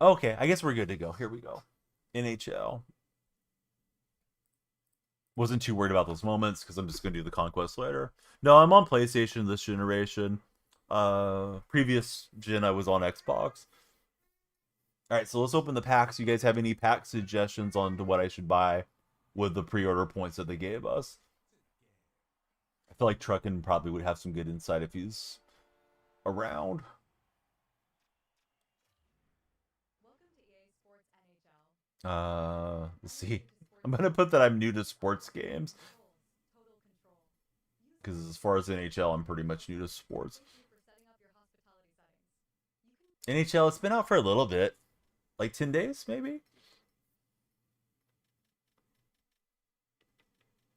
Okay, I guess we're good to go. Here we go. NHL. Wasn't too worried about those moments because I'm just gonna do the conquest later. No, I'm on PlayStation this generation. Previous gen I was on Xbox. All right, so let's open the packs. You guys have any pack suggestions on to what I should buy with the pre-order points that they gave us? I feel like Truckin probably would have some good insight if he's around. Let's see. I'm gonna put that I'm new to sports games because as far as NHL, I'm pretty much new to sports. NHL, it's been out for a little bit, like 10 days maybe.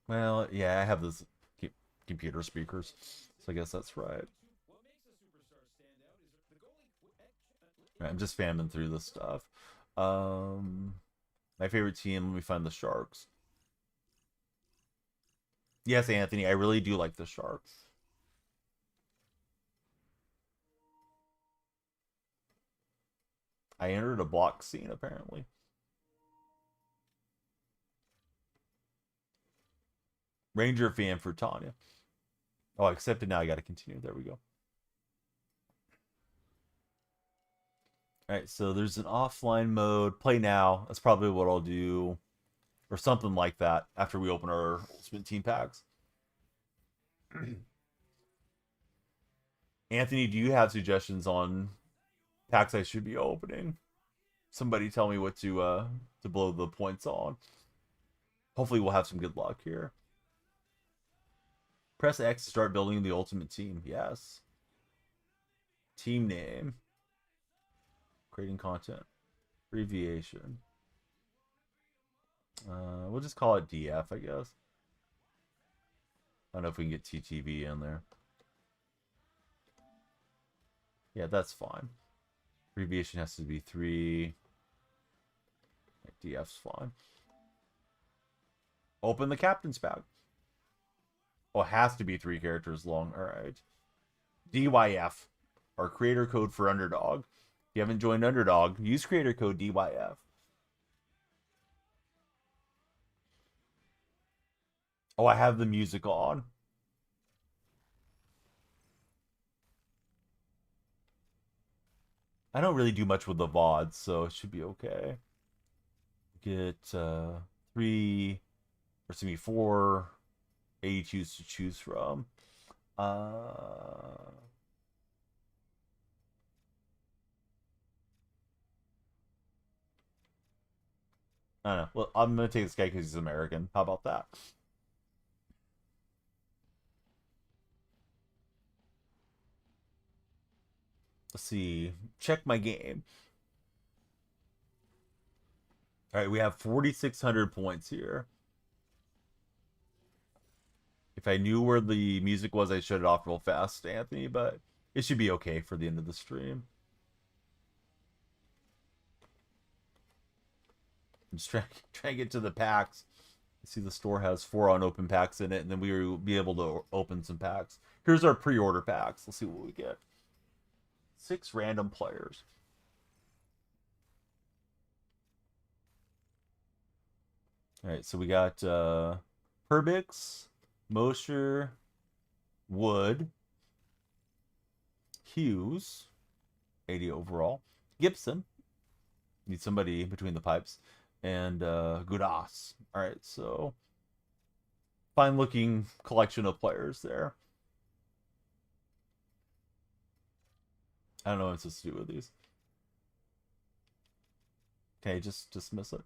Well, yeah, I have this computer speakers, so I guess that's right. Right, I'm just fanning through this stuff. Um, my favorite team. Let me find the Sharks. Yes, Anthony, I really do like the Sharks. I entered a block scene apparently. Ranger fan for Tanya. Oh, I accepted now. I got to continue. There we go. All right, so there's an offline mode. Play now. That's probably what I'll do, or something like that after we open our Ultimate Team packs. Anthony, do you have suggestions on packs I should be opening? Somebody tell me what to blow the points on. Hopefully, we'll have some good luck here. Press X to start building the Ultimate Team. Yes. Team name. Creating content. Abbreviation. We'll just call it DF, I guess. I don't know if we can get TTV in there. Yeah, that's fine. Abbreviation has to be 3. DF's fine. Open the captain's pack. Oh, it has to be 3 characters long. All right. DYF, our creator code for Underdog. If you haven't joined Underdog, use creator code DYF. Oh, I have the music on. I don't really do much with the VODs, so it should be okay. Get 3, or excuse me, 4 82s to choose from. I don't know. Well, I'm gonna take this guy because he's American. How about that? Let's see. Check my game. All right, we have 4,600 points here. If I knew where the music was, I'd shut it off real fast, Anthony, but it should be okay for the end of the stream. I'm just trying to get to the packs. I see the store has 4 unopened packs in it, and then we will be able to open some packs. Here's our pre-order packs. Let's see what we get. 6 random players. All right, so we got Perbix, Mosher, Wood, Hughes, 80 overall, Gibson, need somebody between the pipes, and Gudas. All right, so fine looking collection of players there. I don't know what I'm supposed to do with these. Okay, just dismiss it.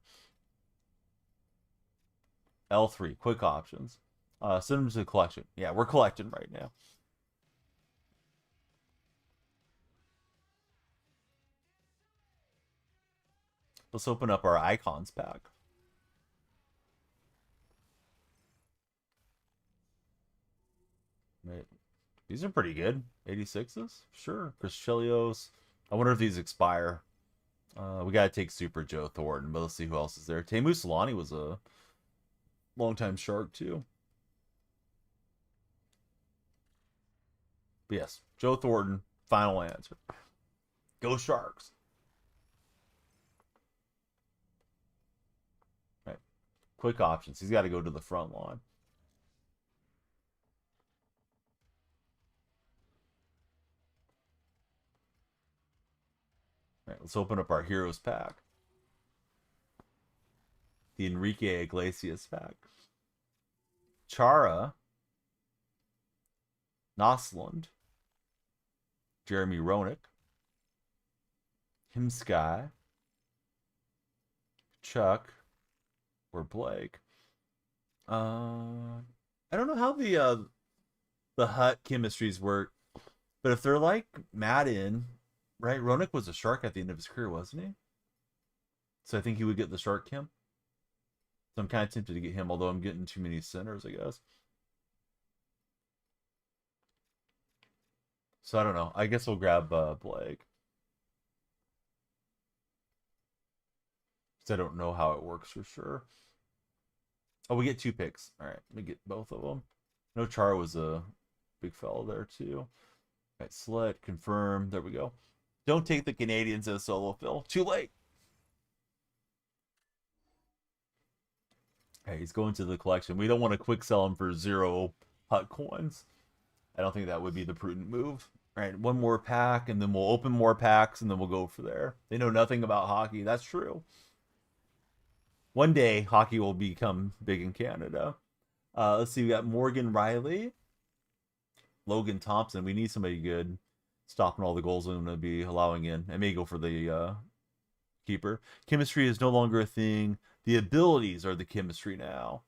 L3, quick options. Send them to the collection. Yeah, we're collecting right now. Let's open up our icons pack. Right. These are pretty good. 86s? Sure. Chris Chelios. I wonder if these expire. We gotta take Super Joe Thornton, but let's see who else is there. Teemu Solani was a longtime Shark too. But yes, Joe Thornton, final answer. Go Sharks. Quick options. He's got to go to the front line. All right, let's open up our Heroes pack. The Enrique Iglesias pack. Chara. Nosland. Jeremy Roenick. Himsky. Chuck. Or Blake. I don't know how the Hut chemistries work, but if they're like Madden, right? Roenick was a Shark at the end of his career, wasn't he? So I think he would get the Shark chem. So I'm kind of tempted to get him, although I'm getting too many centers, I guess. So I don't know. I guess we'll grab Blake. Because I don't know how it works for sure. Oh, we get 2 picks. All right, let me get both of them. No, Char was a big fellow there too. All right, select, confirm. There we go. Don't take the Canadians as solo fill. Too late. Hey, he's going to the collection. We don't want to quick sell him for 0 Hut coins. I don't think that would be the prudent move. All right, 1 more pack, and then we'll open more packs, and then we'll go for there. They know nothing about hockey. That's true. One day, hockey will become big in Canada. Let's see. We got Morgan Riley. Logan Thompson. We need somebody good. Stopping all the goals I'm going to be allowing in. I may go for the keeper. Chemistry is no longer a thing. The abilities are the chemistry now.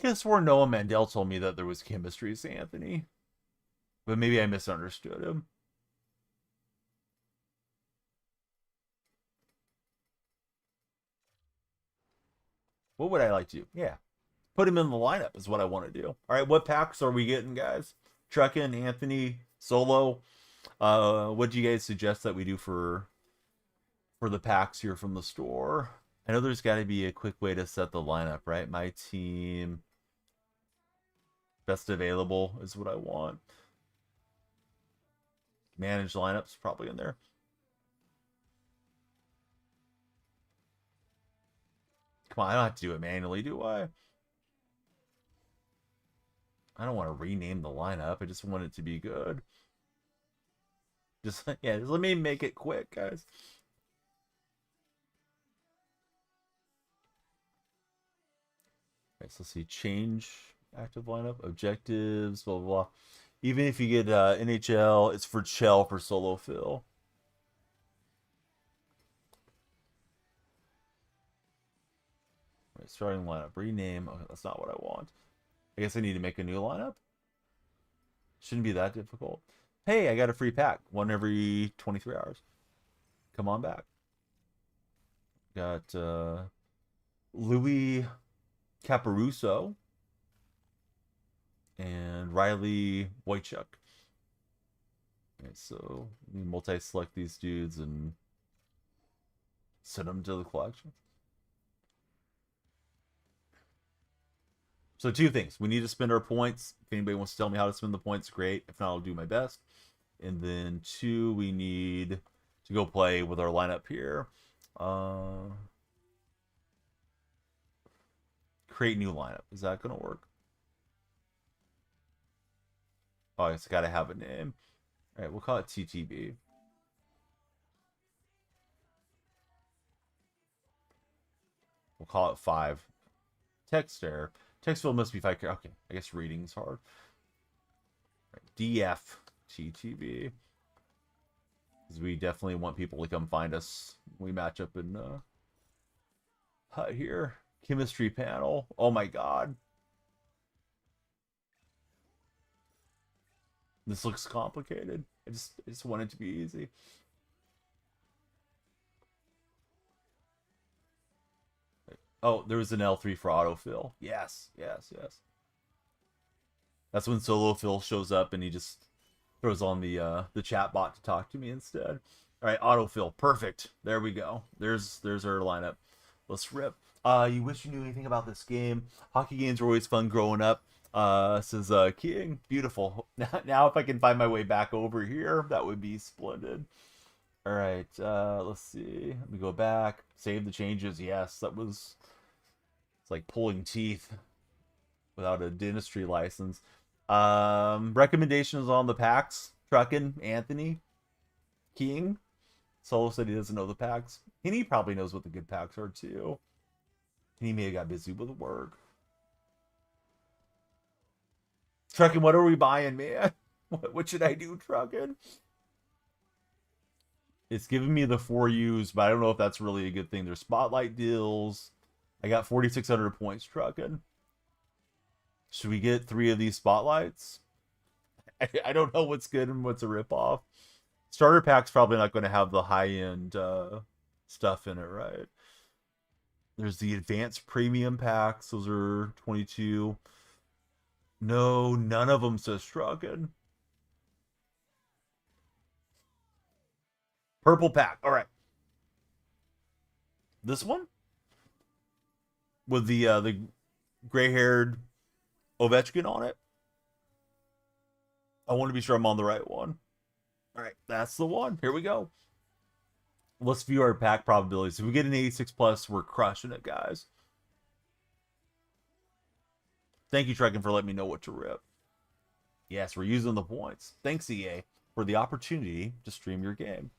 Guess where Noah Mandel told me that there was chemistry, Anthony. But maybe I misunderstood him. What would I like to do? Yeah. Put him in the lineup is what I want to do. All right, what packs are we getting, guys? Truckin, Anthony, Solo. What do you guys suggest that we do for the packs here from the store? I know there's got to be a quick way to set the lineup, right? My team. Best available is what I want. Manage lineups probably in there. Come on, I don't have to do it manually, do I? I don't want to rename the lineup. I just want it to be good. Just let me make it quick, guys. All right, so let's see. Change active lineup, objectives, blah blah blah. Even if you get NHL, it's for Chell for solo fill. Right, starting lineup, rename. Okay, that's not what I want. I guess I need to make a new lineup. Shouldn't be that difficult. Hey, I got a free pack. 1 every 23 hours. Come on back. Got Louis Caparuso and Riley Wojciech. Okay, so we multi-select these dudes and send them to the collection. So 2 things. We need to spend our points. If anybody wants to tell me how to spend the points, great. If not, I'll do my best. And then 2, we need to go play with our lineup here. Create new lineup. Is that going to work? Oh, it's got to have a name. All right, we'll call it TTB. We'll call it 5. Text error. Text field must be 5. Okay, I guess reading's hard. Right, DF TTB. Because we definitely want people to come find us when we match up in Hut here. Chemistry panel. Oh my god. This looks complicated. I just want it to be easy. Oh, there was an L3 for autofill. Yes, yes, yes. That's when solo fill shows up and he just throws on the chat bot to talk to me instead. All right, autofill. Perfect. There we go. There's our lineup. Let's rip. You wish you knew anything about this game. Hockey games were always fun growing up. Says King, beautiful. Now if I can find my way back over here, that would be splendid. All right, let's see. Let me go back. Save the changes. Yes, that was. It's like pulling teeth without a dentistry license. Recommendations on the packs. Truckin, Anthony, King. Solo said he doesn't know the packs. And he probably knows what the good packs are too. And he may have got busy with work. Truckin, what are we buying, man? What should I do, Truckin? It's giving me the 4Us, but I don't know if that's really a good thing. There's spotlight deals. I got 4,600 points, Truckin. Should we get 3 of these spotlights? I don't know what's good and what's a ripoff. Starter pack's probably not going to have the high-end stuff in it, right? There's the advanced premium packs. Those are 22. No, none of them says Truckin. Purple pack. All right. This one? With the gray-haired Ovechkin on it? I want to be sure I'm on the right one. All right, that's the one. Here we go. Let's view our pack probabilities. If we get an 86 plus, we're crushing it, guys. Thank you, Trekken, for letting me know what to rip. Yes, we're using the points. Thanks, EA, for the opportunity to stream your game.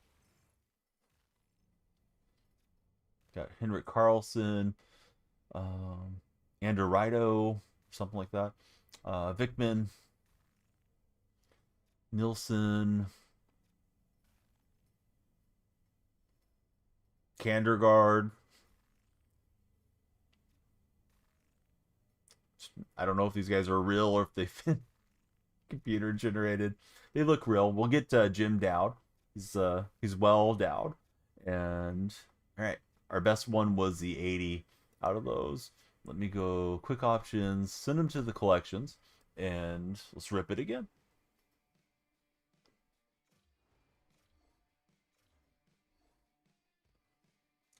Got Henrik Karlsson, Andrew Rido, something like that. Vikman, Nilsson, Kandergaard. I don't know if these guys are real or if they've been computer generated. They look real. We'll get Jim Dowd. He's well Dowd. And all right, our best one was the 80 out of those. Let me go quick options, send them to the collections, and let's rip it again.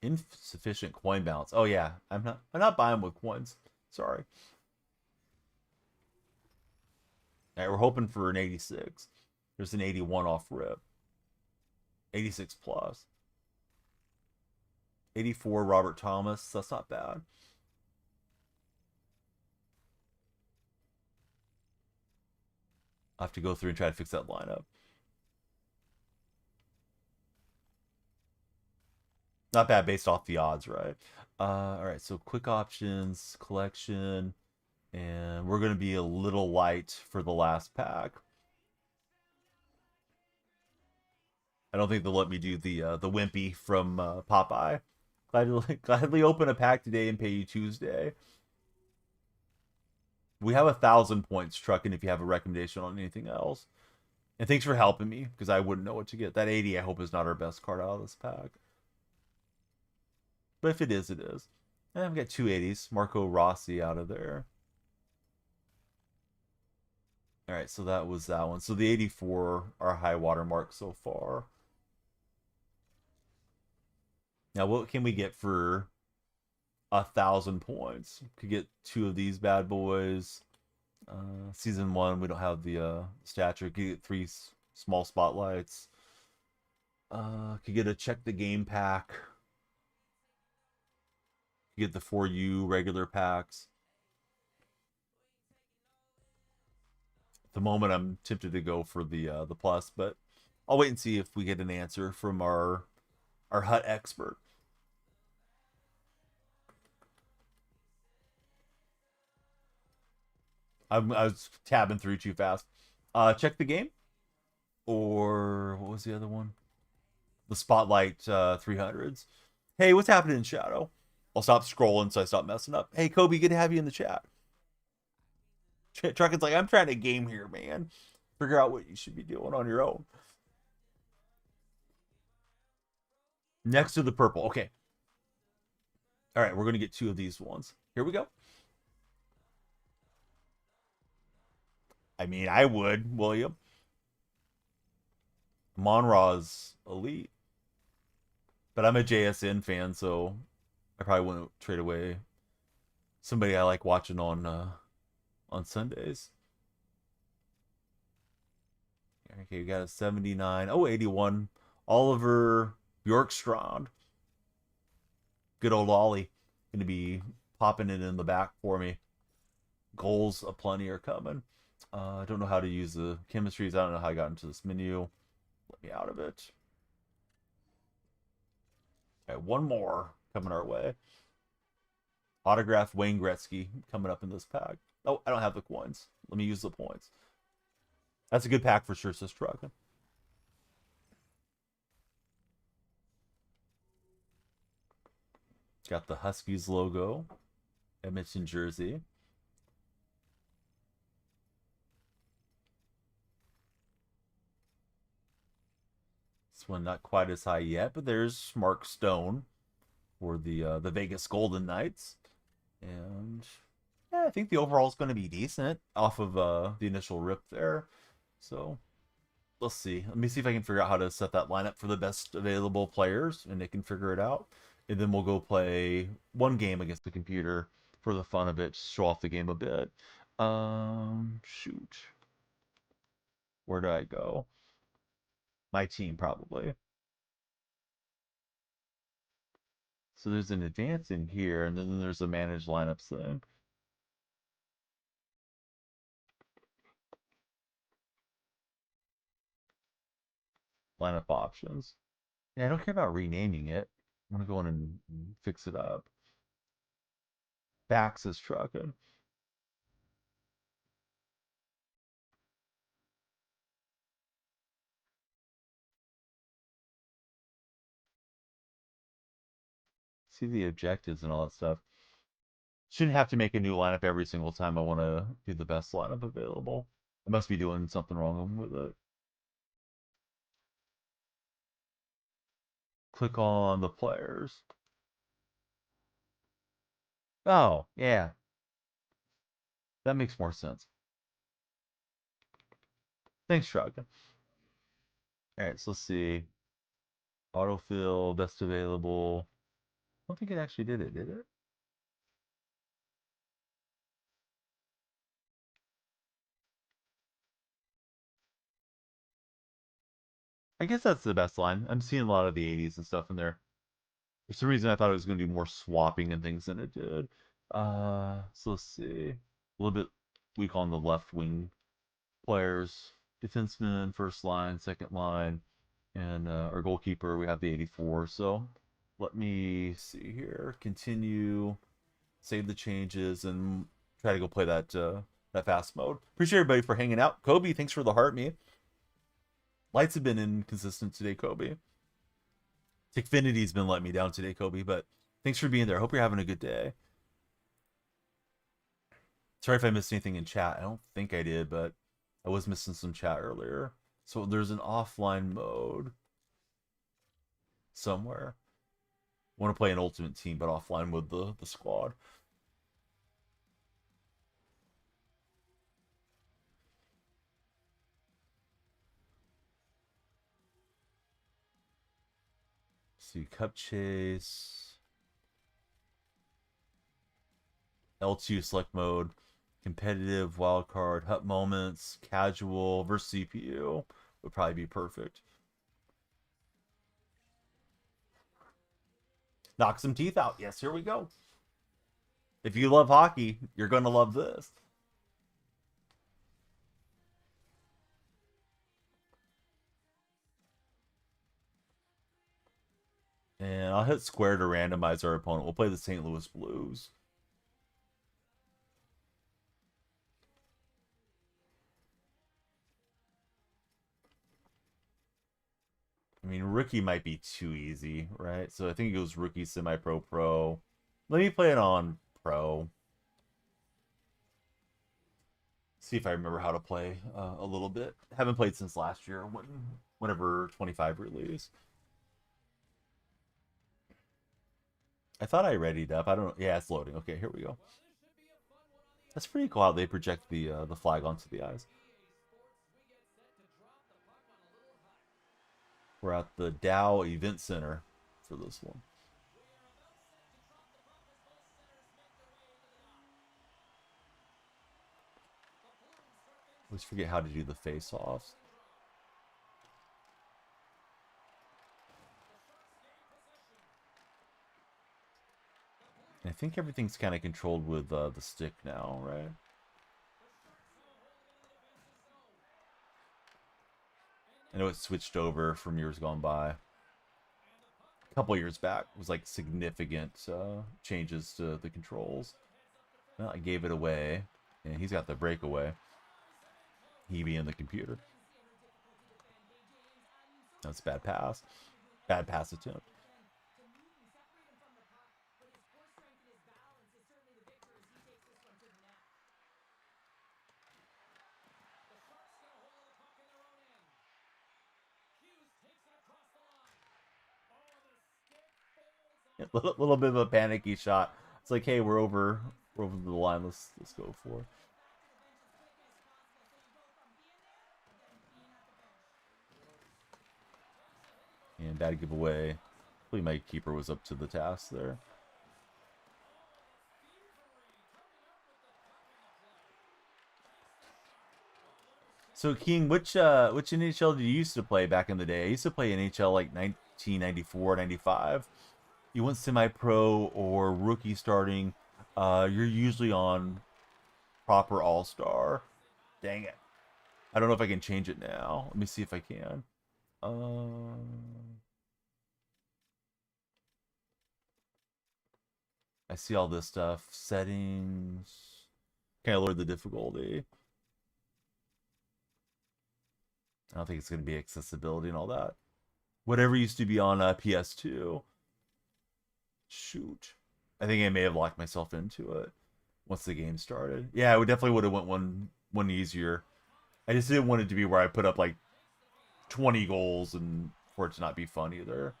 Insufficient coin balance. Oh yeah, I'm not buying with coins. Sorry. All right, we're hoping for an 86. There's an 81 off rip. 86 plus. 84 Robert Thomas. That's not bad. I'll have to go through and try to fix that lineup. Not bad based off the odds, right? All right, so quick options, collection, and we're going to be a little light for the last pack. I don't think they'll let me do the Wimpy from Popeye. Gladly open a pack today and pay you Tuesday. We have 1,000 points, Truckin', if you have a recommendation on anything else. And thanks for helping me, because I wouldn't know what to get. That 80, I hope, is not our best card out of this pack. But if it is, it is. And I've got 280s. Marco Rossi out of there. All right, so that was that one. So the 84, our high water mark so far. Now, what can we get for 1,000 points? Could get 2 of these bad boys. Season 1, we don't have the stature. Could get 3 small spotlights. Could get a check the game pack. Could get the 4U regular packs. At the moment, I'm tempted to go for the plus, but I'll wait and see if we get an answer from our hut expert. I was tabbing through too fast. Check the game, or what was the other one? The Spotlight 300s. Hey, what's happening in Shadow? I'll stop scrolling so I stop messing up. Hey, Kobe, good to have you in the chat. Truckin's like, I'm trying to game here, man. Figure out what you should be doing on your own. Next to the purple. Okay. All right, we're going to get 2 of these ones. Here we go. I mean, I would, William. Monra's elite. But I'm a JSN fan, so I probably wouldn't trade away somebody I like watching on on Sundays. Okay, we got a 79. Oh, 81. Oliver Bjorkstrand. Good old Ollie. Going to be popping it in the back for me. Goals aplenty are coming. I don't know how to use the chemistries. I don't know how I got into this menu. Let me out of it. Okay, one more coming our way. Autographed Wayne Gretzky coming up in this pack. Oh, I don't have the coins. Let me use the points. That's a good pack for sure, says Truckin. Got the Huskies logo. Edmonton jersey. This one not quite as high yet, but there's Mark Stone for the Vegas Golden Knights. And yeah, I think the overall is going to be decent off of the initial rip there. So let's see. Let me see if I can figure out how to set that lineup for the best available players, and they can figure it out. And then we'll go play one game against the computer for the fun of it, show off the game a bit. Shoot. Where do I go? My team, probably. So there's an advance in here, and then there's a manage lineups thing. Lineup options. Yeah, I don't care about renaming it. I'm gonna go in and fix it up. Bax is trucking. See the objectives and all that stuff. Shouldn't have to make a new lineup every single time I want to do the best lineup available. I must be doing something wrong with it. Click on the players. Oh, yeah. That makes more sense. Thanks, Shotgun. Alright, so let's see. Autofill, best available. I don't think it actually did it? I guess that's the best line. I'm seeing a lot of the 80s and stuff in there. For some reason, I thought it was going to do more swapping and things than it did. So let's see. A little bit weak on the left wing players. Defenseman, first line, second line, and our goalkeeper, we have the 84. So let me see here. Continue, save the changes, and try to go play that fast mode. Appreciate everybody for hanging out. Kobe, thanks for the heart, me. Lights have been inconsistent today, Kobe. Tickfinity's been letting me down today, Kobe, but thanks for being there. I hope you're having a good day. Sorry if I missed anything in chat. I don't think I did, but I was missing some chat earlier. So there's an offline mode somewhere. I want to play an ultimate team, but offline with the squad. See, Cup Chase. L2 select mode. Competitive, wildcard, hut moments, casual versus CPU would probably be perfect. Knock some teeth out. Yes, here we go. If you love hockey, you're going to love this. And I'll hit square to randomize our opponent. We'll play the St. Louis Blues. I mean, rookie might be too easy, right? So I think it goes rookie, semi-pro, pro. Let me play it on pro. See if I remember how to play a little bit. Haven't played since last year, whenever 25 released. I thought I readied up. I don't know. Yeah, it's loading. Okay, here we go. That's pretty cool how they project the flag onto the eyes. We're at the Dow Event Center for this one. always forget how to do the face-offs. I think everything's kind of controlled with the stick now, right? I know it switched over from years gone by. A couple years back was like significant changes to the controls. Well, I gave it away, and he's got the breakaway. He being the computer. That's a bad pass. Bad pass attempt. A little bit of a panicky shot. It's like, hey, we're over the line. Let's go for it. And bad giveaway. Hopefully my keeper was up to the task there. So King, which NHL did you used to play back in the day? I used to play NHL like 1994, 95. You went semi-pro or rookie starting. You're usually on proper all-star. Dang it. I don't know if I can change it now. Let me see if I can. I see all this stuff. Settings. Can I lower the difficulty? I don't think it's going to be accessibility and all that. Whatever used to be on PS2. Shoot. I think I may have locked myself into it once the game started. Yeah, I definitely would have went one easier. I just didn't want it to be where I put up like 20 goals and for it to not be fun either.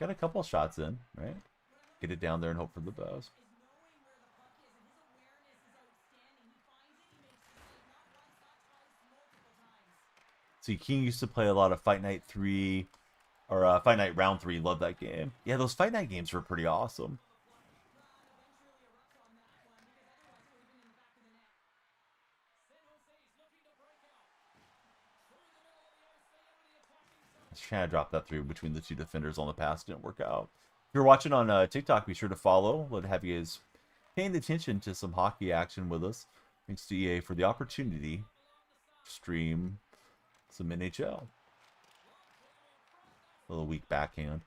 Got a couple shots in, right? Get it down there and hope for the best. See, King used to play a lot of Fight Night 3 or Fight Night Round 3. Love that game. Yeah, those Fight Night games were pretty awesome. I was trying to drop that through between the two defenders on the pass. Didn't work out. If you're watching on TikTok, be sure to follow. Let have you guys paying attention to some hockey action with us. Thanks to EA for the opportunity to stream some NHL. A little weak backhand.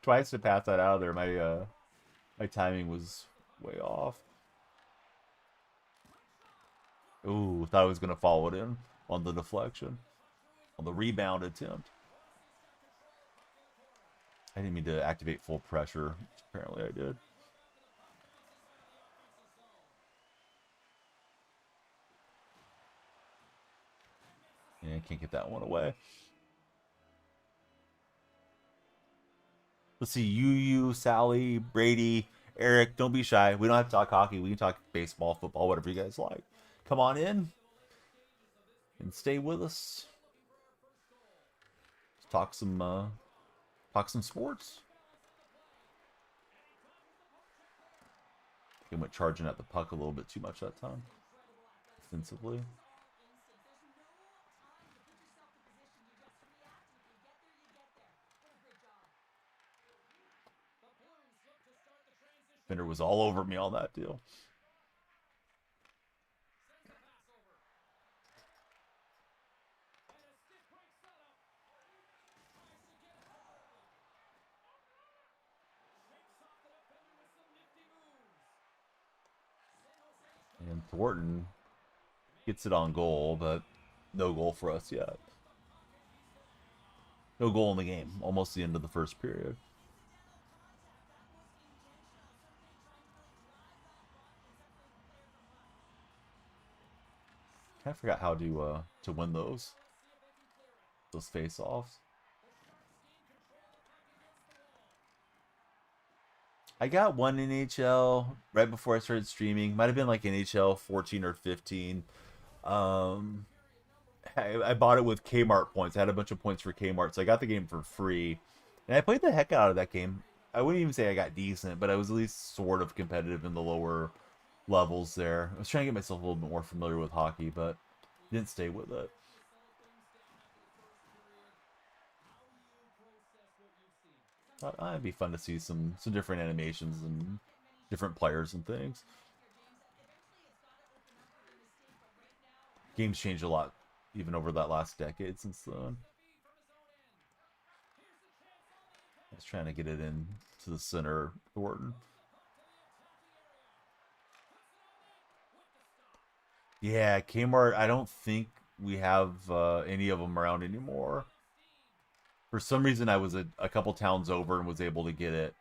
Twice to pass that out of there. My timing was way off. Ooh, thought I was gonna follow it in on the deflection, on the rebound attempt. I didn't mean to activate full pressure. Apparently, I did. Yeah, I can't get that one away. Let's see, you, Sally, Brady, Eric. Don't be shy. We don't have to talk hockey. We can talk baseball, football, whatever you guys like. Come on in and stay with us. Let's talk some sports. He went charging at the puck a little bit too much that time, offensively. Fender was all over me on that deal. And Thornton gets it on goal, but no goal for us yet. No goal in the game. Almost the end of the first period. I forgot how to win those face-offs. I got one NHL right before I started streaming. Might have been like NHL 14 or 15. Um, I bought it with Kmart points. I had a bunch of points for Kmart, so I got the game for free. And I played the heck out of that game. I wouldn't even say I got decent, but I was at least sort of competitive in the lower levels there. I was trying to get myself a little bit more familiar with hockey, but didn't stay with it. Thought it'd be fun to see some different animations and different players and things. Games changed a lot, even over that last decade since then. I was trying to get it in to the center, Thornton. Yeah, Kmart. I don't think we have any of them around anymore. For some reason, I was a couple towns over and was able to get it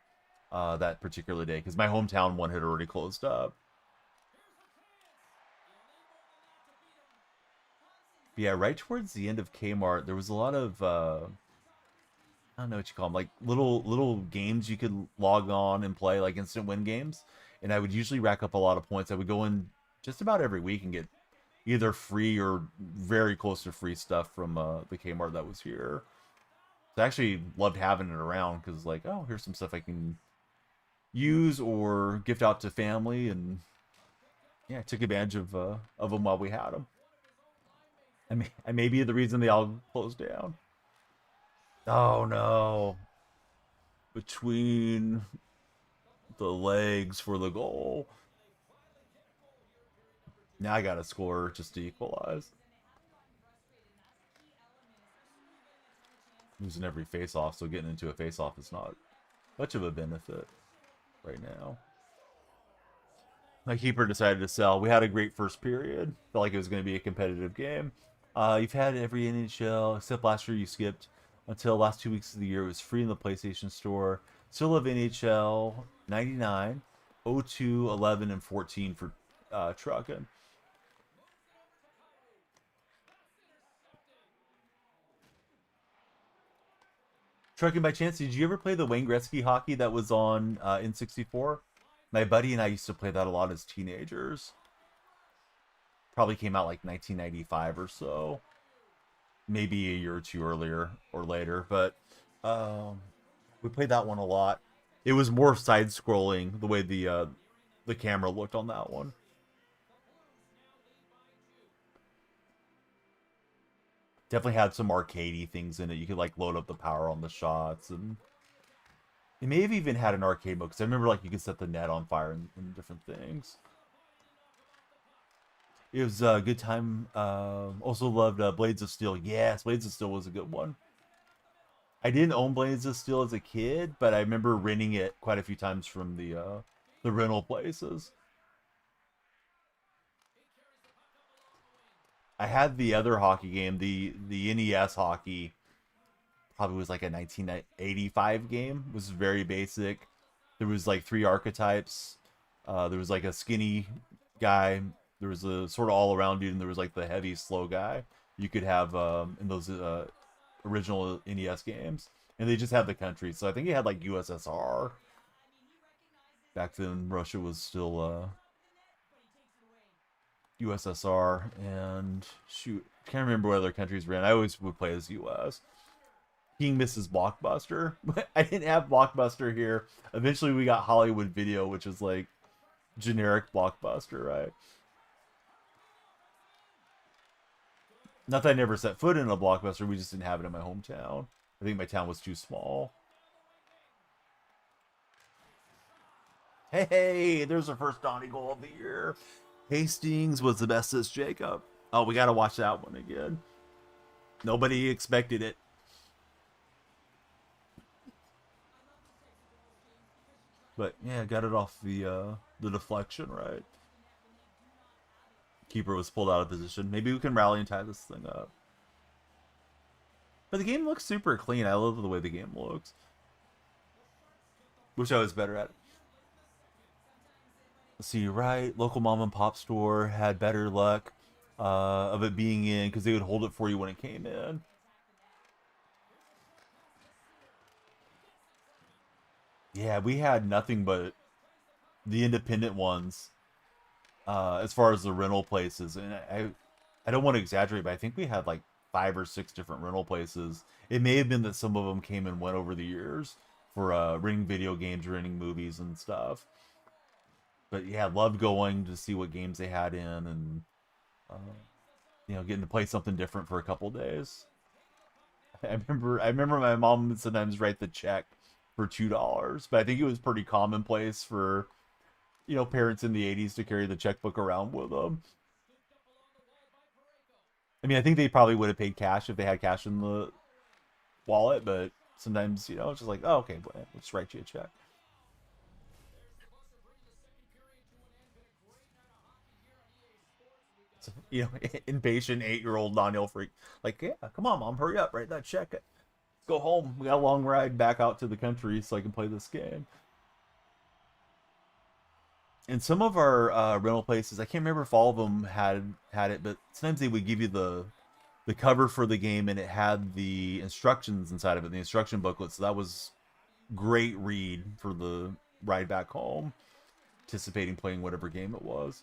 that particular day because my hometown one had already closed up. But yeah, right towards the end of Kmart, there was a lot of I don't know what you call them, like little games you could log on and play, like instant win games. And I would usually rack up a lot of points. I would go in just about every week and get either free or very close to free stuff from the Kmart that was here. So I actually loved having it around because, like, oh, here's some stuff I can use or gift out to family, and yeah, I took advantage of them while we had them. I may be the reason they all closed down. Oh no! Between the legs for the goal. Now I got to score just to equalize. Losing every face-off, so getting into a face-off is not much of a benefit right now. My keeper decided to sell. We had a great first period. Felt like it was going to be a competitive game. You've had every NHL except last year you skipped until last 2 weeks of the year. It was free in the PlayStation Store. Still have NHL 99, 02, 11, and 14 for trucking. Trucking by chance, did you ever play the Wayne Gretzky hockey that was on N64? My buddy and I used to play that a lot as teenagers. Probably came out like 1995 or so. Maybe a year or two earlier or later, but we played that one a lot. It was more side-scrolling the way the camera looked on that one. Definitely had some arcadey things in it. You could like load up the power on the shots, and it may have even had an arcade mode because I remember like you could set the net on fire and different things. It was a good time. Also loved Blades of Steel. Yes, Blades of Steel was a good one. I didn't own Blades of Steel as a kid, but I remember renting it quite a few times from the rental places. I had the other hockey game, the NES hockey. Probably was like a 1985 game. It was very basic. There was like three archetypes. There was like a skinny guy. There was a sort of all around dude, and there was like the heavy, slow guy you could have in those original NES games. And they just had the countries. So I think it had like USSR. Back then, Russia was still USSR. And shoot, can't remember what other countries were in. I always would play as US. King Mrs. Blockbuster. I didn't have Blockbuster here. Eventually, we got Hollywood Video, which is like generic Blockbuster, right? Not that I never set foot in a Blockbuster, we just didn't have it in my hometown. I think my town was too small. Hey, there's the first Donnie goal of the year. Hastings was the best, says Jacob. Oh, we gotta watch that one again. Nobody expected it. But yeah, got it off the deflection, right? Keeper was pulled out of position. Maybe we can rally and tie this thing up. But the game looks super clean. I love the way the game looks. Wish I was better at it. Let's see, right? Local mom and pop store had better luck of it being in because they would hold it for you when it came in. Yeah, we had nothing but the independent ones as far as the rental places, and I don't want to exaggerate, but I think we had like 5 or 6 different rental places. It may have been that some of them came and went over the years for renting video games, renting movies and stuff. But yeah, loved going to see what games they had in, and uh, getting to play something different for a couple days. I remember my mom would sometimes write the check for $2, but I think it was pretty commonplace for parents in the '80s to carry the checkbook around with them. I mean, I think they probably would have paid cash if they had cash in the wallet, but sometimes it's just like, oh, okay, well, let's write you a check. So, impatient 8-year-old non-ill freak, like, yeah, come on, mom, hurry up, write that check. Go home. We got a long ride back out to the country so I can play this game. And some of our rental places, I can't remember if all of them had it, but sometimes they would give you the cover for the game, and it had the instructions inside of it, the instruction booklet. So that was great read for the ride back home, anticipating playing whatever game it was.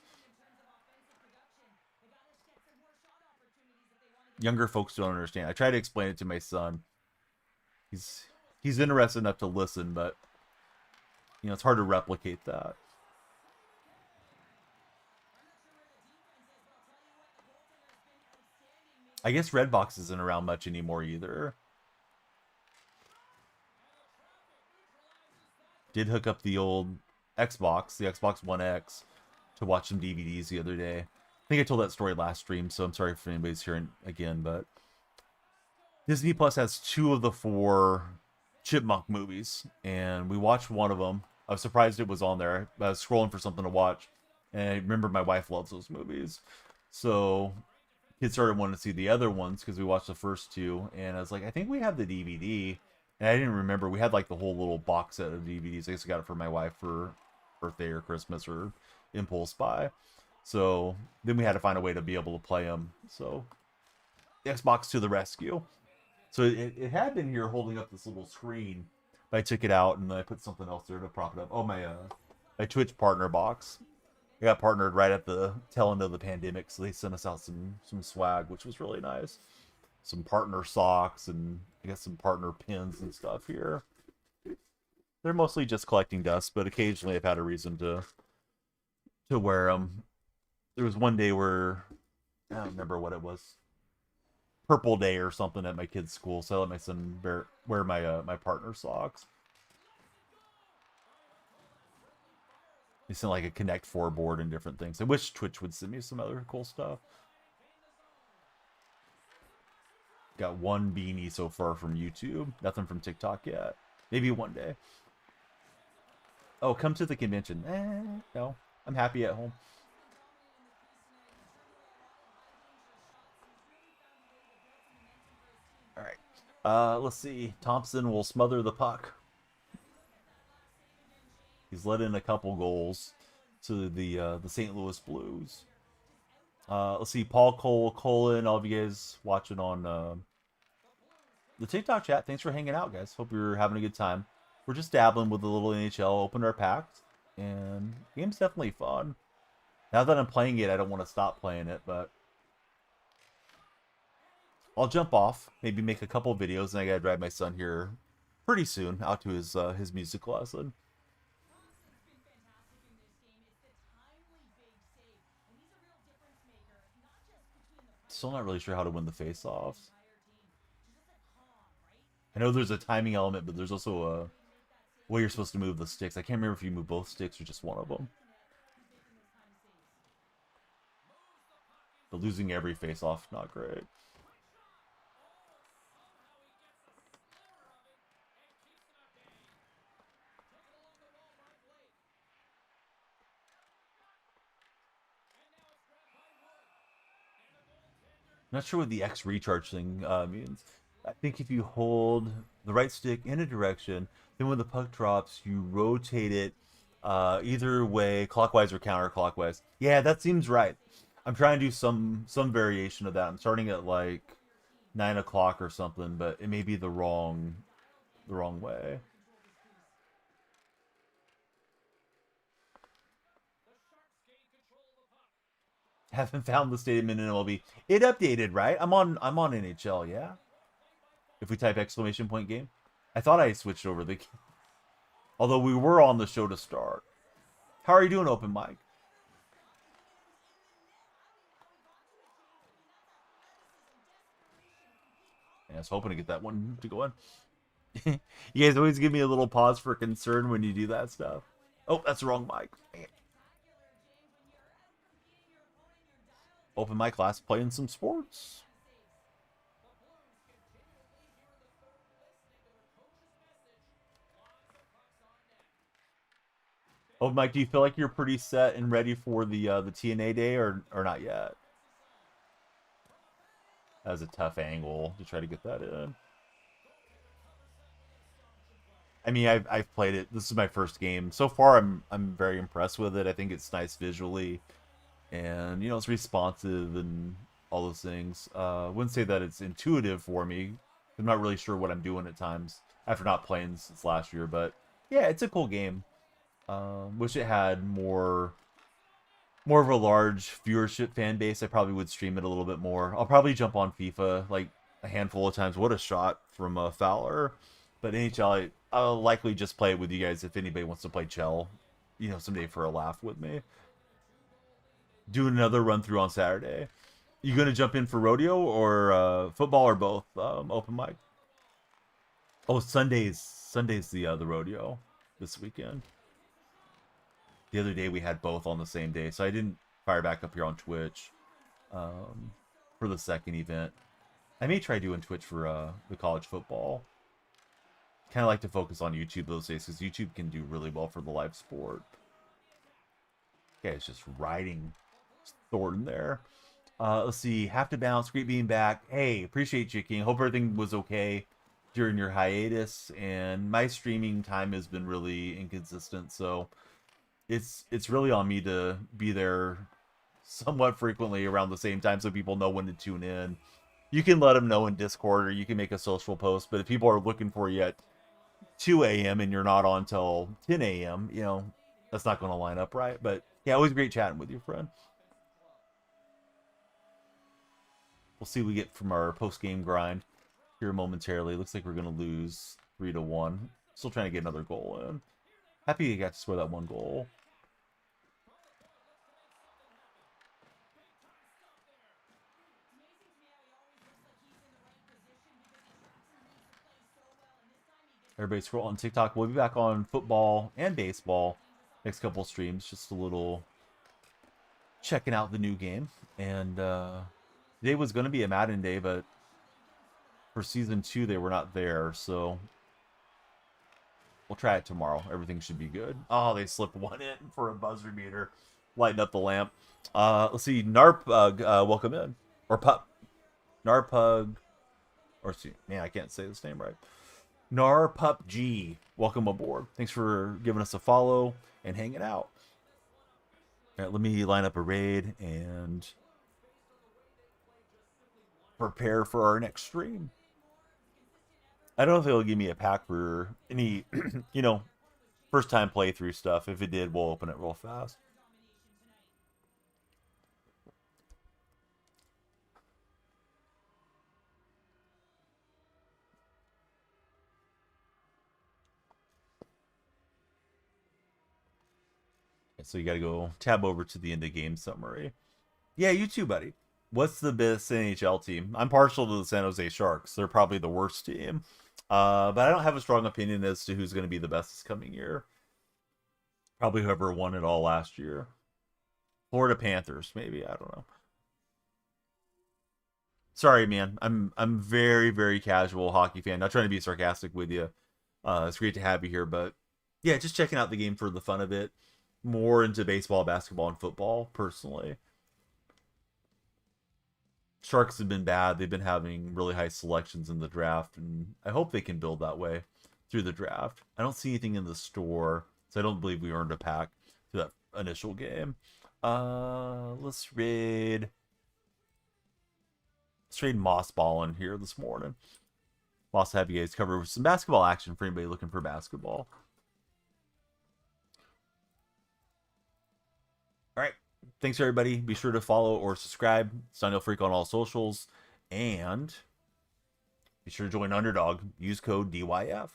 Younger folks don't understand. I try to explain it to my son. He's he's interested enough to listen, but it's hard to replicate that. I guess Redbox isn't around much anymore either. Did hook up the old Xbox, the Xbox One X, to watch some DVDs the other day. I think I told that story last stream, so I'm sorry if anybody's hearing again, but Disney Plus has 2 of the 4 Chipmunk movies, and we watched one of them. I was surprised it was on there. I was scrolling for something to watch, and I remember my wife loves those movies. So kids started wanting to see the other ones because we watched the first 2, and I was like, I think we have the DVD, and I didn't remember we had like the whole little box set of DVDs. I guess I got it for my wife for birthday or Christmas or impulse buy. So then we had to find a way to be able to play them. So the Xbox to the rescue. So it had been here holding up this little screen, but I took it out and then I put something else there to prop it up. Oh, my Twitch partner box. I got partnered right at the tail end of the pandemic, so they sent us out some swag, which was really nice. Some partner socks and I guess some partner pins and stuff here. They're mostly just collecting dust, but occasionally I've had a reason to wear them. There was one day where I don't remember what it was, Purple Day or something at my kid's school, so I let my son wear my partner socks. They sent like a Connect 4 board and different things. I wish Twitch would send me some other cool stuff. Got one beanie so far from YouTube. Nothing from TikTok yet. Maybe one day. Oh, come to the convention. No. I'm happy at home. All right. Let's see. Thompson will smother the puck. He's let in a couple goals to the St. Louis Blues. Let's see. Paul Cole, Colin, all of you guys watching on the TikTok chat. Thanks for hanging out, guys. Hope you're having a good time. We're just dabbling with a little NHL. Opened our packs, and the game's definitely fun. Now that I'm playing it, I don't want to stop playing it, but I'll jump off, maybe make a couple videos, and I gotta drive my son here pretty soon out to his music lesson. Still not really sure how to win the face-offs. I know there's a timing element, but there's also a way you're supposed to move the sticks. I can't remember if you move both sticks or just one of them. But losing every face-off, not great. Not sure what the X recharge thing means. I think if you hold the right stick in a direction, then when the puck drops, you rotate it either way, clockwise or counterclockwise. Yeah, that seems right. I'm trying to do some variation of that. I'm starting at like 9 o'clock or something, but it may be the wrong way. Haven't found the stadium in MLB. It updated, right? I'm on NHL, yeah. If we type exclamation point game. I thought I switched over the game. Although we were on the show to start. How are you doing, open mic? Yeah, I was hoping to get that one to go in. You guys always give me a little pause for concern when you do that stuff. Oh, that's the wrong mic. Open mic class playing some sports. Oh, Mike, do you feel like you're pretty set and ready for the TNA day or not yet? That was a tough angle to try to get that in. I mean, I've played it. This is my first game. So far, I'm very impressed with it. I think it's nice visually, and you know, it's responsive and all those things. Wouldn't say that it's intuitive for me. I'm not really sure what I'm doing at times after not playing since last year, but yeah, it's a cool game. Wish it had more of a large viewership fan base. I probably would stream it a little bit more. I'll probably jump on FIFA like a handful of times. What a shot from Fowler. But NHL, I'll likely just play it with you guys if anybody wants to play Chell, you know, someday for a laugh with me. Do another run through on Saturday. You gonna jump in for rodeo or football or both? Open mic. Oh, Sunday's the rodeo this weekend. The other day we had both on the same day, so I didn't fire back up here on Twitch for the second event. I may try doing Twitch for the college football. Kind of like to focus on YouTube those days because YouTube can do really well for the live sport. Okay, it's just riding Thornton there. Let's see. Have to bounce. Great being back. Hey, appreciate you, King. Hope everything was okay during your hiatus. And my streaming time has been really inconsistent, so it's really on me to be there somewhat frequently around the same time so people know when to tune in. You can let them know in Discord or you can make a social post, but if people are looking for you at 2 a.m. and you're not on till 10 a.m., you know, that's not going to line up right. But yeah, always great chatting with you, friend. We'll see what we get from our post-game grind here momentarily. Looks like we're going to lose 3-1. Still trying to get another goal in. Happy you got to score that one goal. Everybody scroll on TikTok. We'll be back on football and baseball next couple streams. Just a little checking out the new game. And today was going to be a Madden day, but for season 2 they were not there, so we'll try it tomorrow. Everything should be good. Oh, they slipped one in for a buzzer beater. Lighten up the lamp. Let's see. Narpug, welcome in. Or Pup. Narpug. Or see, man, I can't say this name right. Narpup G, welcome aboard. Thanks for giving us a follow and hanging out. All right, let me line up a raid and prepare for our next stream. I don't know if it'll give me a pack for any, you know, first time playthrough stuff. If it did, we'll open it real fast. So you got to go tab over to the end of game summary. Yeah, you too, buddy. What's the best NHL team? I'm partial to the San Jose Sharks. They're probably the worst team. But I don't have a strong opinion as to who's going to be the best this coming year. Probably whoever won it all last year. Florida Panthers, maybe. I don't know. Sorry, man. I'm very, very casual hockey fan. Not trying to be sarcastic with you. It's great to have you here, but yeah, just checking out the game for the fun of it. More into baseball, basketball, and football, personally. Sharks have been bad. They've been having really high selections in the draft, and I hope they can build that way through the draft. I don't see anything in the store, so I don't believe we earned a pack through that initial game. Let's raid Moss Ballin here this morning. Moss, have you guys covered some basketball action for anybody looking for basketball. All right, Thanks, everybody. Be sure to follow or subscribe. Sundial Freak on all socials. And be sure to join Underdog. Use code DYF.